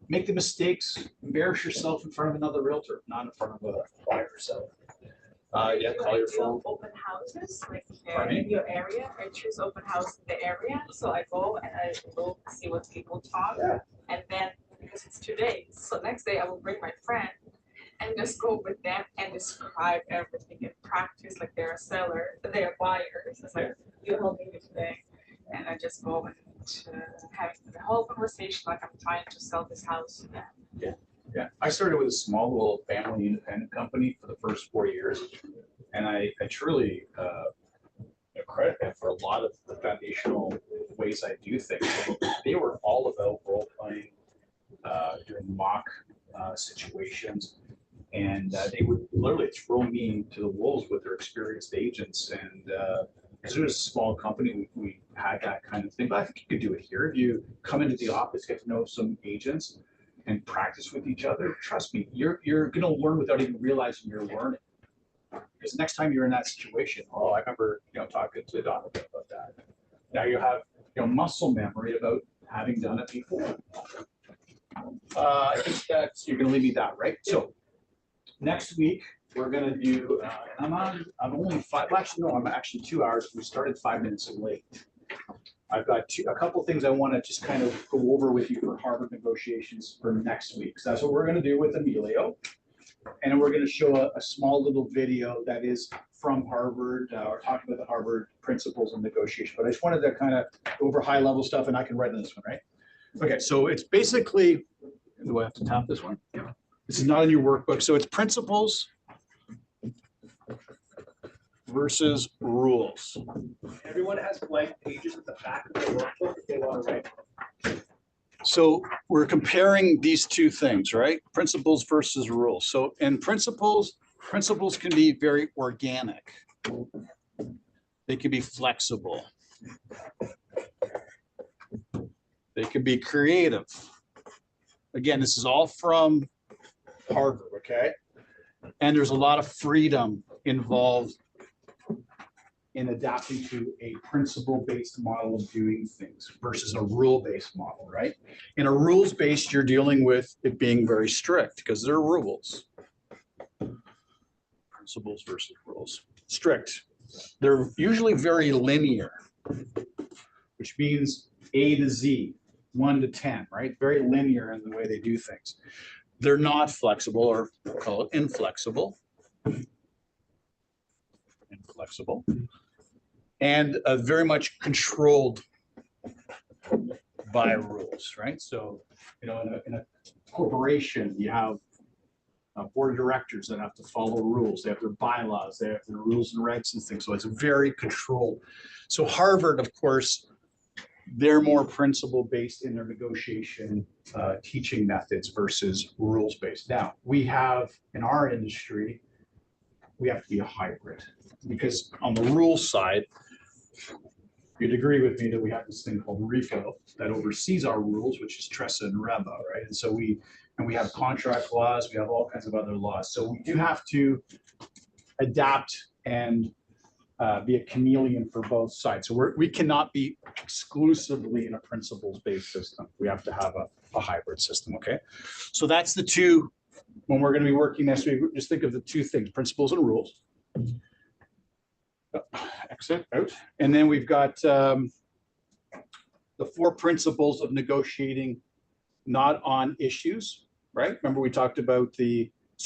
Make the mistakes, embarrass yourself in front of another realtor, not in front of a buyer. So yeah, call your phone. Open houses, like Pardon me? in your area. I choose open house in the area, so I go and I will see what people talk, Yeah. and then because it's 2 days, so next day I will bring my friend, and just go with them and describe everything in practice, like they're a seller, they're buyers. It's like, you help me with today. And I just go and have the whole conversation like I'm trying to sell this house to them. Yeah, I started with a small little family independent company for the first 4 years. And I truly credit them for a lot of the foundational ways I do things. So they were all about role playing, doing mock situations. And they would literally throw me to the wolves with their experienced agents. And as it was a small company, we had that kind of thing. But I think you could do it here. If you come into the office, get to know some agents and practice with each other, trust me, you're going to learn without even realizing you're learning. Because next time you're in that situation, oh, I remember, talking to Donovan about that. Now you have, muscle memory about having done it before. I think that's, you're going to leave me that, right? So next week we're going to do, I'm only five, well, actually, no, I'm actually 2 hours. We started 5 minutes late. I've got a couple things I want to just kind of go over with you for Harvard negotiations for next week. So that's what we're going to do with Emilio. And then we're going to show a small little video that is from Harvard, or talking about the Harvard principles of negotiation. But I just wanted to kind of go over high level stuff, and I can write on this one, right? Okay, so it's basically, do I have to tap this one? Yeah. This is not in your workbook. So it's principles versus rules. Everyone has blank pages at the back of their workbook if they want to write. So we're comparing these two things, right? Principles versus rules. So in principles can be very organic. They can be flexible. They can be creative. Again, this is all from Harvard, okay? And there's a lot of freedom involved in adapting to a principle-based model of doing things versus a rule-based model, right? In a rules-based, you're dealing with it being very strict because they're rules. Principles versus rules. Strict. They're usually very linear, which means A to Z, 1 to 10, right? Very linear in the way they do things. They're not flexible, or we'll call it inflexible. Inflexible. And very much controlled by rules, right? So, in a corporation, you have a board of directors that have to follow rules. They have their bylaws, they have their rules and regs and things. So it's very controlled. So Harvard, of course, they're more principle-based in their negotiation teaching methods versus rules-based. Now, we have, in our industry, we have to be a hybrid. Because on the rules side, you'd agree with me that we have this thing called RICO that oversees our rules, which is TRESA and REBA, right? And so we have contract laws, we have all kinds of other laws. So we do have to adapt and be a chameleon for both sides. So we cannot be exclusively in a principles-based system. We have to have a hybrid system, okay? So that's the two, when we're going to be working next week, just think of the two things, principles and rules. Exit out. And then we've got the 4 principles of negotiating not on issues, right? Remember we talked about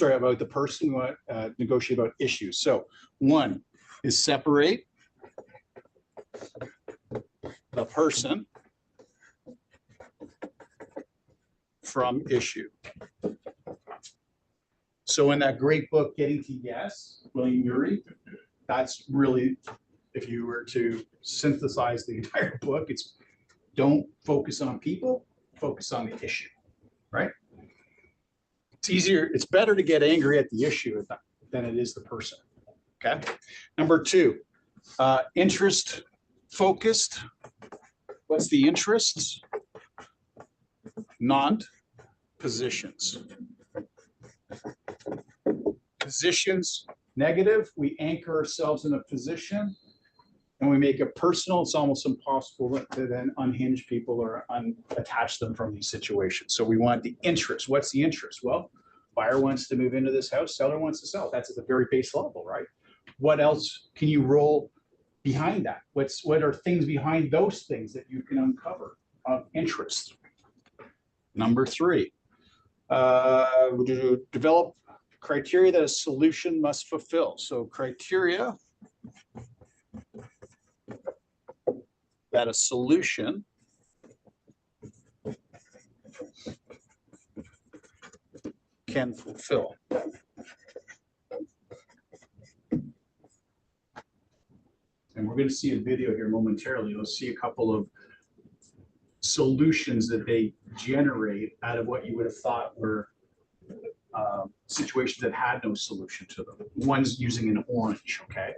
about the person who negotiate about issues. So 1 is separate the person from issue. So in that great book, Getting to Yes, William Ury, that's really, if you were to synthesize the entire book, it's don't focus on people, focus on the issue, right? It's easier, it's better to get angry at the issue than it is the person, okay? Number 2, interest focused. What's the interests? Not positions. Positions, negative, we anchor ourselves in a position and we make it personal. It's almost impossible to then unhinge people or unattach them from these situations. So we want the interest. What's the interest? Well, buyer wants to move into this house, seller wants to sell. That's at the very base level, right? What else can you roll behind that? What are things behind those things that you can uncover of interest? Number 3, develop criteria that a solution must fulfill. So criteria that a solution can fulfill. And we're going to see a video here momentarily. You'll see a couple of solutions that they generate out of what you would have thought were situations that had no solution to them. One's using an orange, okay?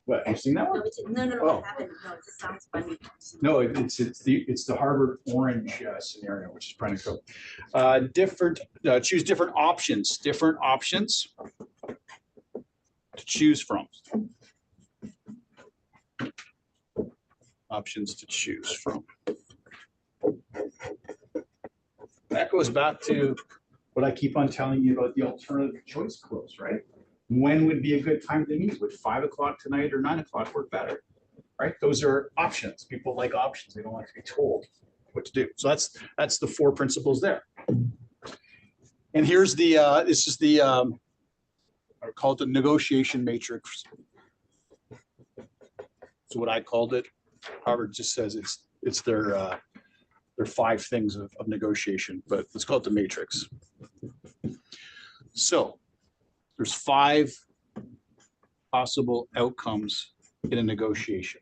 What, have you seen that one? No, Oh. I haven't. No, it just sounds funny. No, it's the Harvard orange scenario, which is pretty cool. Choose different options to choose from. Options to choose from. That goes back to what I keep on telling you about the alternative choice clause, right? When would be a good time to meet? Would 5 o'clock tonight or 9 o'clock work better? Right? Those are options. People like options. They don't like to be told what to do. So that's the 4 principles there. And here's the this is the I call it the negotiation matrix. So what I called it, Harvard just says it's their 5 things of negotiation, but let's call it the matrix. So there's 5 possible outcomes in a negotiation.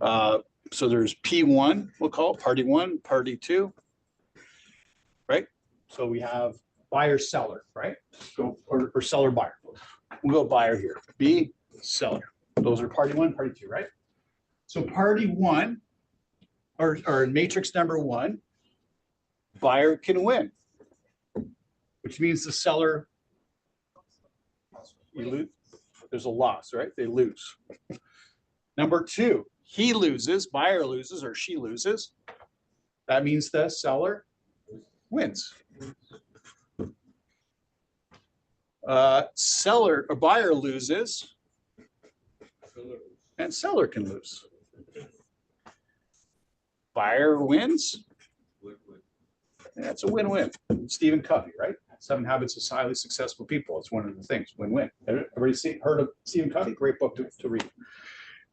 So there's P1, we'll call it party 1, party 2, right? So we have buyer, seller, right? Or seller, buyer. We'll go buyer here. B, seller. Those are party 1, party 2, right? So party 1, or matrix number 1, buyer can win, which means the seller, you lose. There's a loss, right? They lose. Number 2, he loses, buyer loses, or she loses. That means the seller wins. Seller or buyer loses, and seller can lose. Buyer wins. That's a win-win. Stephen Covey, right? 7 Habits of Highly Successful People. It's one of the things, win-win. Everybody heard of Stephen Covey? Great book to read.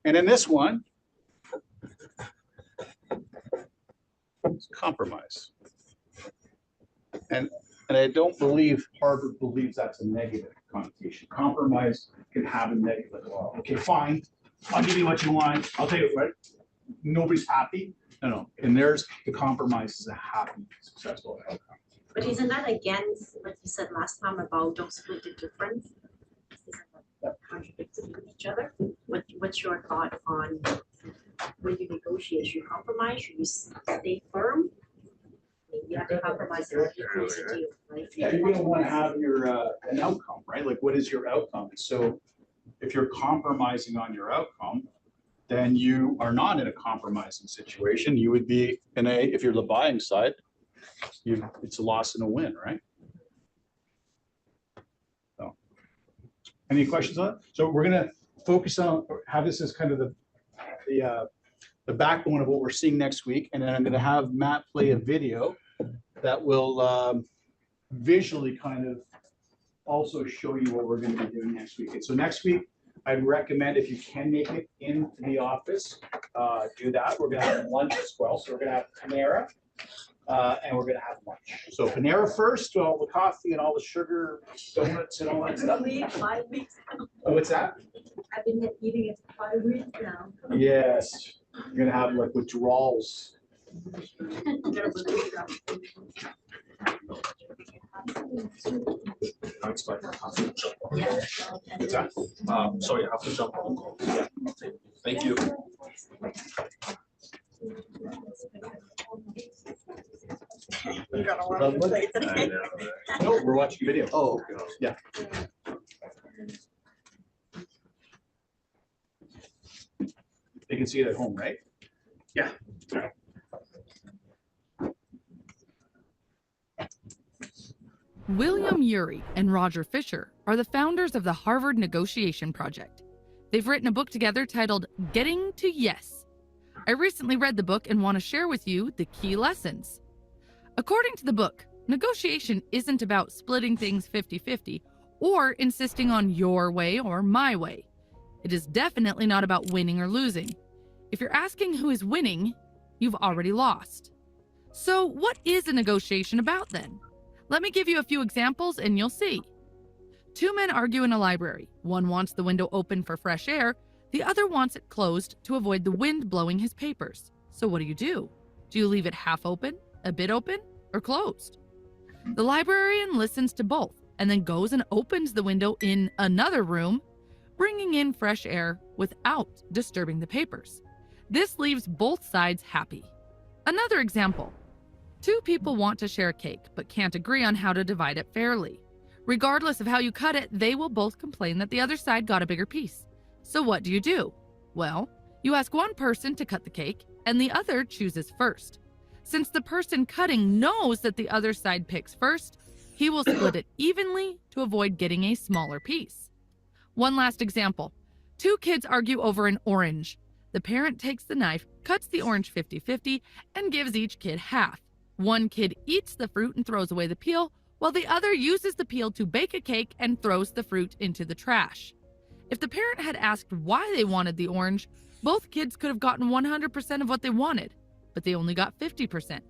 And in this one, it's compromise. And I don't believe Harvard believes that's a negative connotation. Compromise can have a negative as well. Okay, fine. I'll give you what you want. I'll take it, right? Nobody's happy. No. And there's the compromise is a happy, successful outcome. But isn't that against what you said last time about don't split the difference? Isn't that contradicting each other? What's your thought on when you negotiate? Should you compromise? Should you stay firm? I mean, you have to compromise in order to close the deal, right? Yeah, you're gonna want to have your an outcome, right? Like, what is your outcome? So if you're compromising on your outcome, then you are not in a compromising situation. You would be in a, if you're the buying side, it's a loss and a win, right? So, any questions on it? So we're gonna focus on, have this as kind of the backbone of what we're seeing next week, and then I'm gonna have Matt play a video that will visually kind of also show you what we're gonna be doing next week. And so next week, I'd recommend if you can make it into the office, do that. We're gonna have lunch as well. So we're gonna have Panera and we're gonna have lunch. So Panera first, all the coffee and all the sugar, donuts and all that stuff. 5 weeks. Oh, what's that? I've been eating it for 5 weeks now. Yes, you're gonna have like withdrawals. What's Yeah. that? Sorry, I have to jump on the call. Yeah. Thank you. You got a lot on your plate today. No, we're watching a video. Oh, okay. Yeah. They can see it at home, right? Yeah. William Ury and Roger Fisher are the founders of the Harvard Negotiation Project. They've written a book together titled Getting to Yes. I recently read the book and want to share with you the key lessons. According to the book, negotiation isn't about splitting things 50-50 or insisting on your way or my way. It is definitely not about winning or losing. If you're asking who is winning, you've already lost. So what is a negotiation about then? Let me give you a few examples and you'll see. Two men argue in a library. One wants the window open for fresh air, the other wants it closed to avoid the wind blowing his papers. So what do? Do you leave it half open, a bit open, or closed? The librarian listens to both and then goes and opens the window in another room, bringing in fresh air without disturbing the papers. This leaves both sides happy. Another example. Two people want to share a cake but can't agree on how to divide it fairly. Regardless of how you cut it, they will both complain that the other side got a bigger piece. So what do? Well, you ask one person to cut the cake and the other chooses first. Since the person cutting knows that the other side picks first, he will split it evenly to avoid getting a smaller piece. One last example. Two kids argue over an orange. The parent takes the knife, cuts the orange 50-50, and gives each kid half. One kid eats the fruit and throws away the peel, while the other uses the peel to bake a cake and throws the fruit into the trash. If the parent had asked why they wanted the orange, both kids could have gotten 100% of what they wanted, but they only got 50%.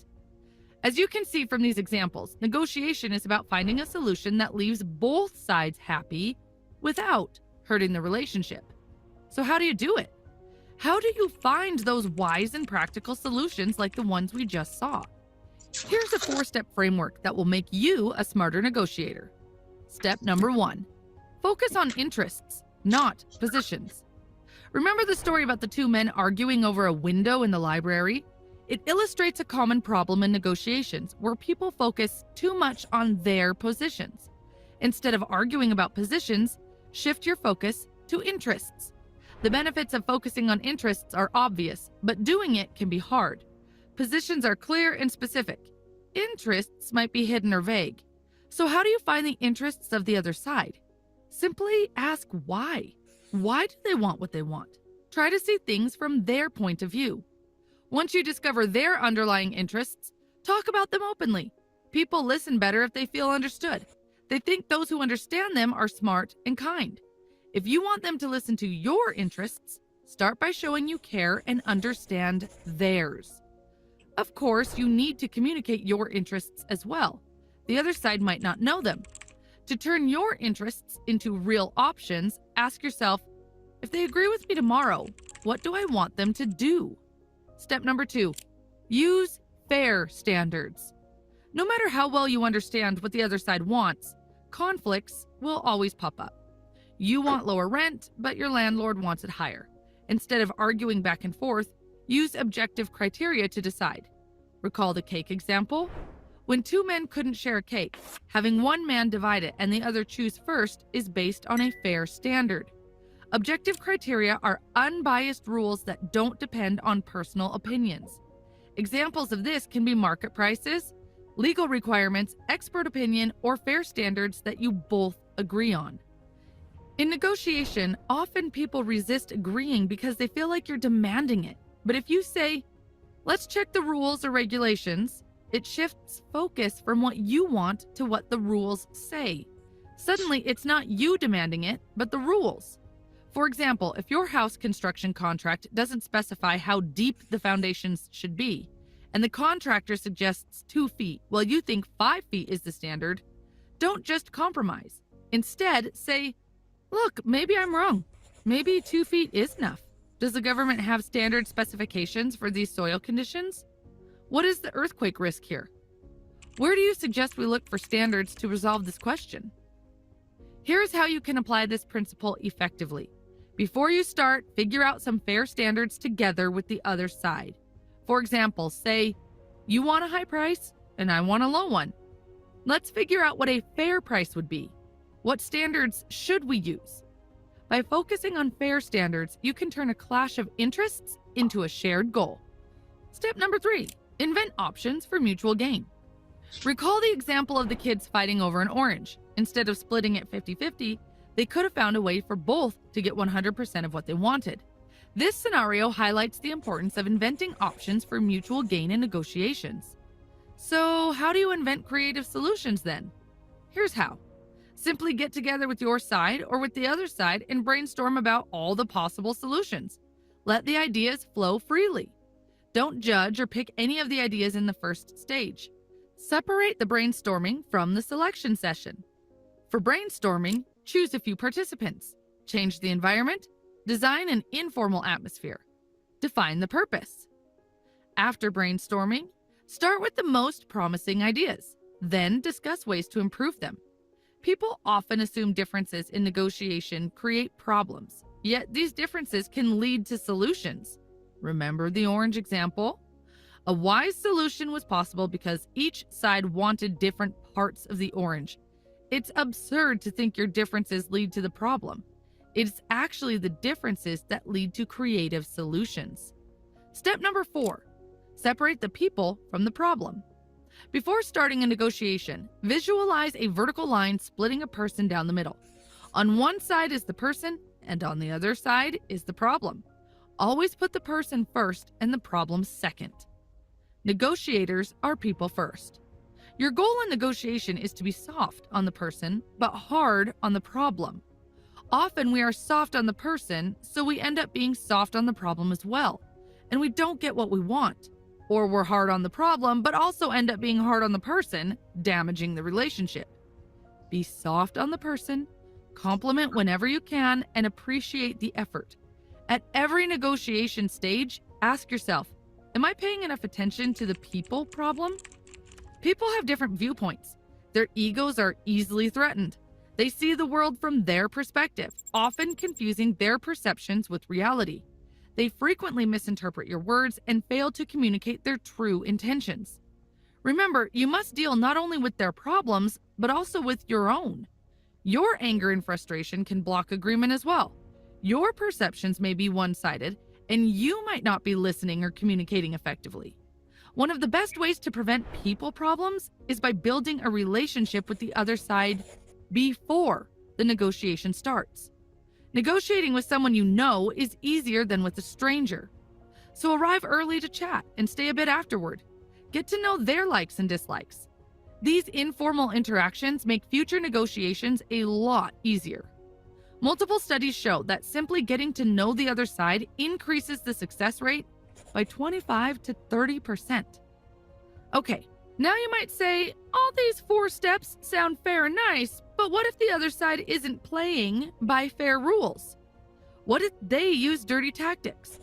As you can see from these examples, negotiation is about finding a solution that leaves both sides happy without hurting the relationship. So how do you do it? How do you find those wise and practical solutions like the ones we just saw? Here's a 4-step framework that will make you a smarter negotiator. Step number 1, focus on interests, not positions. Remember the story about the two men arguing over a window in the library? It illustrates a common problem in negotiations where people focus too much on their positions. Instead of arguing about positions, shift your focus to interests. The benefits of focusing on interests are obvious, but doing it can be hard. Positions are clear and specific. Interests might be hidden or vague. So how do you find the interests of the other side? Simply ask why. Why do they want what they want? Try to see things from their point of view. Once you discover their underlying interests, talk about them openly. People listen better if they feel understood. They think those who understand them are smart and kind. If you want them to listen to your interests, start by showing you care and understand theirs. Of course, you need to communicate your interests as well. The other side might not know them. To turn your interests into real options, ask yourself, if they agree with me tomorrow, what do I want them to do? Step number 2, use fair standards. No matter how well you understand what the other side wants, conflicts will always pop up. You want lower rent, but your landlord wants it higher. Instead of arguing back and forth, use objective criteria to decide. Recall the cake example? When two men couldn't share a cake, having one man divide it and the other choose first is based on a fair standard. Objective criteria are unbiased rules that don't depend on personal opinions. Examples of this can be market prices, legal requirements, expert opinion, or fair standards that you both agree on. In negotiation, often people resist agreeing because they feel like you're demanding it. But if you say, let's check the rules or regulations, it shifts focus from what you want to what the rules say. Suddenly, it's not you demanding it, but the rules. For example, if your house construction contract doesn't specify how deep the foundations should be, and the contractor suggests 2 feet while you think 5 feet is the standard, don't just compromise. Instead, say, look, maybe I'm wrong. Maybe 2 feet is enough. Does the government have standard specifications for these soil conditions? What is the earthquake risk here? Where do you suggest we look for standards to resolve this question? Here's how you can apply this principle effectively. Before you start, figure out some fair standards together with the other side. For example, say, you want a high price and I want a low one. Let's figure out what a fair price would be. What standards should we use? By focusing on fair standards, you can turn a clash of interests into a shared goal. Step number 3, invent options for mutual gain. Recall the example of the kids fighting over an orange. Instead of splitting it 50-50, they could have found a way for both to get 100% of what they wanted. This scenario highlights the importance of inventing options for mutual gain in negotiations. So, how do you invent creative solutions then? Here's how. Simply get together with your side or with the other side and brainstorm about all the possible solutions. Let the ideas flow freely. Don't judge or pick any of the ideas in the first stage. Separate the brainstorming from the selection session. For brainstorming, choose a few participants. Change the environment. Design an informal atmosphere. Define the purpose. After brainstorming, start with the most promising ideas. Then discuss ways to improve them. People often assume differences in negotiation create problems, yet these differences can lead to solutions. Remember the orange example? A wise solution was possible because each side wanted different parts of the orange. It's absurd to think your differences lead to the problem. It's actually the differences that lead to creative solutions. Step number 4, separate the people from the problem. Before starting a negotiation, visualize a vertical line splitting a person down the middle. On one side is the person, and on the other side is the problem. Always put the person first and the problem second. Negotiators are people first. Your goal in negotiation is to be soft on the person, but hard on the problem. Often we are soft on the person, so we end up being soft on the problem as well, and we don't get what we want. Or we're hard on the problem, but also end up being hard on the person, damaging the relationship. Be soft on the person, compliment whenever you can, and appreciate the effort. At every negotiation stage, ask yourself, am I paying enough attention to the people problem? People have different viewpoints. Their egos are easily threatened. They see the world from their perspective, often confusing their perceptions with reality. They frequently misinterpret your words and fail to communicate their true intentions. Remember, you must deal not only with their problems, but also with your own. Your anger and frustration can block agreement as well. Your perceptions may be one-sided, and you might not be listening or communicating effectively. One of the best ways to prevent people problems is by building a relationship with the other side before the negotiation starts. Negotiating with someone you know is easier than with a stranger. So arrive early to chat and stay a bit afterward. Get to know their likes and dislikes. These informal interactions make future negotiations a lot easier. Multiple studies show that simply getting to know the other side increases the success rate by 25 to 30%. Okay, now you might say, all these 4 steps sound fair and nice, but what if the other side isn't playing by fair rules? What if they use dirty tactics?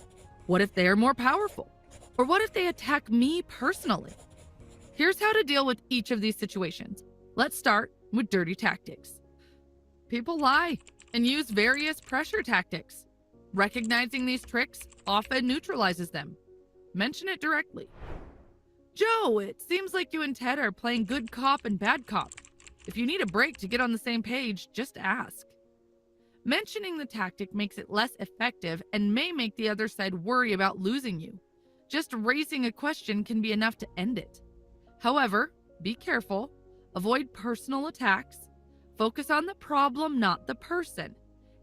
What if they are more powerful? Or what if they attack me personally? Here's how to deal with each of these situations. Let's start with dirty tactics. People lie and use various pressure tactics. Recognizing these tricks often neutralizes them. Mention it directly. Joe, it seems like you and Ted are playing good cop and bad cop. If you need a break to get on the same page, just ask. Mentioning the tactic makes it less effective and may make the other side worry about losing you. Just raising a question can be enough to end it. However, be careful, avoid personal attacks, focus on the problem, not the person.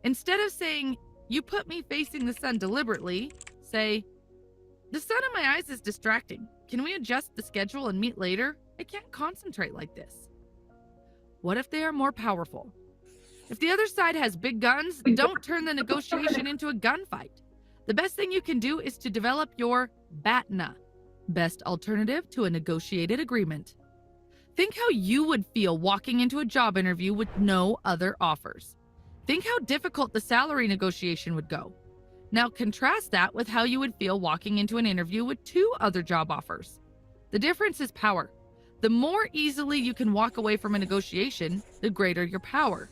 Instead of saying, "You put me facing the sun deliberately," say, "The sun in my eyes is distracting. Can we adjust the schedule and meet later? I can't concentrate like this." What if they are more powerful? If the other side has big guns, don't turn the negotiation into a gunfight. The best thing you can do is to develop your BATNA, best alternative to a negotiated agreement. Think how you would feel walking into a job interview with no other offers. Think how difficult the salary negotiation would go. Now contrast that with how you would feel walking into an interview with 2 other job offers. The difference is power. The more easily you can walk away from a negotiation, the greater your power.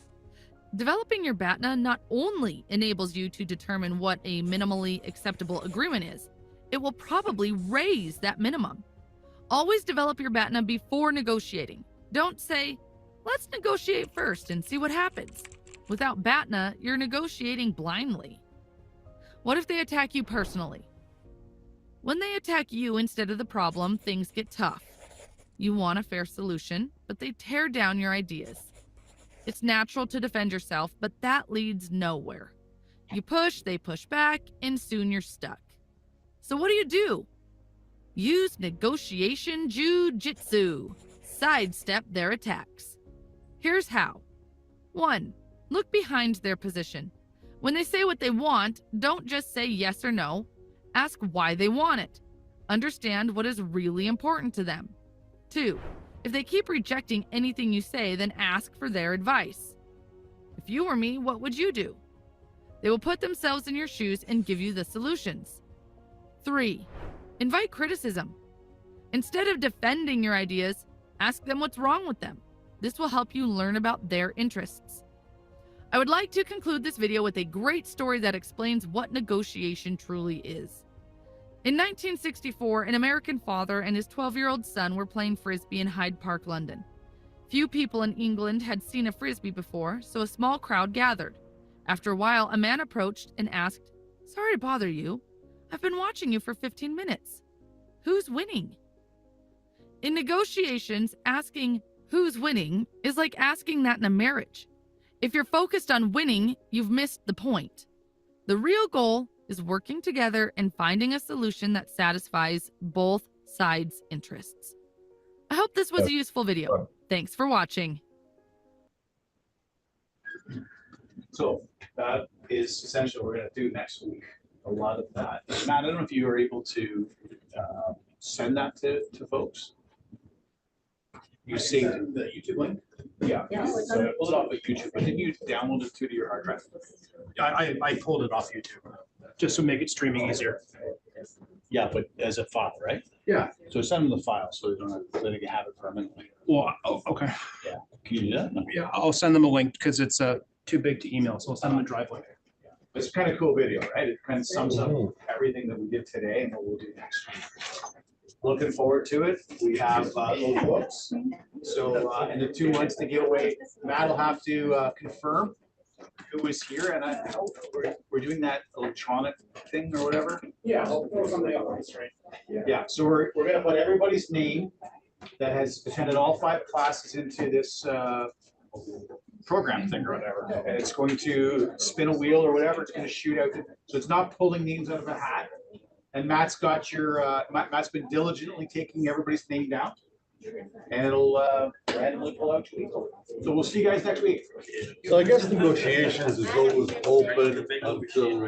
Developing your BATNA not only enables you to determine what a minimally acceptable agreement is, it will probably raise that minimum. Always develop your BATNA before negotiating. Don't say, "Let's negotiate first and see what happens." Without BATNA, you're negotiating blindly. What if they attack you personally? When they attack you instead of the problem, things get tough. You want a fair solution, but they tear down your ideas. It's natural to defend yourself, but that leads nowhere. You push, they push back, and soon you're stuck. So what do? Use negotiation jujitsu. Sidestep their attacks. Here's how. 1. Look behind their position. When they say what they want, don't just say yes or no. Ask why they want it. Understand what is really important to them. 2. If they keep rejecting anything you say, then ask for their advice. If you were me, what would you do? They will put themselves in your shoes and give you the solutions. 3. Invite criticism. Instead of defending your ideas, ask them what's wrong with them. This will help you learn about their interests. I would like to conclude this video with a great story that explains what negotiation truly is. In 1964, an American father and his 12-year-old son were playing frisbee in Hyde Park, London. Few people in England had seen a frisbee before, so a small crowd gathered. After a while, a man approached and asked, "Sorry to bother you. I've been watching you for 15 minutes. Who's winning?" In negotiations, asking who's winning is like asking that in a marriage. If you're focused on winning, you've missed the point. The real goal is working together and finding a solution that satisfies both sides' interests. I hope this was a useful video. Thanks for watching. So that is essentially what we're gonna do next week, a lot of that. Matt, I don't know if you were able to send that to folks? You saved the YouTube link? Yeah. So I pulled it off of YouTube, but didn't you download it to your hard drive? I pulled it off YouTube, just to make it streaming easier. Yeah, but as a file, right? Yeah. So send them the file so they don't have, so they can have it permanently. Well, okay. Yeah. Can you do that? No. Yeah, I'll send them a link because it's too big to email, so I'll send them a drive link. It's kind of cool video, right? It kind of sums up everything that we did today and what we'll do next week. Looking forward to it. We have those books. So in the 2 months to give away, Matt will have to confirm who is here, and I hope we're doing that electronic thing or whatever. Yeah, I'll throw something up on the screen. Yeah, so we're gonna put everybody's name that has attended all 5 classes into this program thing or whatever. And it's going to spin a wheel or whatever, it's gonna shoot out. So it's not pulling names out of a hat. And Matt's got your, Matt's been diligently taking everybody's name down. And it'll randomly pull out 2 people. So we'll see you guys next week. So I guess negotiations is always open until